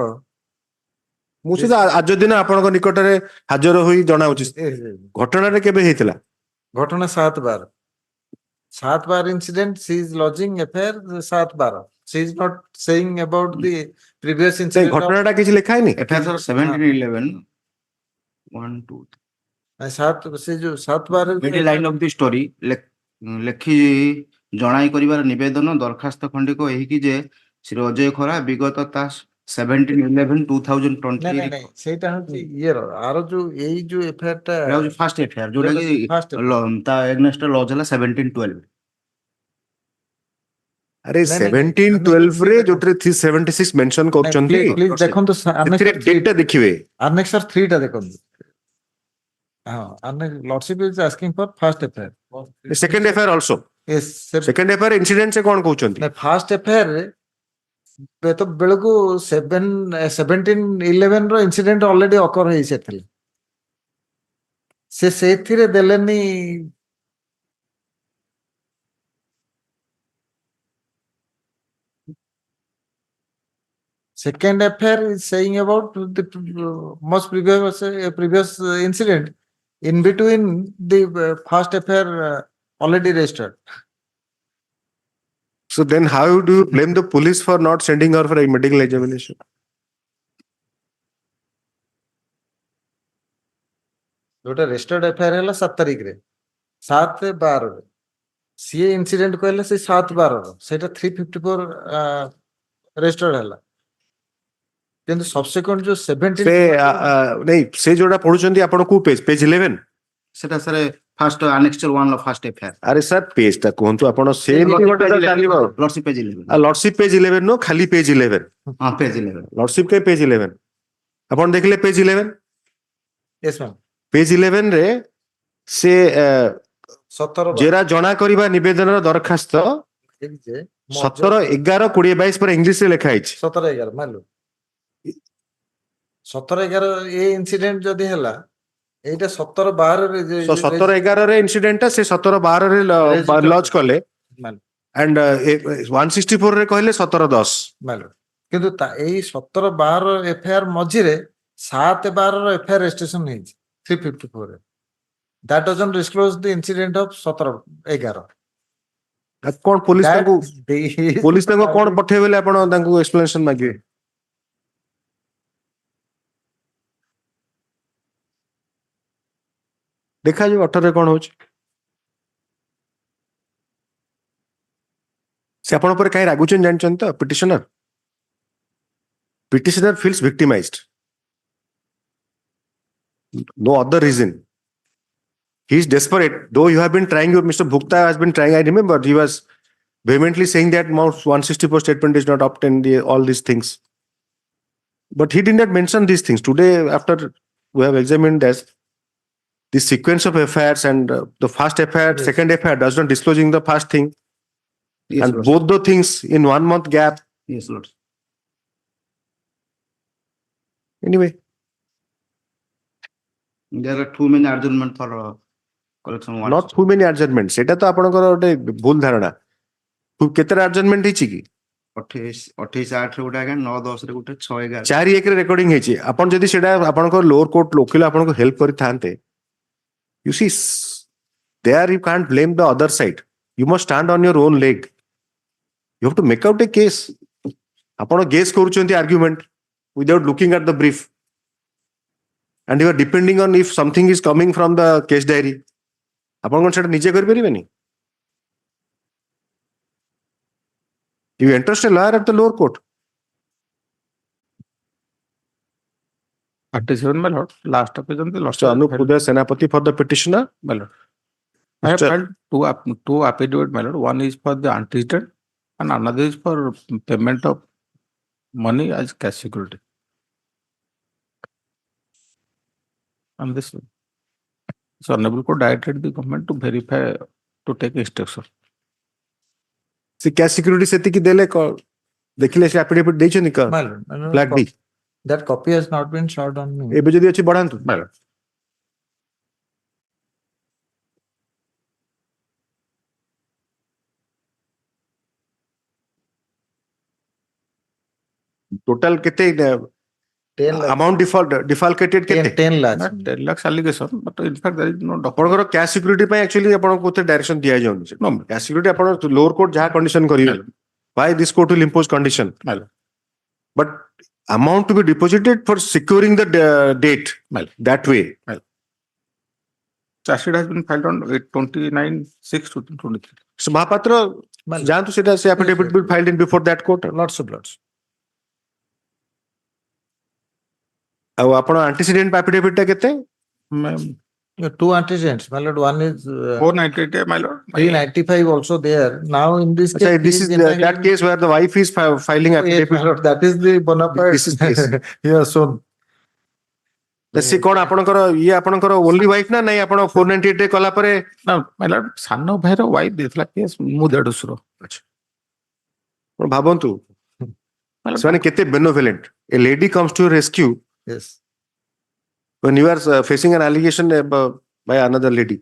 Speaker 1: ମୁଁ ସିଧା ଆଜ ଦିନ ଆପଣଙ୍କ ନିକଟରେ ହାଜର ହୋଇ ଜଣାଉଛି ଘଟଣାରେ କେବେ ହେଇଥିଲା
Speaker 13: ଘଟଣା 7/12 incident, she is lodging FIR 7/12. She is not saying about the previous incident.
Speaker 1: ଘଟଣାଟା କିଛି ଲେଖା ହେଇନି
Speaker 14: FIR 1711 1 2
Speaker 13: ସେ ଯୋଉ 7/12
Speaker 14: mid line of the story ଲେଖି ଜଣାଇ କରିବାର ନିବେଦନ ଦରଖାସ୍ତ ଖଣ୍ଡିକ ଏହିକି ଯେ ଶ୍ରୀ ଅଜୟ ଖରା ବିଗତ ତା 17/11/2020
Speaker 13: ସେଇଟା ହଉଛି ଇଏର ଆର ଯୋଉ ଏଇ ଯୋଉ FIR ଟା
Speaker 14: ହଉଛି ଫାର୍ଷ୍ଟ FIR ଯୋଉଟା କି ତା ଏଗନେଷ୍ଟ ଲଜ୍ ହେଲା 1712
Speaker 1: ଆରେ 1712 ରେ ଯୋଉଥିରେ 376 ମେନସନ କରୁଛନ୍ତି
Speaker 13: ଦେଖନ୍ତୁ
Speaker 1: ଡେଟ୍ ଟା ଦେଖିବେ
Speaker 13: ଆନେକ୍ସର 3 ଟା ଦେଖନ୍ତୁ Lordship is asking for first FIR.
Speaker 1: Second FIR also.
Speaker 13: Yes.
Speaker 1: Second FIR incident से कौन कहउचंती?
Speaker 13: First FIR रे तो बेलको 1711 रो incident already occur हेई सेथिले. से सेथिरे देलेनी Second FIR is saying about the most previous incident. In between the first FIR already registered.
Speaker 1: So then how do you blame the police for not sending her for a medical examination?
Speaker 13: जोटा registered FIR है 7 तारीख रे 7/12 रे सी incident कहले से 7/12 रो सेटा 354 registered है କିନ୍ତୁ subsequent जो 17
Speaker 1: नहीं से जोड़ा पढुचंती आपण को पेज 11
Speaker 14: सेटा सर फर्स्ट अनेक्स्टर 1 लो फर्स्ट FIR
Speaker 1: अरे सर पेज ता कोंतु आपण से
Speaker 14: lordship page 11
Speaker 1: lordship page 11 no खाली पेज 11
Speaker 14: हां पेज 11
Speaker 1: लॉर्डशिप के पेज 11 आपण देखले पेज 11
Speaker 13: यस मैम
Speaker 1: पेज 11 रे से
Speaker 13: 17
Speaker 1: जेरा जणा करिबा निवेदन दरखास्त 17/11/2022 पर इंग्लिश रे लिखा है
Speaker 13: 17/11 मानलो 17/11 ए इंसिडेंट जदी हला एटा 17/12 रे
Speaker 1: 17/11 रे इंसिडेंट से 17/12 रे लॉन्च करले and 164 ରେ କହିଲେ 17-10
Speaker 13: ମାଇଲର କିନ୍ତୁ ଏଇ 17-12 ଏଫଆଇଆର ମଝିରେ 7-12 ଏଫଆଇଆର ରେଜିଷ୍ଟ୍ରେସନ ହେଇଛି 354 ରେ that doesn't disclose the incident of 17-11
Speaker 1: କଣ ପୋଲିସ
Speaker 13: That
Speaker 1: ତାଙ୍କୁ
Speaker 13: is
Speaker 1: ପୋଲିସ ତାଙ୍କୁ
Speaker 13: the
Speaker 1: କଣ
Speaker 13: target.
Speaker 1: ପଠେଇବେ ବୋଲି ଆପଣ ତାଙ୍କୁ ଏକ୍ସପ୍ଲେନେସନ ମାଗିବେ? ଦେଖାଯିବ 18 ରେ କଣ ହଉଛି। ସେ ଆପଣଙ୍କ ଉପରେ କାହିଁ ରାଗୁଛନ୍ତି ଜାଣିଛନ୍ତି ତ? ପିଟିସନର feels victimized. No other reason. He is desperate. Though you have been trying, Mr. Bhukta has been trying. I remember he was vehemently saying that 164 statement is not obtained, all these things. But he did not mention these things. Today, after we have examined this sequence of affairs and the first affair,
Speaker 13: Yes.
Speaker 1: second affair does not disclosing the first thing.
Speaker 14: Yes,
Speaker 1: And
Speaker 14: Lord.
Speaker 1: both the things in 1 month gap.
Speaker 14: Yes, Lord.
Speaker 1: Anyway,
Speaker 14: There are too many adjournment for collection warrants.
Speaker 1: not too many adjournments. এটা তো ଆପଣଙ୍କର ଗୋଟେ ଭୁଲ ଧାରଣା। କେତେଟା adjournment ହେଇଛି କି?
Speaker 14: 28/8 ରେ ଗୋଟେ ଆଜ୍ଞା 9/10 ରେ ଗୋଟେ 6/11
Speaker 1: 4-1 ରେ ରେକର୍ଡିଂ ହେଇଛି। ଆପଣ ଯଦି ସେଟା ଆପଣଙ୍କ ଲୋଅର କୋର୍ଟ ଓକିଲ ଆପଣଙ୍କୁ ହେଲ୍ପ କରିଥାନ୍ତେ, you see, there you can't blame the other side. You must stand on your own leg. You have to make out a case. ଆପଣ ଗେସ୍ କରୁଛନ୍ତି argument without looking at the brief. And you are depending on if something is coming from the case diary. ଆପଣ କଣ ସେଟା ନିଜେ କରିପାରିବେନି? You entrust a lawyer at the lower court.
Speaker 7: 37, my lord. Last occasion, the last.
Speaker 1: Mr. Anup Uday Senapati for the petitioner.
Speaker 7: My lord. I have
Speaker 1: Mr.
Speaker 7: filed two affidavit, my lord. One is for the antecedent and another is for payment of money as cash security. And this, so Hon'Ble Court directed the government to verify, to take instruction.
Speaker 1: ସେ cash security ସେତିକି ଦେଲେ ଦେଖିଲେ ସେ affidavit ଦେଇଛନ୍ତି ka flag B.
Speaker 13: That copy has not been shot on me.
Speaker 1: ଏବେ ଯଦି ଅଛି ବଢାନ୍ତୁ।
Speaker 7: My lord.
Speaker 1: Total କେତେ
Speaker 13: 10 lakhs.
Speaker 1: amount defalcated କେତେ?
Speaker 13: 10 lakhs.
Speaker 7: Not 10 lakhs allegation, but in fact there is no document.
Speaker 1: ଆପଣଙ୍କର କ୍ୟାଶ ସିକ୍ୟୁରିଟି ପାଇଁ actually ଆପଣଙ୍କୁ କୋତେ direction ଦିଆଯାଉନି।
Speaker 7: No.
Speaker 1: Cash security ଆପଣ lower court ଯାହା କଣ୍ଡିସନ କରିବେ, why this court will impose condition.
Speaker 7: My lord.
Speaker 1: But amount to be deposited for securing the date that way.
Speaker 7: Charge sheet has been filed on 29/6/2023.
Speaker 1: So Mahapatra ଯାଆନ୍ତୁ ସେଟା ସେ affidavit will filed in before that court.
Speaker 13: Lots of lots.
Speaker 1: ଆଉ ଆପଣ antecedent affidavit ଟା କେତେ?
Speaker 13: Two antecedents. My lord, one is
Speaker 7: 498, my lord.
Speaker 13: 395 also there. Now in this
Speaker 1: Achha,
Speaker 13: case,
Speaker 1: this is that case where the wife is filing
Speaker 13: Yes,
Speaker 1: affidavit.
Speaker 13: my lord, that is the bona fide.
Speaker 1: This is case.
Speaker 13: Here shown.
Speaker 1: ସେ କଣ ଆପଣଙ୍କର ଇଏ ଆପଣଙ୍କର only wife ନା ନାଇଁ? ଆପଣ 498 ରେ କଲା ପରେ
Speaker 7: ନା my lord, ସାନ ଭାଇର wife ଦେଇଥିଲା କେସ୍, ମୁଁ ଦେଢଶୁର।
Speaker 1: ଆପଣ ଭାବନ୍ତୁ ସେମାନେ କେତେ benevolent. A lady comes to your rescue
Speaker 13: Yes.
Speaker 1: when you are facing an allegation by another lady.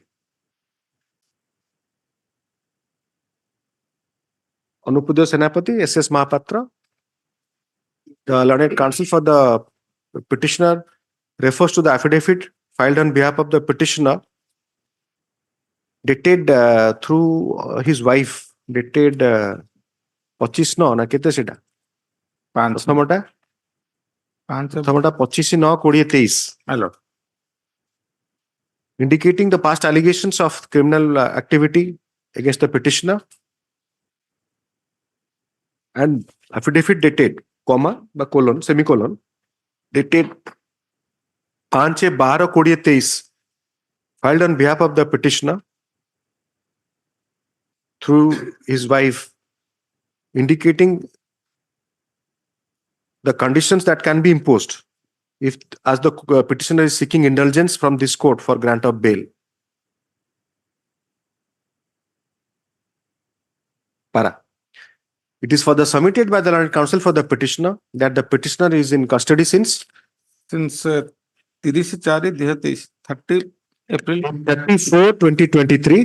Speaker 1: Anup Uday Senapati, SS Mahapatra, the learned counsel for the petitioner refers to the affidavit filed on behalf of the petitioner dated through his wife, dated 25 ନା କେତେ ସେଟା? ପ୍ରଥମଟା 25/9/2023.
Speaker 7: My lord.
Speaker 1: Indicating the past allegations of criminal activity against the petitioner, and affidavit dated comma বা colon semicolon dated 5/12/2023 filed on behalf of the petitioner through his wife, indicating the conditions that can be imposed if as the petitioner is seeking indulgence from this court for grant of bail. Para. It is further submitted by the learned counsel for the petitioner that the petitioner is in custody since
Speaker 7: 30/4/2023, 30 April
Speaker 1: 34/2023.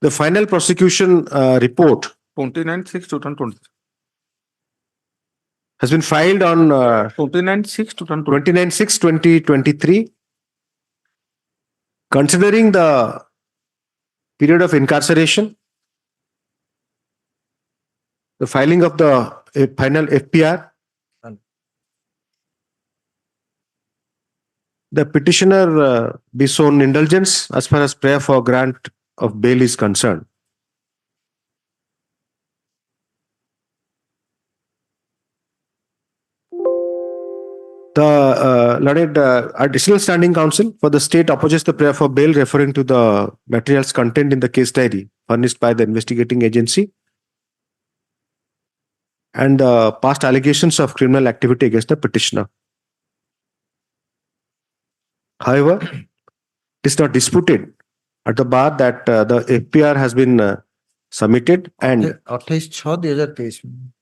Speaker 1: The final prosecution report
Speaker 7: 29/6/2020.
Speaker 1: Has been filed on
Speaker 7: 29/6/2020.
Speaker 1: 29/6/2023. Considering the period of incarceration, the filing of the final FPR, the petitioner be shown indulgence as far as prayer for grant of bail is concerned. The learned additional standing counsel for the state opposes the prayer for bail, referring to the materials contained in the case diary furnished by the investigating agency and the past allegations of criminal activity against the petitioner. However, it is not disputed at the bar that the FPR has been submitted and
Speaker 13: 28/6/2023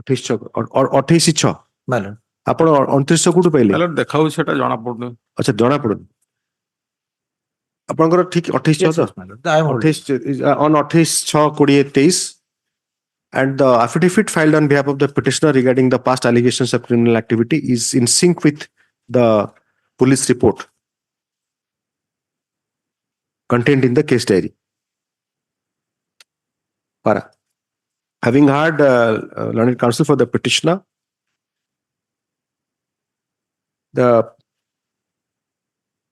Speaker 1: ଅଠେଇଶ
Speaker 13: ମାଇଲର
Speaker 1: ଆପଣ 29 କୋଉଠୁ ପାଇଲେ?
Speaker 7: ମାଇଲର ଦେଖାଉଛି ସେଟା ଜଣା ପଡୁନି।
Speaker 1: ଆଚ୍ଛା ଜଣା ପଡୁନି ଆପଣଙ୍କର ଠିକ 28/6 ତ? 28/6/2023 and the affidavit filed on behalf of the petitioner regarding the past allegations of criminal activity is in sync with the police report contained in the case diary. Para. Having heard learned counsel for the petitioner, the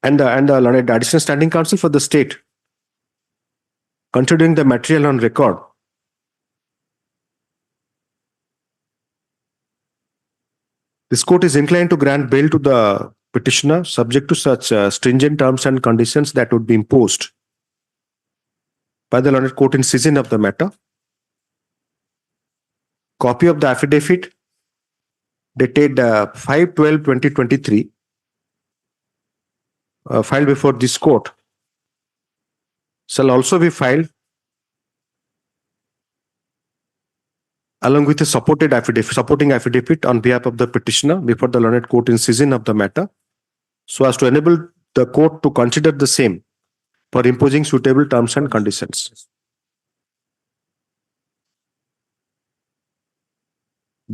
Speaker 1: learned additional standing counsel for the state, considering the material on record, this court is inclined to grant bail to the petitioner subject to such stringent terms and conditions that would be imposed by the learned court in session of the matter. Copy of the affidavit dated 5/12/2023 filed before this court shall also be filed along with a supporting affidavit on behalf of the petitioner before the learned court in session of the matter, so as to enable the court to consider the same for imposing suitable terms and conditions.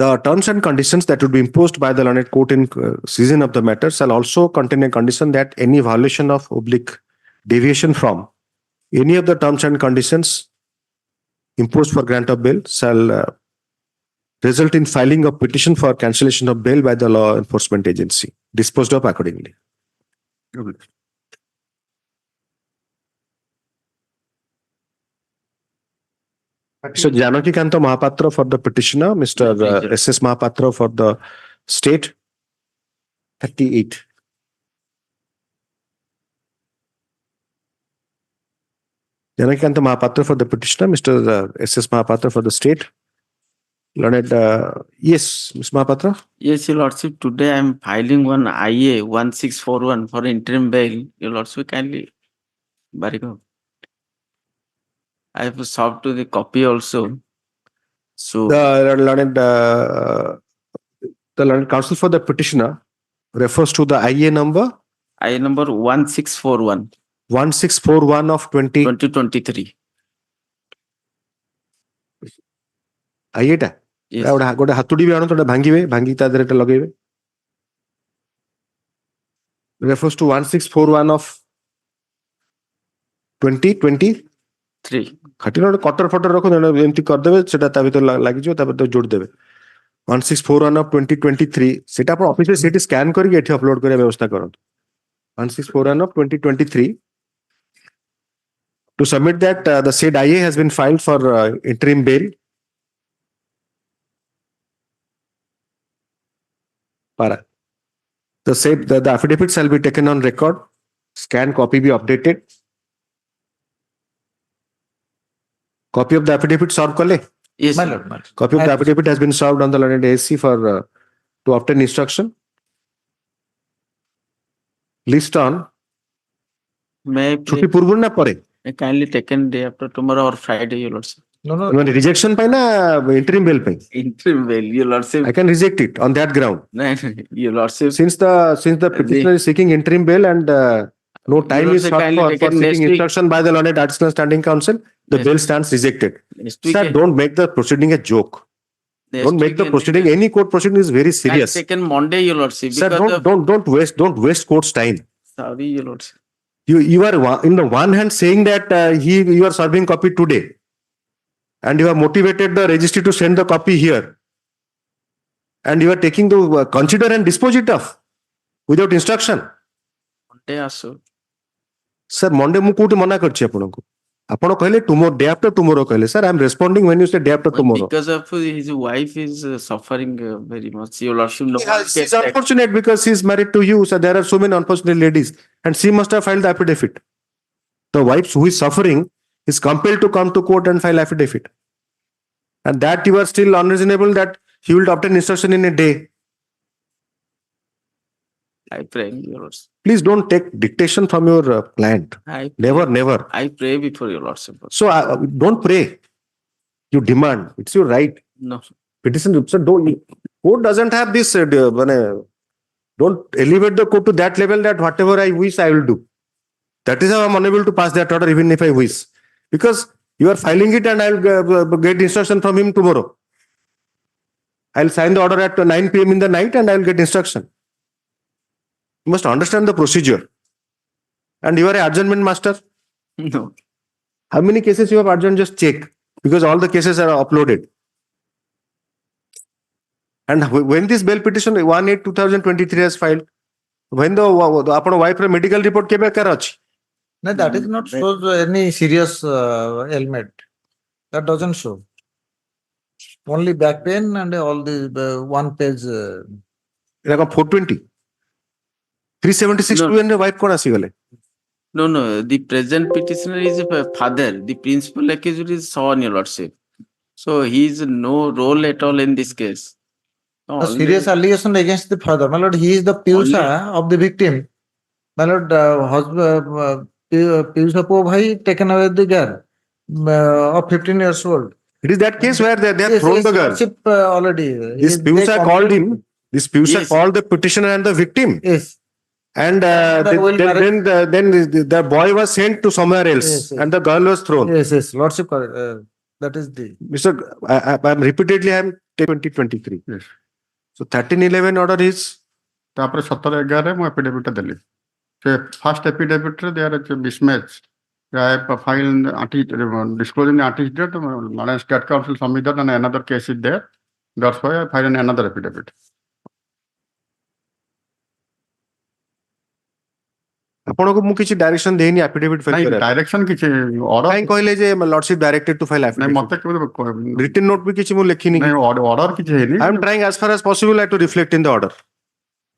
Speaker 1: The terms and conditions that would be imposed by the learned court in session of the matter shall also contain a condition that any violation of deviation from any of the terms and conditions imposed for grant of bail shall result in filing of petition for cancellation of bail by the law enforcement agency, disposed of accordingly. Mr. Janaki Kanta Mahapatra for the petitioner, Mr. S.S. Mahapatra for the state, 38. Janaki Kanta Mahapatra for the petitioner, Mr. S.S. Mahapatra for the state. Learned, yes, Ms. Mahapatra.
Speaker 15: Yes, Your Lordship, today I am filing one IA 1641 for interim bail. Your Lordship, kindly, Bariko. I have sought to the copy also. So
Speaker 1: The learned counsel for the petitioner refers to the IA number?
Speaker 15: IA number 1641.
Speaker 1: 1641 of
Speaker 15: 2023.
Speaker 1: IA ଟା
Speaker 15: Yes.
Speaker 1: ଗୋଟେ ହାତୁଡି ବି ଆଣନ୍ତୁ ଭାଙ୍ଗିବେ ଭାଙ୍ଗି ତା ଦେହରେ ଲଗେଇବେ refers to 1641 of 2023 ଖାଟିର ଗୋଟେ କଟର ଫଟର ରଖନ୍ତୁ ଏମିତି କରିଦେବେ ସେଟା ତା ଭିତରେ ଲାଗିଯିବ ତାପରେ ଯୋଡିଦେବେ 1641 of 2023 ସେଟା ଆପଣ ଅଫିସରେ ସେଠି ସ୍କାନ କରିକି ଏଠି ଅପଲୋଡ କରିବା ବ୍ୟବସ୍ଥା କରନ୍ତୁ 1641 of 2023 to submit that the said IA has been filed for interim bail. Para. The affidavit shall be taken on record, scan copy be updated. Copy of the affidavit served kale?
Speaker 15: Yes.
Speaker 13: My lord, my lord.
Speaker 1: Copy of the affidavit has been served on the learned ASC for to obtain instruction. List on
Speaker 15: May
Speaker 1: छुट्टी पूर्व ना परे
Speaker 15: I kindly taken day after tomorrow or Friday, Your Lordship.
Speaker 13: No, no.
Speaker 1: ମାନେ rejection ପାଇଁ ନା interim bail ପାଇଁ?
Speaker 15: Interim bail, Your Lordship.
Speaker 1: I can reject it on that ground.
Speaker 15: No, Your Lordship.
Speaker 1: Since the petitioner is seeking interim bail and No time
Speaker 15: Your
Speaker 1: is
Speaker 15: Lordship,
Speaker 1: sought
Speaker 15: kindly
Speaker 1: for
Speaker 15: take it
Speaker 1: seeking
Speaker 15: next week.
Speaker 1: instruction by the learned additional standing counsel. The
Speaker 15: Yes.
Speaker 1: bill stands rejected.
Speaker 15: Next week,
Speaker 1: Sir, don't make the proceeding a joke.
Speaker 15: next
Speaker 1: Don't make
Speaker 15: week,
Speaker 1: the proceeding. Any court proceeding is very
Speaker 15: I'll
Speaker 1: serious.
Speaker 15: take in Monday, Your Lordship.
Speaker 1: Sir,
Speaker 15: Because
Speaker 1: don't waste court's time.
Speaker 15: sorry, Your Lordship.
Speaker 1: You are in the one hand saying that you are serving copy today, and you have motivated the registry to send the copy here, and you are taking to consider and dispose it of without instruction.
Speaker 15: Monday asu.
Speaker 1: Sir, Monday mu kooti mana karchi apanku. ଆପଣ କହିଲେ tomorrow, day after tomorrow କହିଲେ. Sir, I am responding when you say day after tomorrow.
Speaker 15: Because of his wife is suffering very much. Your Lordship, no one
Speaker 1: Yes,
Speaker 15: can
Speaker 1: she's unfortunate because she is married to you. So there are so many unfortunate ladies, and she must have filed the affidavit. The wife who is suffering is compelled to come to court and file affidavit, and that you are still unreasonable that he will obtain instruction in a day.
Speaker 15: I pray, Your Lordship.
Speaker 1: Please don't take dictation from your client. Never.
Speaker 15: I pray before Your Lordship.
Speaker 1: So don't pray. You demand. It's your right.
Speaker 15: No.
Speaker 1: Petition. So court doesn't have this. Don't elevate the court to that level that whatever I wish I will do. That is how I'm unable to pass that order even if I wish. Because you are filing it and I'll get instruction from him tomorrow. I'll sign the order at 9 p.m. in the night and I'll get instruction. You must understand the procedure. And you are an adjournment master?
Speaker 15: No.
Speaker 1: How many cases you have adjourned? Just check. Because all the cases are uploaded. And when this bail petition 1/8/2023 has filed, when the wife medical report came back,
Speaker 13: No, that is not shows any serious ailment. That doesn't show. Only back pain and all the one page.
Speaker 1: 420. 376
Speaker 15: No.
Speaker 1: and wife kon asi gale.
Speaker 15: No. The present petitioner is a father. The principal accused is son, Your Lordship. So he is no role at all in this case.
Speaker 13: A serious allegation against the father. My lord, he is the Piyusha of the victim. My lord, Piyusha Po Bhai taken away the girl of 15 years old.
Speaker 1: It is that case where they have thrown the girl.
Speaker 13: Already.
Speaker 1: This Piyusha called him. This Piyusha called the petitioner and the victim.
Speaker 13: Yes.
Speaker 1: And then the boy was sent to somewhere else, and the girl was thrown.
Speaker 13: Yes. Lordship, that is the.
Speaker 1: Mr. I'm repeatedly 2023.
Speaker 2: Yes.
Speaker 1: So 1311 order is.
Speaker 2: ତାପରେ 17/11 ମୁଁ affidavit ଦେଲି ସେ first affidavit ରେ there is a mismatch. I filed disclosing the antecedent. State Council submitted and another case is there. That's why I filed another affidavit.
Speaker 1: ଆପଣଙ୍କୁ ମୁଁ କିଛି direction ଦେଇନି affidavit file କରିବା
Speaker 2: ଡାଇରେକ୍ସନ କିଛି order
Speaker 1: କାଇଁ କହିଲେ ଯେ ଲର୍ଡସିପ ଡାଇରେକ୍ଟେଡ ଟୁ ଫାଇଲ
Speaker 2: ନାଇଁ
Speaker 1: affidavit
Speaker 2: ମତେ କେବେ
Speaker 1: written note ବି କିଛି ମୁଁ ଲେଖିନି
Speaker 2: ନାଇଁ order କିଛି ହେଇନି
Speaker 1: I am trying as far as possible to reflect in the order.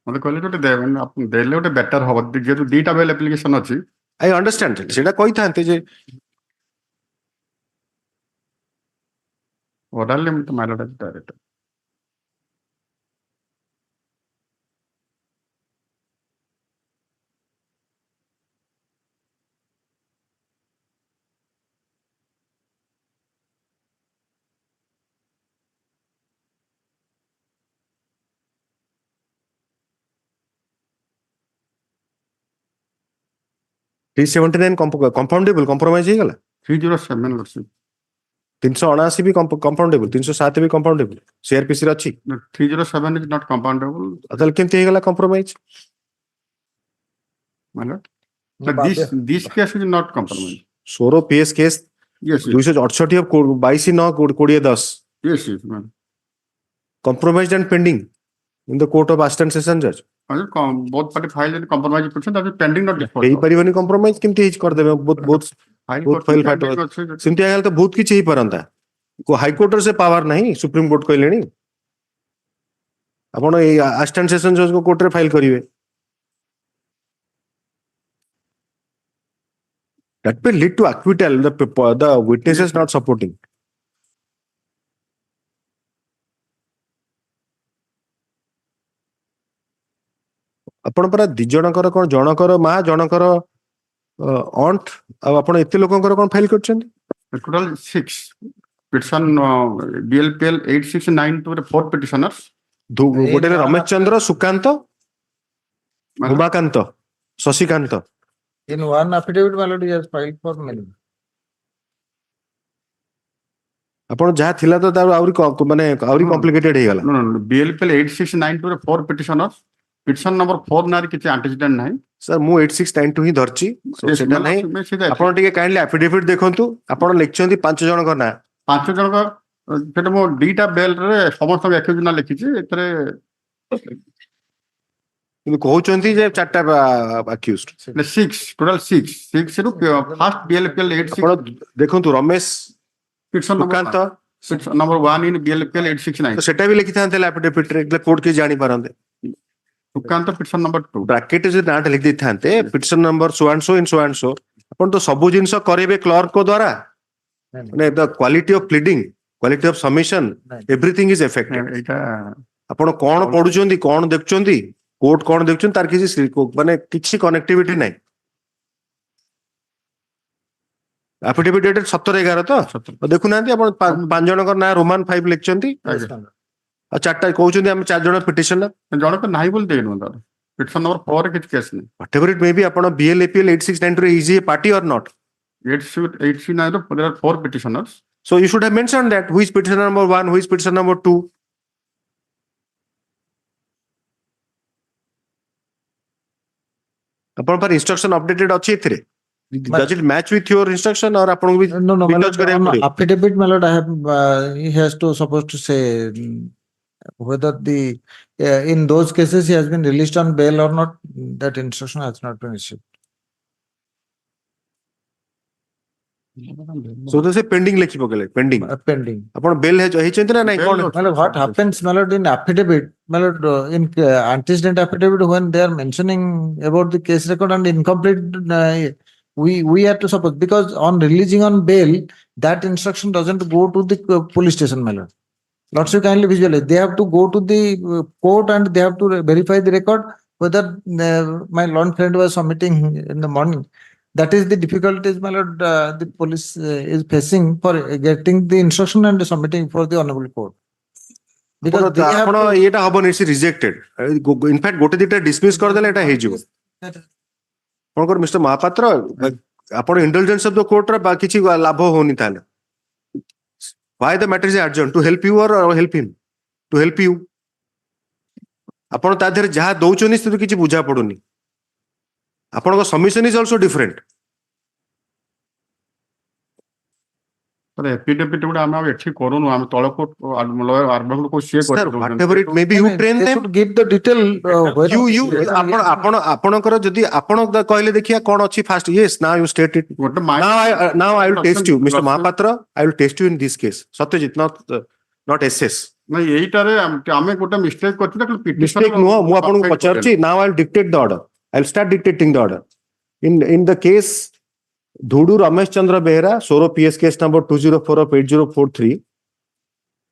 Speaker 2: ମତେ କହିଲେ ଗୋଟେ ଆପଣ ଦେଲେ ଗୋଟେ ବେଟର ହବ ଯେହେତୁ ଦିଟା ବେଲ୍ ଆପ୍ଲିକେସନ ଅଛି
Speaker 1: I understand ସେଟା କହିଥାନ୍ତେ ଯେ
Speaker 2: orderly ମତେ ମାଇଲଡ ଡାଇରେକ୍ଟ
Speaker 1: $379 compoundable compromise ହେଇଗଲା
Speaker 2: 307 ଅଛି
Speaker 1: 379 ବି compoundable 307 ବି compoundable CRPC ରେ ଅଛି
Speaker 2: 307 is not compoundable
Speaker 1: ତାହେଲେ କେମିତି ହେଇଗଲା compromise
Speaker 2: mild this case is not compromise
Speaker 1: Soro PS case
Speaker 2: yes
Speaker 1: 268 22/9/2010
Speaker 2: yes ma'am
Speaker 1: compromised and pending in the court of assistant session judge
Speaker 2: both party file and compromise person that is pending not default
Speaker 1: ହେଇ ପାରିବନି compromise କେମିତି ହେଇଛି କରିଦେବେ ବହୁତ file ଫାଟ ସେମିତି ହେଇଗଲେ ତ ବହୁତ କିଛି ହେଇପାରନ୍ତା ହାଇକୋର୍ଟର ସେ ପାୱାର ନାହିଁ ସୁପ୍ରିମ କୋର୍ଟ କହିଲେଣି ଆପଣ ଏଇ ଆସିଷ୍ଟାଣ୍ଟ ସେସନ ଜଜଙ୍କ କୋର୍ଟରେ ଫାଇଲ କରିବେ that will lead to acquittal the witnesses not supporting ଆପଣ ପରା ଦି ଜଣଙ୍କର କଣ ଜଣଙ୍କର ମା ଜଣଙ୍କର ଅଣ୍ଟ ଆଉ ଆପଣ ଏତେ ଲୋକଙ୍କର କଣ ଫାଇଲ କରିଛନ୍ତି
Speaker 2: total 6 petition DLPL 8692 ରେ 4 petitioners
Speaker 1: ଗୋଟେ Ramesh Chandra Sukanta Umakanta Shashikant
Speaker 13: In one affidavit, my lord, he has filed for many.
Speaker 1: ଆପଣ ଯାହା ଥିଲା ତ ତାର ଆହୁରି ମାନେ ଆହୁରି କମ୍ପ୍ଲିକେଟେଡ ହେଇଗଲା।
Speaker 2: No, no, BLPL 8692 ରେ 4 petitioners. Petition number 4 ନାଁରେ କିଛି antecedent ନାହିଁ।
Speaker 1: ସାର୍ ମୁଁ 8692 ହିଁ ଧରିଛି, ସେଟା ନାହିଁ। ଆପଣ ଟିକେ କାଇଣ୍ଡଲି ଆଫିଡେଭିଟ ଦେଖନ୍ତୁ, ଆପଣ ଲେଖିଛନ୍ତି 5 ଜଣଙ୍କ ନାଁ।
Speaker 2: 5 ଜଣଙ୍କ ସେଟା ମୁଁ ଦିଟା ବେଲରେ ସମସ୍ତଙ୍କ ଏକ୍ୟୁଜ ନାଁ ଲେଖିଛି। ଏଥିରେ
Speaker 1: କିନ୍ତୁ କହୁଛନ୍ତି ଯେ 4ଟା ଆକ୍ୟୁଜ୍ଡ।
Speaker 2: 6 ଟୋଟାଲ 6 ରୁ ଫାର୍ଷ୍ଟ BLPL 86
Speaker 1: ଆପଣ ଦେଖନ୍ତୁ Ramesh
Speaker 2: petition
Speaker 1: Sukanta
Speaker 2: number 1 in BLPL 869
Speaker 1: ତ ସେଟା ବି ଲେଖିଥାନ୍ତେ ଆଫିଡେଭିଟ ରେ, କୋର୍ଟ କି ଜାଣି ପାରନ୍ତେ।
Speaker 2: ସୁକାନ୍ତ petition number 2
Speaker 1: ବ୍ରାକେଟ ଯଦି ନାଁଟା ଲେଖି ଦେଇଥାନ୍ତେ petition number so and so in so and so, ଆପଣ ତ ସବୁ ଜିନିଷ କରିବେ କ୍ଲର୍କ ଦ୍ୱାରା। ମାନେ the quality of pleading, quality of submission, everything is affected.
Speaker 2: ଏଇଟା
Speaker 1: ଆପଣ କଣ ପଢୁଛନ୍ତି, କଣ ଦେଖୁଛନ୍ତି, କୋର୍ଟ କଣ ଦେଖୁଛନ୍ତି, ତାର କିଛି ମାନେ କିଛି କନେକ୍ଟିଭିଟି ନାହିଁ। ଆଫିଡେଭିଟ ଡେଟେଡ 17/11 ତ ଦେଖୁନାହାନ୍ତି ଆପଣ 5 ଜଣଙ୍କର ନାଁ ରୋମାନ 5 ଲେଖିଛନ୍ତି, ଆଉ 4ଟା କହୁଛନ୍ତି ଆମେ 4 ଜଣ ପିଟିସନର।
Speaker 2: ଜଣକ ନାହିଁ ବୋଲି ଦେଇନୁ ତାର petition number 4 ରେ କିଛି କେସ୍ ନାହିଁ।
Speaker 1: whatever it may be, ଆପଣ BLAPL 8692 is he a party or not?
Speaker 2: 869 there are 4 petitioners.
Speaker 1: So you should have mentioned that who is petitioner number 1, who is petitioner number 2. ଆପଣ पर instruction updated ଅଛି ଏଥିରେ? Does it match with your instruction or ଆପଣଙ୍କୁ ବି
Speaker 13: No, my
Speaker 1: retouch
Speaker 13: lord,
Speaker 1: କରିବାକୁ
Speaker 13: on
Speaker 1: ପଡିବ?
Speaker 13: affidavit, my lord, I have, he has to supposed to say whether the, in those cases he has been released on bail or not, that instruction has not been issued.
Speaker 1: So to say pending ଲେଖି ପକେଇଲେ, pending.
Speaker 13: Pending.
Speaker 1: ଆପଣ bail ହେଇଛନ୍ତି ନା ନାଇଁ କଣ?
Speaker 13: My lord, what happens, my lord, in affidavit, my lord, in antecedent affidavit, when they are mentioning about the case record and incomplete, we have to suppose, because on releasing on bail, that instruction doesn't go to the police station, my lord. Lordship kindly visualize, they have to go to the court and they have to verify the record whether my learned friend was submitting in the morning. That is the difficulties, my lord, the police is facing for getting the instruction and submitting for the honorable court. Because they have
Speaker 1: ଆପଣ
Speaker 13: to,
Speaker 1: ଏଇଟା ହବନି, ସେ rejected. In fact ଗୋଟେ ଦିଟା dismiss କରିଦେଲେ ଏଟା ହେଇଯିବ। ଆପଣଙ୍କର ମିଷ୍ଟର ମହାପାତ୍ର, ଆପଣ ଇଣ୍ଡଲଜେନ୍ସ ଅଫ ଦ କୋର୍ଟର କିଛି ଲାଭ ହଉନି ତାହେଲେ। Why the matter is adjourned? To help you or help him? To help you. ଆପଣ ତା ଦେହରେ ଯାହା ଦଉଛନ୍ତି ସେଥିରୁ କିଛି ବୁଝା ପଡୁନି। ଆପଣଙ୍କ ସବମିଶନ ଇଜ ଅଲସୋ ଡିଫରେଣ୍ଟ।
Speaker 2: ଏଫିଡେଭିଟ ଗୁଡା ଆମେ ଆଉ ଏଠି କରୁନୁ, ଆମେ ତଳକୁ ଲୟର ଆଡଭୋକେଟ କୁ ସିଏ
Speaker 1: Sir, whatever it may be, you train
Speaker 13: they
Speaker 1: them.
Speaker 13: should give the detail.
Speaker 1: ଆପଣଙ୍କର ଯଦି ଆପଣ କହିଲେ ଦେଖିଆ କଣ ଅଛି first, yes, now you state it. Now I will test you, Mr. Mahapatra, I will test you in this case. Satyajit, not SS.
Speaker 2: ନାଇଁ ଏଇଟାରେ ଆମେ ଗୋଟେ ମିଷ୍ଟେକ୍ କରିଛୁ।
Speaker 1: Mistake ନୁହଁ, ମୁଁ ଆପଣଙ୍କୁ ପଚାରୁଛି। Now I will dictate the order. I will start dictating the order. In the case Dhudu Ramesh Chandra Behera, Soro PS case number 204 of 8043,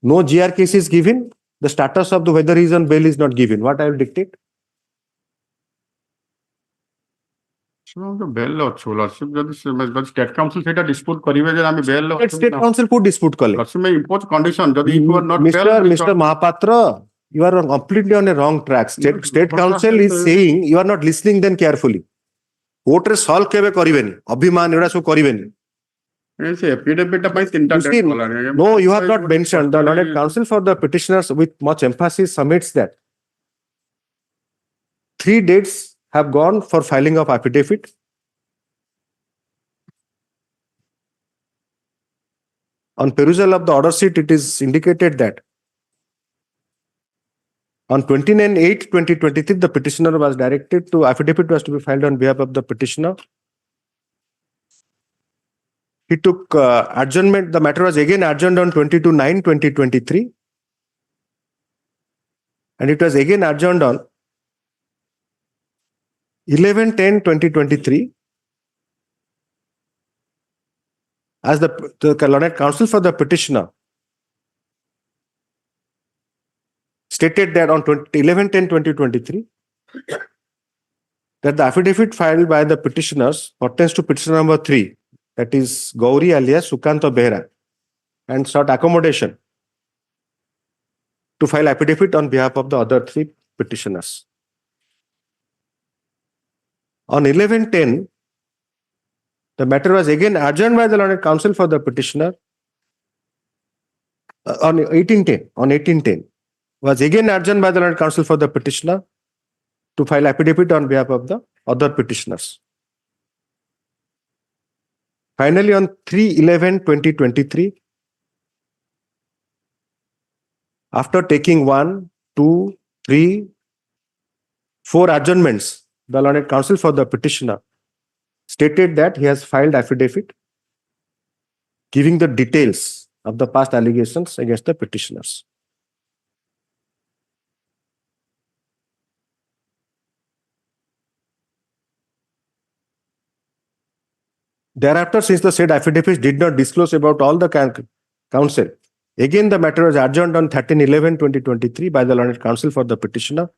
Speaker 1: no GR case is given. The status of the whether he is on bail is not given. What I will dictate?
Speaker 2: Bail ଅଛୁ lordship, ଯଦି state council ସେଇଟା dispute କରିବେ ଯେ ଆମେ bail
Speaker 1: State council could dispute kale.
Speaker 2: Lordship may impose condition ଯଦି you are not
Speaker 1: Mr. Mahapatra, you are completely on a wrong track. State council is saying you are not listening then carefully. Court रे solve केबे करिवेनी, अभिमान एडा सब करिवेनी।
Speaker 2: ସେ ଏଫିଡେଭିଟ ପାଇଁ ତିନିଟା
Speaker 1: You see, no, you have not mentioned. The learned counsel for the petitioners with much emphasis submits that 3 dates have gone for filing of affidavit. On perusal of the order sheet, it is indicated that on 29/8/2023, the petitioner was directed to affidavit was to be filed on behalf of the petitioner. He took adjournment. The matter was again adjourned on 22/9/2023, and it was again adjourned on 11/10/2023. As the learned counsel for the petitioner stated that on 11/10/2023 that the affidavit filed by the petitioners pertains to petitioner number 3, that is Gauri alias Sukanta Behera, and sought accommodation to file affidavit on behalf of the other 3 petitioners. On 11/10, The matter was again adjourned by the learned counsel for the petitioner on 1810 was again adjourned by the learned counsel for the petitioner to file affidavit on behalf of the other petitioners. Finally, on 3/11/2023, after taking 1, 2, 3, 4 adjournments, the learned counsel for the petitioner stated that he has filed affidavit giving the details of the past allegations against the petitioners. Thereafter, since the said affidavit did not disclose about all the counsel, again the matter was adjourned on 13/11/2023 by the learned counsel for the petitioner.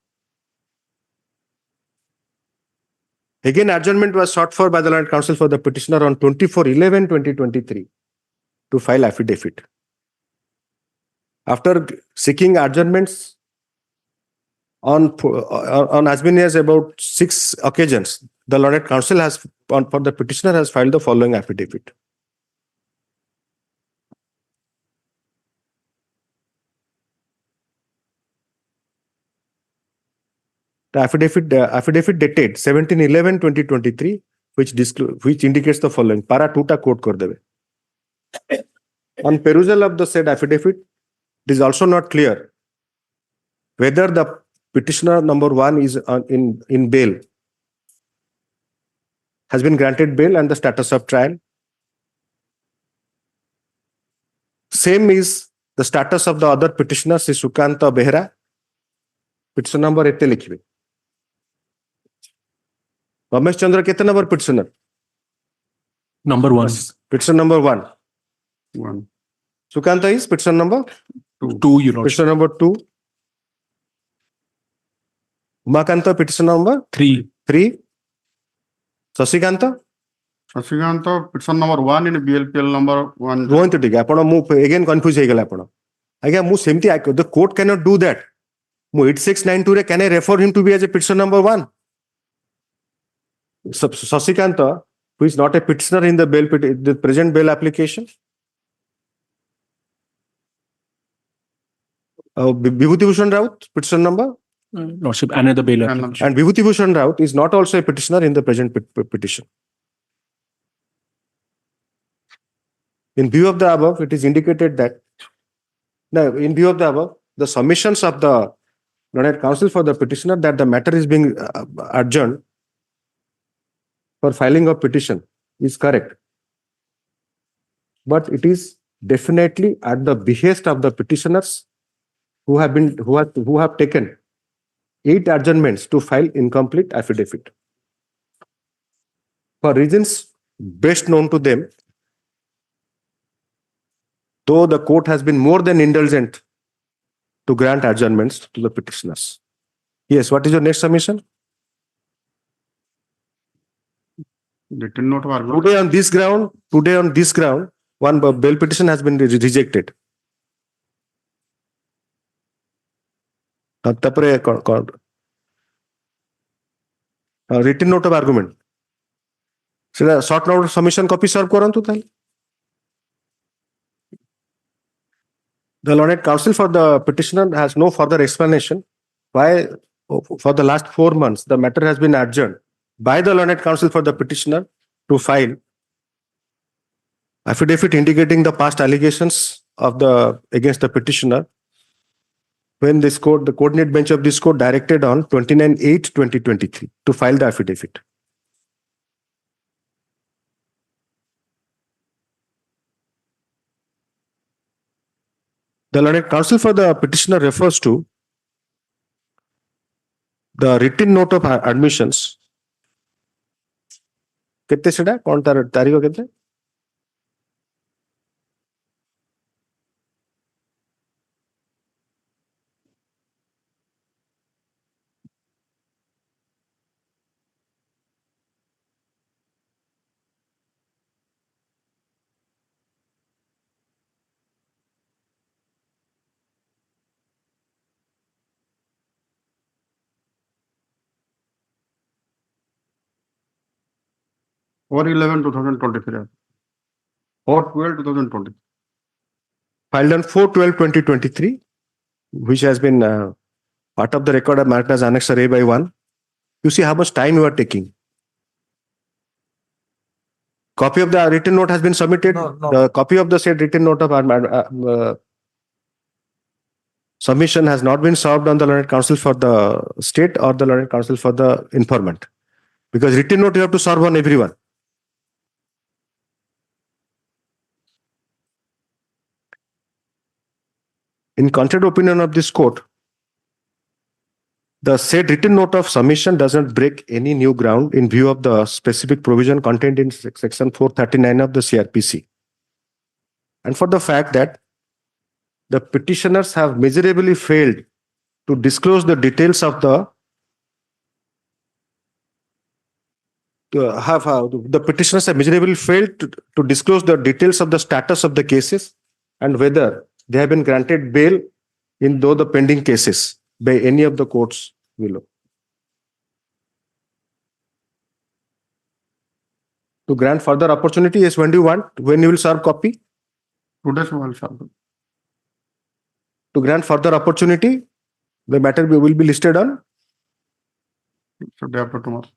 Speaker 1: Again, adjournment was sought for by the learned counsel for the petitioner on 24/11/2023 to file affidavit. After seeking adjournments on as many as about 6 occasions, the learned counsel for the petitioner has filed the following affidavit. The affidavit dated 17/11/2023, which indicates the following. Para 2 ta quote kar debe. On perusal of the said affidavit, it is also not clear whether the petitioner number 1 is in bail, has been granted bail and the status of trial. Same is the status of the other petitioner, Sri Sukanta Behra. Petition number ete likhibe. Ramesh Chandra kete number petitioner?
Speaker 3: Number 1.
Speaker 1: Petition number 1.
Speaker 2: 1.
Speaker 1: Sukanta is petition number
Speaker 3: 2, Your Lordship.
Speaker 1: petition number 2. Umakanta petition number
Speaker 3: 3.
Speaker 1: 3. Sasikanta?
Speaker 2: Sasikanta petition number 1 in BLPL number 1.
Speaker 1: Rohint ठीक है आपण मु again confuse हे गेला आपण आज्ञा मु सेमती the court cannot do that मु 8692 रे can I refer him to be as a petitioner number 1. Sasikanta, who is not a petitioner in the present bail application. Vibhuti Bhushan Raut, petition number?
Speaker 3: Lordship, another bail application.
Speaker 1: And Vibhuti Bhushan Raut is not also a petitioner in the present petition. In view of the above, it is indicated that, now, in view of the above, the submissions of the learned counsel for the petitioner that the matter is being adjourned for filing of petition is correct. But it is definitely at the behest of the petitioners who have taken 8 adjournments to file incomplete affidavit. For reasons best known to them, though the court has been more than indulgent to grant adjournments to the petitioners. Yes, what is your next submission?
Speaker 2: Written note of argument.
Speaker 1: Today on this ground, one bail petition has been rejected. Written note of argument. Short note submission copy serve korantu thale. The learned counsel for the petitioner has no further explanation why for the last 4 months the matter has been adjourned by the learned counsel for the petitioner to file affidavit indicating the past allegations against the petitioner when the coordinate bench of this court directed on 29/8/2023 to file the affidavit. The learned counsel for the petitioner refers to the written note of admissions. Kete seda? Kon tarikh kete?
Speaker 2: 4/11/2023. 4/12/2020.
Speaker 1: Filed on 4/12/2023, which has been part of the record of marked as Annexure A by 1. You see how much time you are taking. Copy of the written note has been submitted.
Speaker 13: No, no.
Speaker 1: The copy of the said written note of submission has not been served on the learned counsel for the state or the learned counsel for the informant. Because written note you have to serve on everyone. In contrary opinion of this court, the said written note of submission doesn't break any new ground in view of the specific provision contained in section 439 of the CRPC. And for the fact that the petitioners have miserably failed to disclose the details of the petitioners have miserably failed to disclose the details of the status of the cases and whether they have been granted bail in though the pending cases by any of the courts below. To grant further opportunity, yes, when do you want? When you will serve copy?
Speaker 2: 2 days will serve.
Speaker 1: To grant further opportunity, the matter will be listed on.
Speaker 2: So day after tomorrow.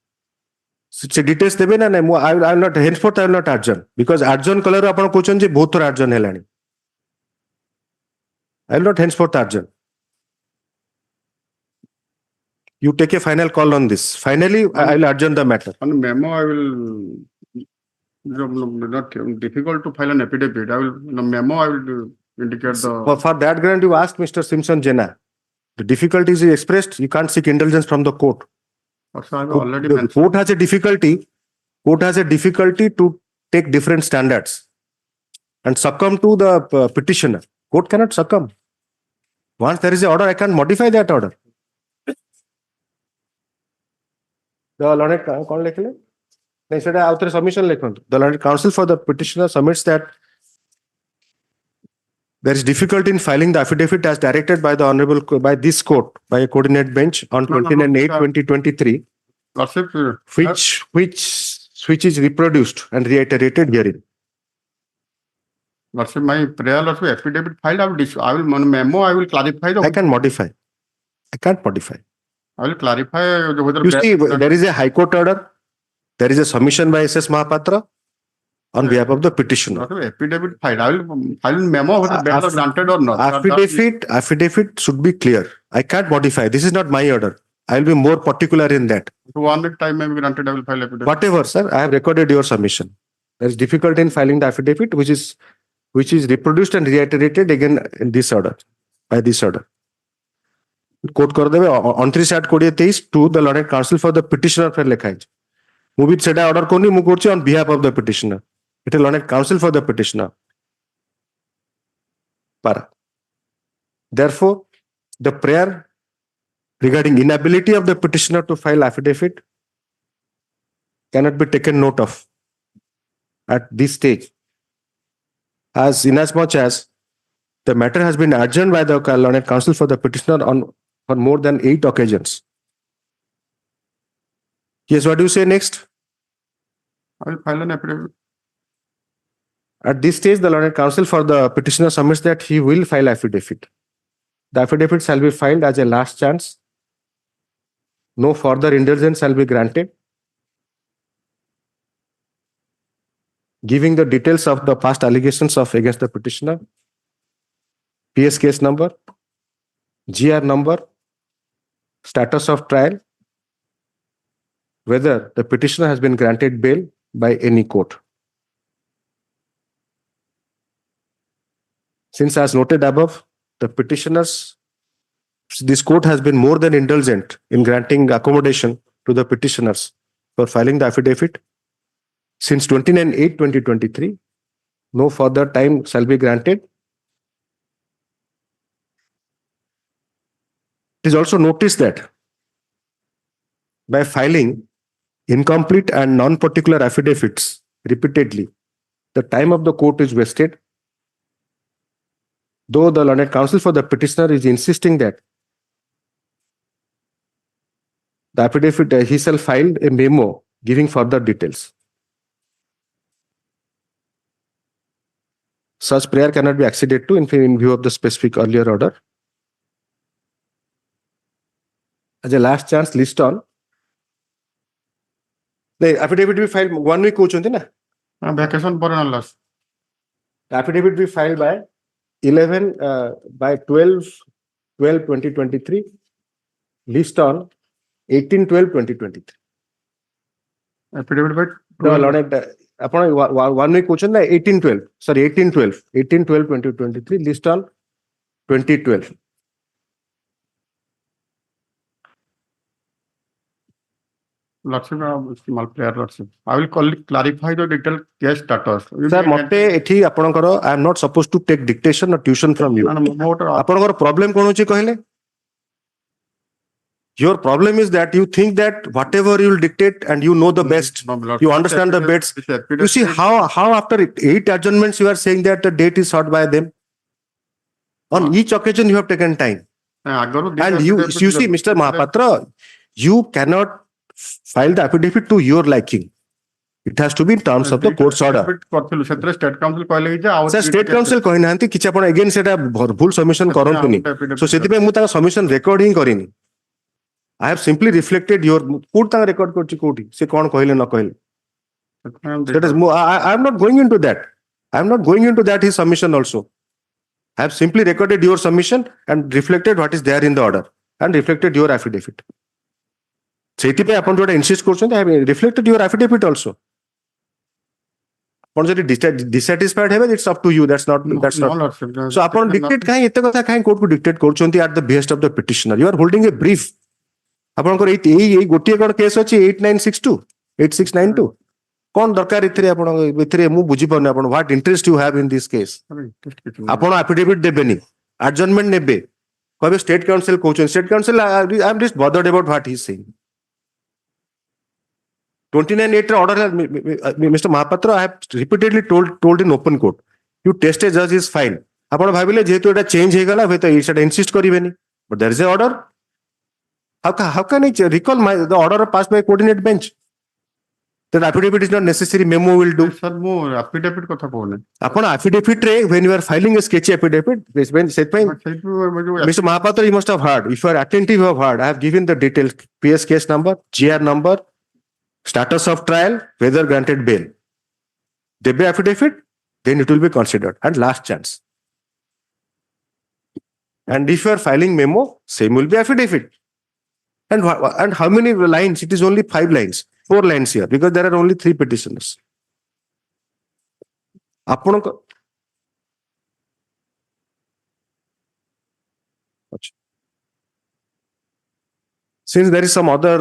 Speaker 1: Se details debe na nahi I will not henceforth I will not adjourn because adjourn color apan kochon je bahut thora adjourn helani. I will not henceforth adjourn. You take a final call on this. Finally, I will adjourn the matter.
Speaker 2: On memo, I will not difficult to file an affidavit. I will in a memo. I will indicate the.
Speaker 1: For that ground, you asked Mr. Simpson Jena. The difficulties is expressed. You can't seek indulgence from the court.
Speaker 2: Also, I have already
Speaker 1: The
Speaker 2: mentioned.
Speaker 1: court has a difficulty. Court has a difficulty to take different standards and succumb to the petitioner. Court cannot succumb. Once there is an order, I can't modify that order. The learned कौन लिख ले? नहीं सेटा outer submission लिखो. The learned counsel for the petitioner submits that there is difficulty in filing the affidavit as directed by the honorable by this court by a coordinate bench on 29/8/2023, which is reproduced and reiterated herein.
Speaker 2: Lordship, my prayer, Lordship, affidavit filed. I will memo. I will clarify the.
Speaker 1: I can modify. I can't modify.
Speaker 2: I will clarify whether.
Speaker 1: You see, there is a High Court order. There is a submission by S.S. Mahapatra on behalf of the petitioner.
Speaker 2: Affidavit filed. I will file memo whether bail was granted or not.
Speaker 1: Affidavit should be clear. I can't modify. This is not my order. I will be more particular in that.
Speaker 2: To 1 week time may be granted. I will file affidavit.
Speaker 1: Whatever, sir. I have recorded your submission. There is difficulty in filing the affidavit, which is reproduced and reiterated again in this order, by this order. Quote कर देवे 29/8/2023 to the learned counsel for the petitioner पर लिखा है. Move it सेटा order कोनी move करची on behalf of the petitioner. It is learned counsel for the petitioner. Para. Therefore, the prayer regarding inability of the petitioner to file affidavit cannot be taken note of at this stage, as inasmuch as the matter has been adjourned by the learned counsel for the petitioner for more than 8 occasions. Yes, what do you say next?
Speaker 2: I will file an affidavit.
Speaker 1: At this stage, the learned counsel for the petitioner submits that he will file affidavit. The affidavit shall be filed as a last chance. No further indulgence shall be granted. Giving the details of the past allegations of against the petitioner, PS case number, GR number, status of trial, whether the petitioner has been granted bail by any court. Since as noted above, the petitioners, this court has been more than indulgent in granting accommodation to the petitioners for filing the affidavit. Since 29/8/2023, no further time shall be granted. It is also noticed that by filing incomplete and non-particular affidavits repeatedly, the time of the court is wasted. Though the learned counsel for the petitioner is insisting that the affidavit, he shall file a memo giving further details. Such prayer cannot be acceded to in view of the specific earlier order. As a last chance, list on. The affidavit be filed 1 week kouchunti na.
Speaker 2: Vacation ପରେ ନା last.
Speaker 1: Affidavit be filed by 12/2023. List on 18/12/2023.
Speaker 2: Affidavit by
Speaker 1: No, Lord, upon 1 week kouchunti na 18/12. Sorry, 18/12. 18/12/2023. List on 20/12.
Speaker 2: Lordship, small prayer, Lordship. I will clarify the detailed case status.
Speaker 1: Sir, मते एठी आपणकर I am not supposed to take dictation or tuition from you. आपणकर problem कोन होची कहले? Your problem is that you think that whatever you will dictate and you know the best, you understand the best. You see how after 8 adjournments you are saying that the date is sought by them. On each occasion you have taken time. And you see, Mr. Mahapatra, you cannot file the affidavit to your liking. It has to be in terms of the court's order.
Speaker 2: State Council कहले जे
Speaker 1: Sir, State Council कहि नांती किछ आपण again सेटा भूल submission करंतुनी. So सेति पे मु ता सबमिशन रेकॉर्ड ही करिनी. I have simply reflected your code ता रेकॉर्ड करछि कोठी से कोन कहले न कहले. That is I am not going into that. I am not going into that his submission also. I have simply recorded your submission and reflected what is there in the order and reflected your affidavit. सेति पे आपण जोटा insist करछन I have reflected your affidavit also. आपण जदि dissatisfied हेबे it's up to you. That's not. So आपण dictate काहे एते कथा काहे कोर्ट को dictate करछन्ती at the behest of the petitioner. You are holding a brief. आपनकर एई गोटिए कोन केस अछि 8962 8692 कोन दरकार इथरे आपण इथरे मु बुझी परने आपण what interest you have in this case. आपण एफिडेविट देबेनी एडजर्नमेंट नेबे कहबे स्टेट काउंसिल कहउछन state council I am just bothered about what he is saying. 29(8) order, Mr. Mahapatra, I have repeatedly told in open court. You test a judge is fine. आपण भाबिले जेतु एटा change हे गला हेतु इटा insist करिवेनी. But there is a order. How can I recall the order passed by coordinate bench? That affidavit is not necessary. Memo will do.
Speaker 2: Sir, mo affidavit kotha kohne.
Speaker 1: Upon affidavit re, when you are filing a sketchy affidavit, when said fine. Mr. Mahapatra, you must have heard. If you are attentive, you have heard. I have given the details: PS case number, GR number, status of trial, whether granted bail. Debe affidavit, then it will be considered. And last chance. And if you are filing memo, same will be affidavit. And how many lines? It is only 5 lines, 4 lines here, because there are only 3 petitioners. Since there is some other,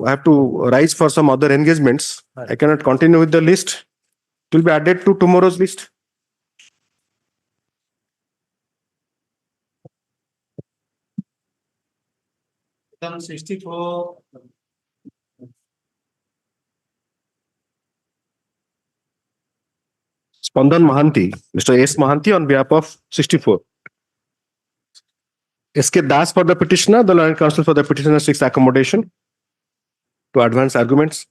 Speaker 1: I have to rise for some other engagements. I cannot continue with the list. It will be added to tomorrow's list.
Speaker 13: Item 64.
Speaker 1: Spandan Mahanti, Mr. S. Mahanti on behalf of 64. S.K. Das for the petitioner, the Learned Counsel for the petitioner seeks accommodation to advance arguments.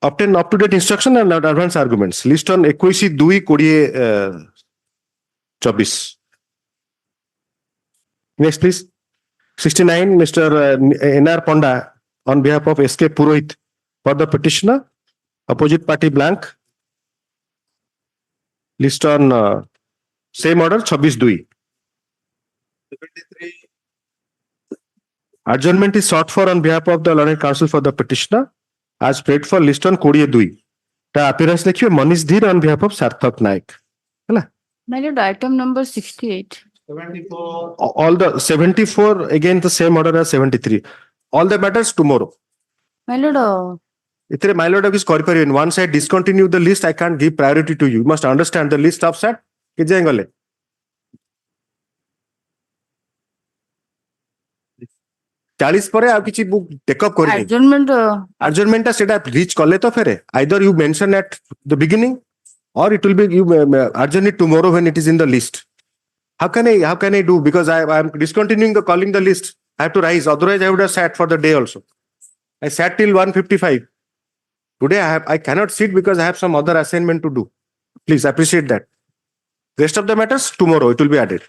Speaker 1: Obtain up-to-date instruction and advance arguments. List on 21/2/24. Next, please. 69, Mr. N.R. Ponda on behalf of S.K. Purohit for the petitioner. Opposite party blank. List on same order 26/2. Adjournment is sought for on behalf of the Learned Counsel for the petitioner as prayed for. List on 22. The appearance likhibe Manish Dhir on behalf of Sarthak Naik. Hala.
Speaker 11: My lord, item number 68.
Speaker 13: 74.
Speaker 1: All the 74 again the same order as 73. All the matters tomorrow.
Speaker 11: My lord,
Speaker 1: Ithre my lord is in one side discontinue the list. I can't give priority to you. You must understand the list of set. Ke jayengale. चालीस पर आप किसी book take up करेंगे adjournment टा सेटा reach कर ले तो फिर either you mention at the beginning or it will be you adjourn it tomorrow when it is in the list. How can I do, because I am discontinuing the calling the list. I have to rise, otherwise I would have sat for the day also. I sat till 1:55. Today I cannot sit because I have some other assignment to do. Please appreciate that. Rest of the matters, tomorrow it will be added.